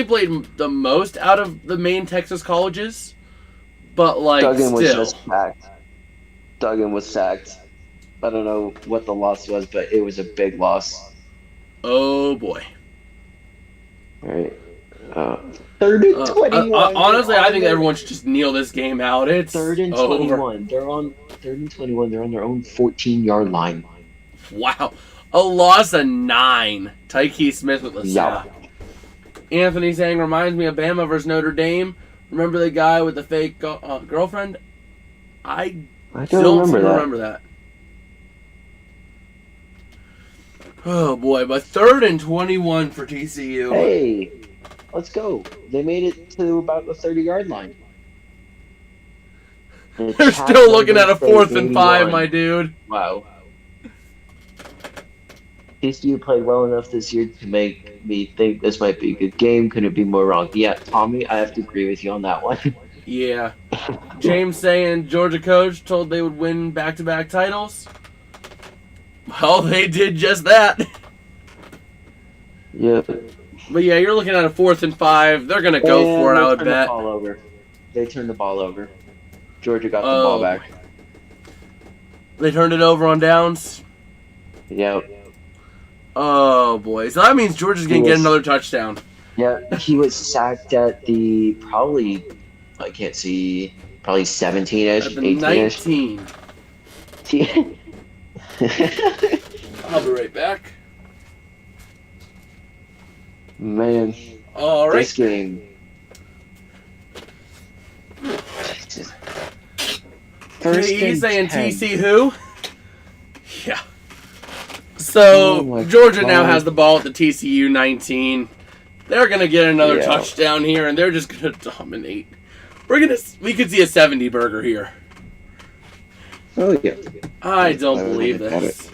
played the most out of the main Texas colleges, but Duggan was still. just sacked. Duggan was sacked. I don't know what the loss was, but it was a big loss. Oh boy. All right. 3rd and 21. Honestly, I think everyone should just kneel this game out. It's 3rd and 21. They're on 3rd and 21. They're on their own 14-yard line. Wow. A loss of 9. Tyke Smith with the sack. Anthony saying, reminds me of Bama versus Notre Dame. Remember the guy with the fake girlfriend? I don't remember that. Oh boy, but 3rd and 21 for TCU. Hey, let's go. They made it to about the 30-yard line. They're still looking at a 4th and 5, my dude. Wow. TCU played well enough this year to make me think this might be a good game. Couldn't be more wrong. Yeah, Tommy, I have to agree with you on that one. Yeah. James saying Georgia coach told they would win back-to-back titles. Well, they did just that. Yeah. But yeah, you're looking at a 4th and 5. They're gonna go for it, I would bet. They turned the ball over. Georgia got the ball back. They turned it over on downs. Yep. Oh boy, so that means Georgia's gonna get another touchdown. Yeah, he was sacked at the probably 17-ish, At the 18-ish. 19. I'll be right back. Man. All right. This game. He's saying TC who? Yeah. So Georgia now has the ball at the TCU 19. They're gonna get another touchdown here, and they're just gonna dominate. We could see a 70 burger here. Oh yeah. I don't believe this.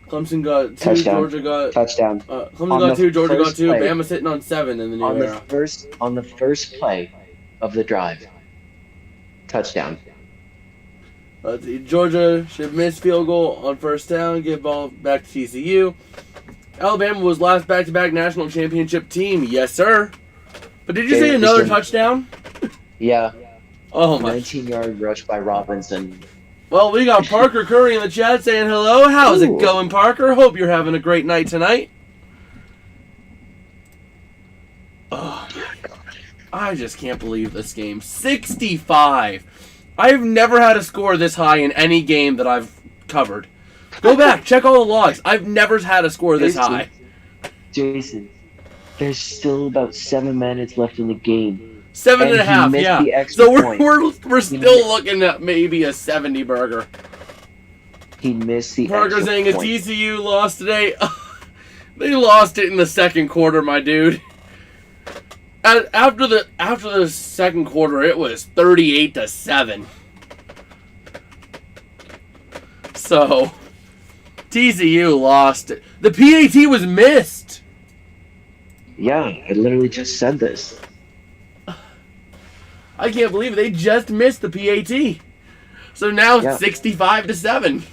Clemson got 2, touchdown. Georgia got touchdown. Clemson got 2, Georgia got 2. Bama sitting on 7 in the new era. On the first play of the drive, touchdown. Let's see. Georgia should miss field goal on 1st down, give ball back to TCU. Alabama was last back-to-back national championship team. Yes, sir. But did you say another touchdown? Yeah. Oh my. 19-yard rush by Robinson. Well, we got Parker Curry in the chat saying hello. How's it going, Parker? Hope you're having a great night tonight. Oh my God. I just can't believe this game. 65. I've never had a score this high in any game that I've covered. Go back, check all the logs. I've never had a score this high. Jason, there's still about 7 minutes left in the game. 7.5, yeah. So we're still looking at maybe a 70 burger. He missed the Parker saying a TCU lost today. They lost it in the 2nd quarter, my dude. After the 2nd quarter, it was 38-7. So TCU lost it. The PAT was missed. Yeah, I literally just said this. I can't believe it. They just missed the PAT. So now it's 65-7.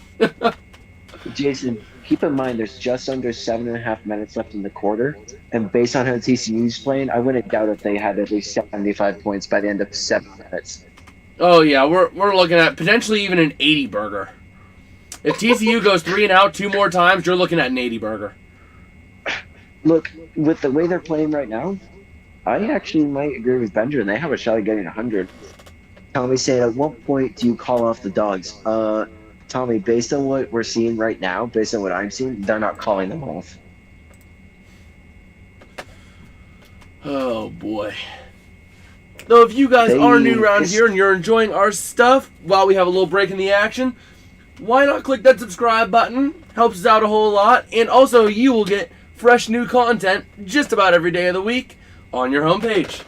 Jason, keep in mind there's just under 7.5 minutes left in the quarter, and based on how TCU's playing, I wouldn't doubt if they had at least 75 points by the end of 7 minutes. Oh yeah, we're looking at potentially even an 80 burger. If TCU goes 3 and out 2 more times, you're looking at an 80 burger. Look, with the way they're playing right now, I actually might agree with Benjamin. They have a shot at getting 100. Tommy saying, at what point do you call off the dogs? Tommy, based on what we're seeing right now, based on what I'm seeing, they're not calling them off. Oh boy. Though if you guys are new around here and you're enjoying our stuff while we have a little break in the action, why not click that subscribe button? Helps us out a whole lot. And also you will get fresh new content just about every day of the week on your homepage.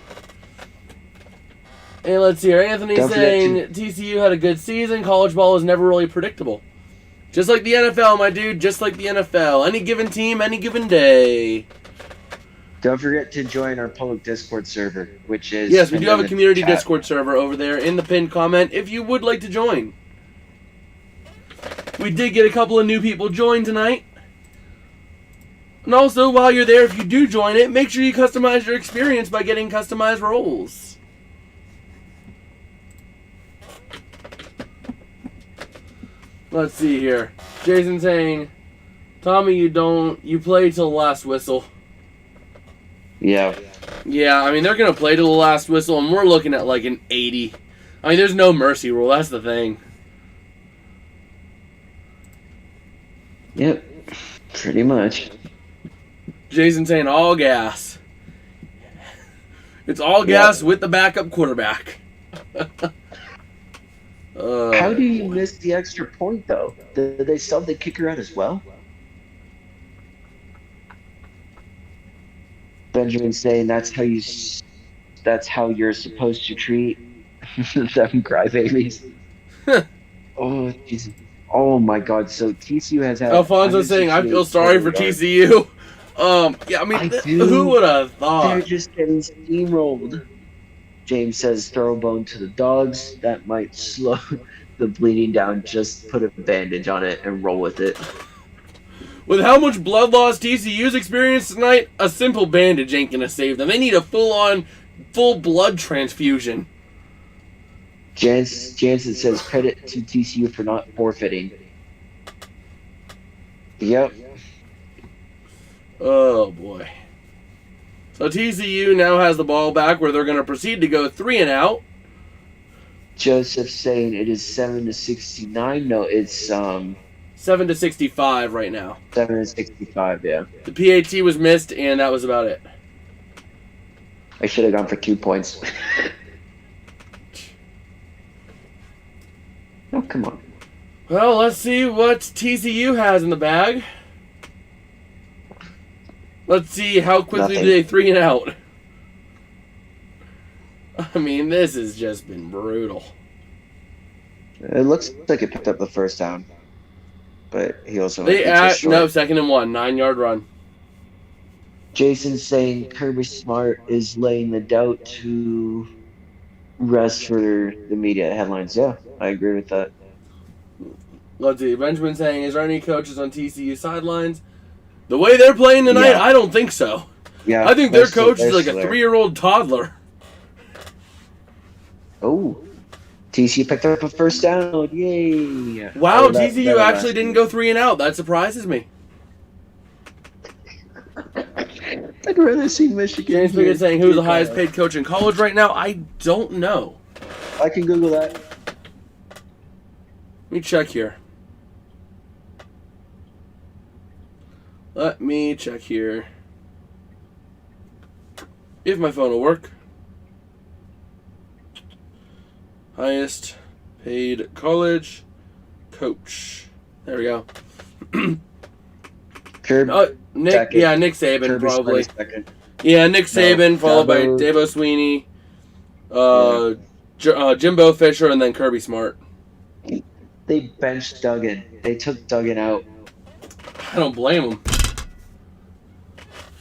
And let's see here. Anthony's saying TCU had a good season. College ball is never really predictable. Just like the NFL, my dude. Just like the NFL. Any given team, any given day. Don't forget to join our public Discord server, which is... Yes, we do have a community Discord server over there in the pinned comment if you would like to join. We did get a couple of new people join tonight. And also, while you're there, if you do join it, make sure you customize your experience by getting customized roles. Let's see here. Jason saying, Tommy, you play till the last whistle. Yeah. Yeah, I mean, they're going to play to the last whistle, and we're looking at like an 80. I mean, there's no mercy rule. That's the thing. Yep. Pretty much. Jason saying all gas. It's all gas with the backup quarterback. How do you miss the extra point, though? Did they sub the kicker out as well? Benjamin saying that's how you're supposed to treat them crybabies. Oh, Jesus. Oh my God! So TCU has had. Alfonso saying, "I feel sorry for TCU." Yeah, I mean, who would have thought? They're just getting steamrolled. James says, "Throw a bone to the dogs. That might slow the bleeding down. Just put a bandage on it and roll with it." With how much blood loss TCU's experienced tonight, a simple bandage ain't gonna save them. They need a full blood transfusion. Jansen says, credit to TCU for not forfeiting. Yep. Oh, boy. So TCU now has the ball back where they're going to proceed to go 3 and out. Joseph saying it is 7-69. No, it's 7-65 right now. 7-65, yeah. The PAT was missed, and that was about it. I should have gone for 2 points. Oh, come on. Well, let's see what TCU has in the bag. Let's see how quickly do they 3 and out. I mean, this has just been brutal. It looks like it picked up the first down, but he also no, 2nd and 1, 9-yard run. Jason's saying Kirby Smart is laying the doubt to rest for the media headlines. Yeah, I agree with that. Let's see. Benjamin saying, is there any coaches on TCU sidelines? The way they're playing tonight, I don't think so. Yeah, I think their coach is like a 3-year-old toddler. Oh, TCU picked up a first down. Yay. Wow, TCU actually didn't go 3 and out. That surprises me. I'd rather see Michigan. James Pickett saying, who's the highest paid coach in college right now? I don't know. I can Google that. Let me check here. If my phone will work. Highest paid college coach. There we go. Nick Saban, Kirby probably. Second. Yeah, Nick Saban, followed by Dabo Sweeney, Jimbo Fisher, and then Kirby Smart. They benched Duggan. They took Duggan out. I don't blame them.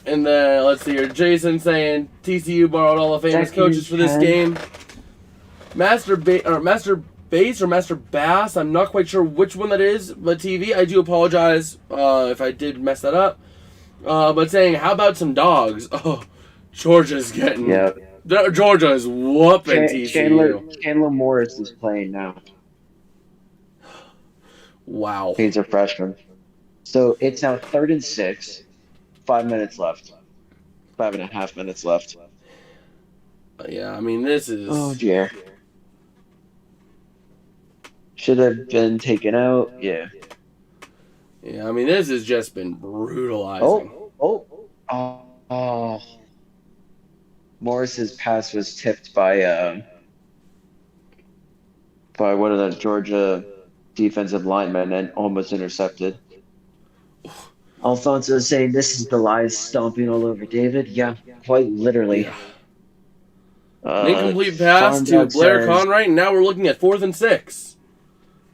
And then, let's see here. Jason saying TCU borrowed all the famous coaches for this game. Master Bass or Master Bass. I'm not quite sure which one that is, but TV. I do apologize if I did mess that up. But saying, how about some dogs? Oh, Georgia's getting... Yeah. Georgia is whooping TCU. Chandler Morris is playing now. Wow. He's a freshman. So it's now 3rd and 6. 5 minutes left. 5.5 minutes left. Yeah, I mean, this is... Oh, dear. Should have been taken out. Yeah. Yeah, I mean, this has just been brutalizing. Oh. Morris's pass was tipped by one of the Georgia defensive linemen and almost intercepted. Alfonso is saying this is the lies stomping all over David. Yeah, quite literally. Yeah. An incomplete pass to Blair Conwright, and now we're looking at 4th and 6.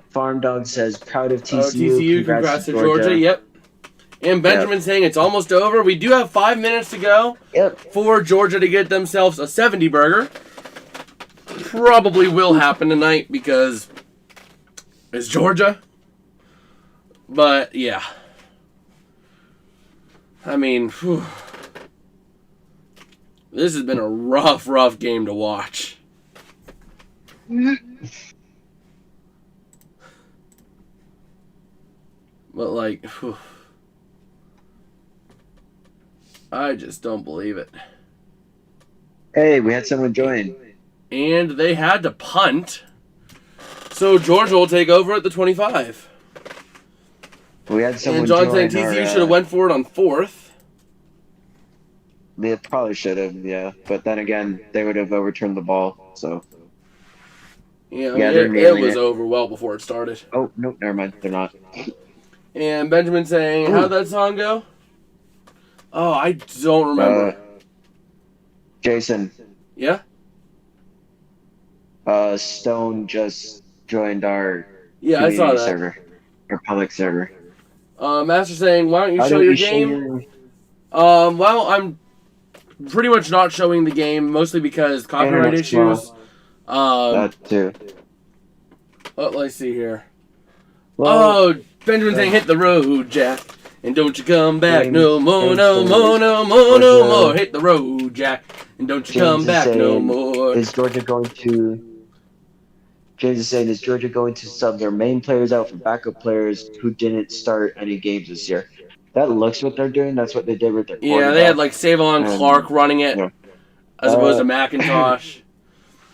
Farm Dog says, proud of TCU. TCU, congrats to Georgia. Yep. And Benjamin saying it's almost over. We do have 5 minutes to go for Georgia to get themselves a 70 burger. Probably will happen tonight because it's Georgia. But, yeah. I mean, whew. This has been a rough game to watch. But, like, whew. I just don't believe it. Hey, we had someone join. And they had to punt. So Georgia will take over at the 25. We had someone and John join. saying TCU should have went for it on 4th. They probably should have, yeah. But then again, they would have overturned the ball, so. Yeah, it was over well before it started. Oh, no, never mind. They're not. And Benjamin saying, how'd that song go? Oh, I don't remember. Jason. Yeah? Stone just joined our I saw that. server, our public server. Master saying, why don't you show your game? Well, I'm pretty much not showing the game, mostly because copyright issues. That too. Let's see here. Well, Benjamin saying, hit the road, Jack. And don't you come back no more, no more, no more, no more. Hit the road, Jack. And don't you come back no more. Is Georgia going to... James is saying, is Georgia going to sub their main players out for backup players who didn't start any games this year? That looks what they're doing. That's what they did with their quarterback. Yeah, they had like Savon Clark running it as opposed to McIntosh.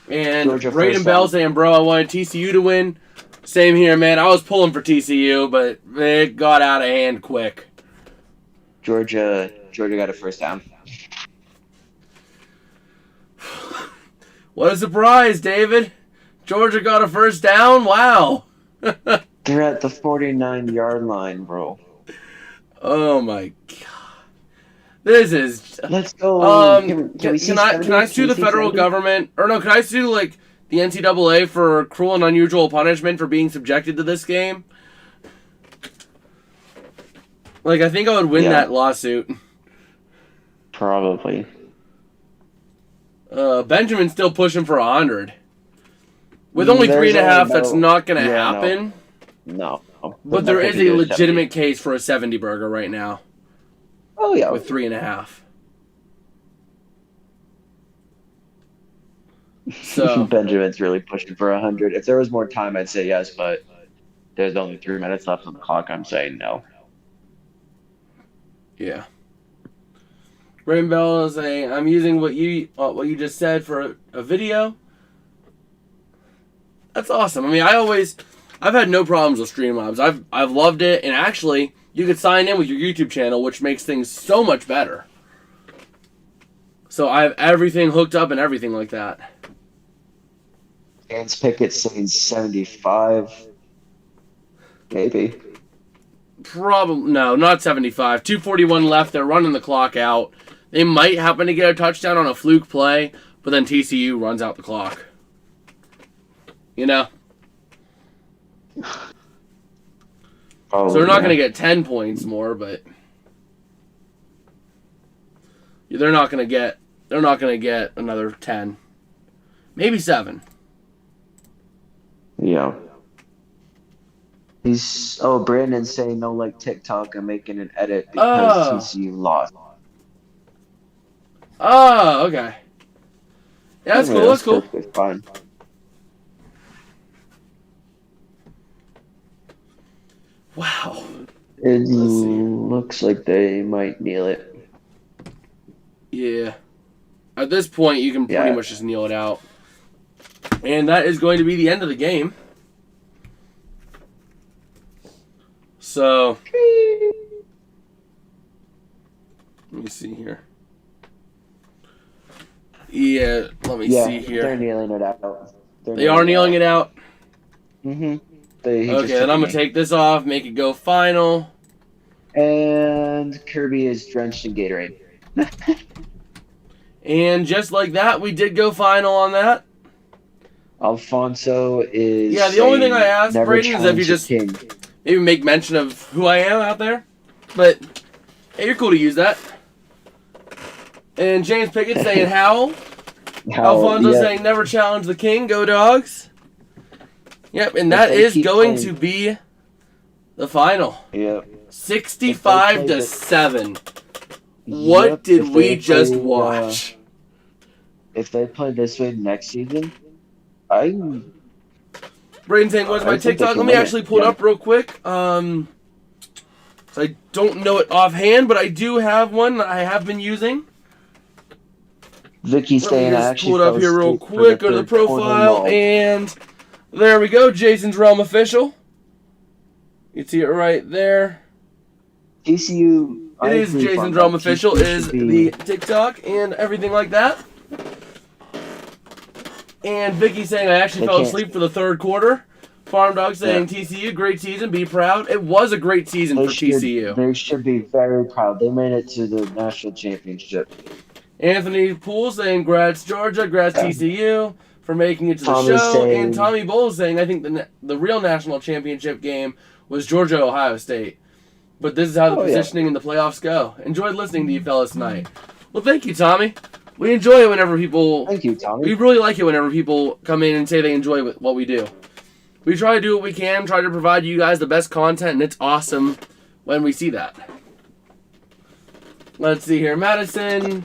And Braden Bell saying, bro, I wanted TCU to win. Same here, man. I was pulling for TCU, but it got out of hand quick. Georgia got a first down. What a surprise, David. Georgia got a first down? Wow. They're at the 49-yard line, bro. Oh, my God. This is... Let's go. Can I sue the federal government? Or no, can I sue, like, the NCAA for cruel and unusual punishment for being subjected to this game? Like, I think I would win that lawsuit. Probably. Benjamin's still pushing for 100. With only 3.5, that's not going to happen. No. But there is a legitimate case for a 70 burger right now. Oh, yeah. With 3.5. So Benjamin's really pushing for 100. If there was more time, I'd say yes, but there's only 3 minutes left on the clock. I'm saying no. Yeah. Rainbow is saying, I'm using what you just said for a video. That's awesome. I mean, I've had no problems with Streamlabs. I've loved it, and actually, you could sign in with your YouTube channel, which makes things so much better. So I have everything hooked up and everything like that. Vance Pickett saying 75. Maybe. Probably no, not 75. 2:41 left. They're running the clock out. They might happen to get a touchdown on a fluke play, but then TCU runs out the clock. You know? So they're not going to get 10 points more, but they're not going to get another 10. Maybe 7. Yeah. Brandon's saying no like TikTok. I'm making an edit because Oh. TCU lost. Oh, okay. Yeah, I that's mean, cool. That's that's cool. perfectly fine. Wow. It Let's see here. looks like they might kneel it. Yeah. At this point, you can pretty Yeah. much just kneel it out. And that is going to be the end of the game. So, let me see here. Yeah, let me see here. They're kneeling it out. They are kneeling it out. Mm-hmm. Okay, then I'm going to take this off, make it go final. And Kirby is drenched in Gatorade. And just like that, we did go final on that. Alfonso is. Yeah, the only thing I asked, never Brayden, is if you challenge the just king. maybe make mention of who I am out there. But, hey, you're cool to use that. And James Pickett saying howl. Alfonso saying never challenge the king, go dogs. Yep, and that is going to be the final. Yep. 65-7. What did we just watch? If they play this way next season, Brayden saying, what's my TikTok? Let me actually pull it up real quick. So I don't know it offhand, but I do have one that I have been using. Vicky's saying I actually pull it up here real quick. Go to the profile, and there we go. Jason's Realm official. You can see it right there. TCU. It is Jason's Realm official. Is the TikTok and everything like that. And Vicky saying I actually fell asleep for the third quarter. Farm Dog saying TCU, great season, be proud. It was a great season for TCU. They should be very proud. They made it to the national championship. Anthony Poole saying, "Grats Georgia, grats TCU for making it to the show." And Tommy Bowles saying, "I think the real national championship game was Georgia Ohio State, but this is how the positioning in the playoffs go." Enjoyed listening to you fellas tonight. Well, thank you, Tommy. We enjoy it whenever people. Thank you, Tommy. We really like it whenever people come in and say they enjoy what we do. We try to do what we can, try to provide you guys the best content, and it's awesome when we see that. Let's see here, Madison.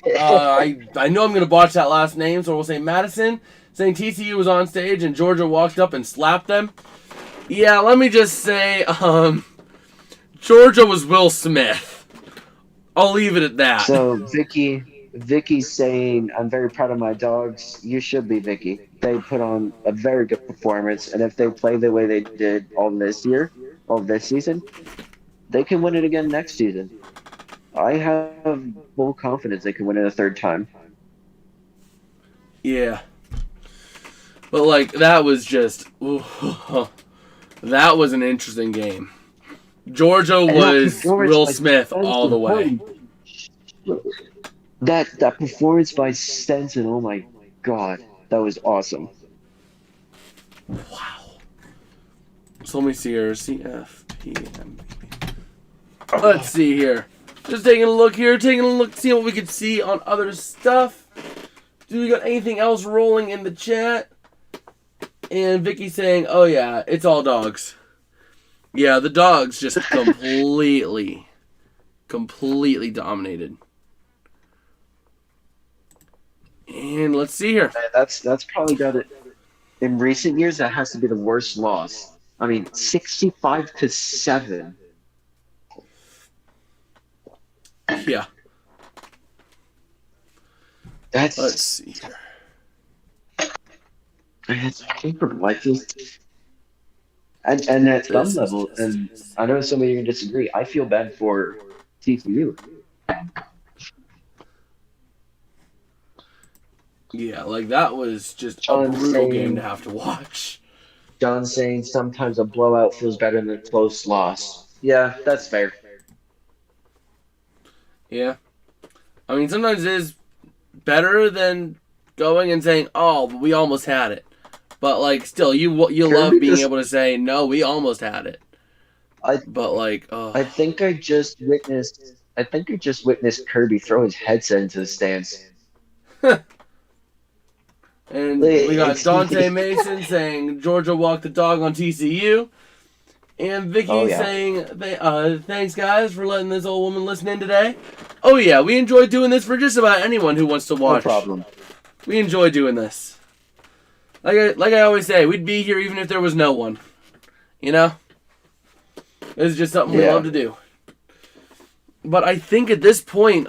I know I'm going to botch that last name, so we'll say Madison, saying TCU was on stage and Georgia walked up and slapped them. Yeah, let me just say, Georgia was Will Smith. I'll leave it at that. So, Vicky's saying, I'm very proud of my dogs. You should be, Vicky. They put on a very good performance, and if they play the way they did all this season, they can win it again next season. I have full confidence they can win it a third time. Yeah. But, like, that was just... that was an interesting game. Georgia was Will Smith all the way. That performance by Stenson, oh my God, that was awesome. Wow. So let me see here. CFPM. Let's see here. Just taking a look here, seeing what we could see on other stuff. Do we got anything else rolling in the chat? And Vicky saying, oh yeah, it's all dogs. Yeah, the dogs just completely dominated. And let's see here. That's probably got it. In recent years, that has to be the worst loss. I mean, 65-7. Yeah. Let's see here. It's painful. I feel, and at some level, and I know some of you can disagree. I feel bad for TCU. Yeah, like that was just a brutal game to have to watch. John saying sometimes a blowout feels better than a close loss. Yeah, that's fair. Yeah. I mean, sometimes it is better than going and saying, oh, we almost had it. But, like, still, you love being able to say, no, we almost had it. I think I just witnessed Kirby throw his headset into the stands. And we got Dante Mason saying Georgia walked the dog on TCU. And Vicky saying, thanks guys for letting this old woman listen in today. Oh yeah, we enjoy doing this for just about anyone who wants to watch. No problem. We enjoy doing this. Like I always say, we'd be here even if there was no one. You know? This is just something we love to do. But I think at this point,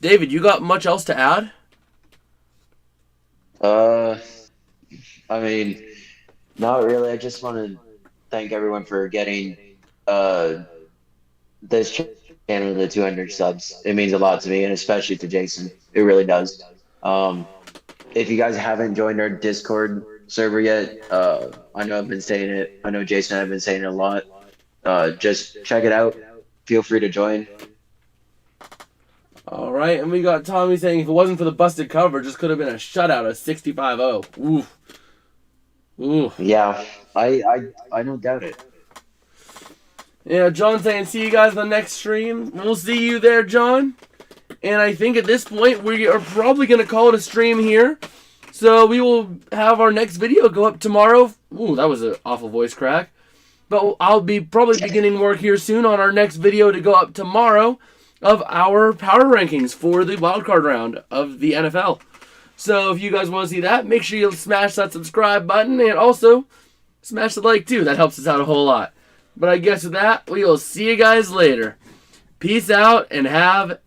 David, you got much else to add? I mean, not really. I just want to thank everyone for getting this channel to 200 subs. It means a lot to me, and especially to Jason. It really does. If you guys haven't joined our Discord server yet, I know I've been saying it. I know Jason and I have been saying it a lot. Just check it out. Feel free to join. All right, and we got Tommy saying if it wasn't for the busted cover, just could have been a shutout of 65-0. Oof. Ooh. Yeah, I don't doubt it. Yeah, John saying see you guys on the next stream. We'll see you there, John. And I think at this point we are probably going to call it a stream here. So we will have our next video go up tomorrow. Ooh, that was an awful voice crack. But I'll be probably beginning work here soon on our next video to go up tomorrow of our power rankings for the wildcard round of the NFL. So if you guys want to see that, make sure you smash that subscribe button and also smash the like too. That helps us out a whole lot. But I guess with that, we will see you guys later. Peace out and have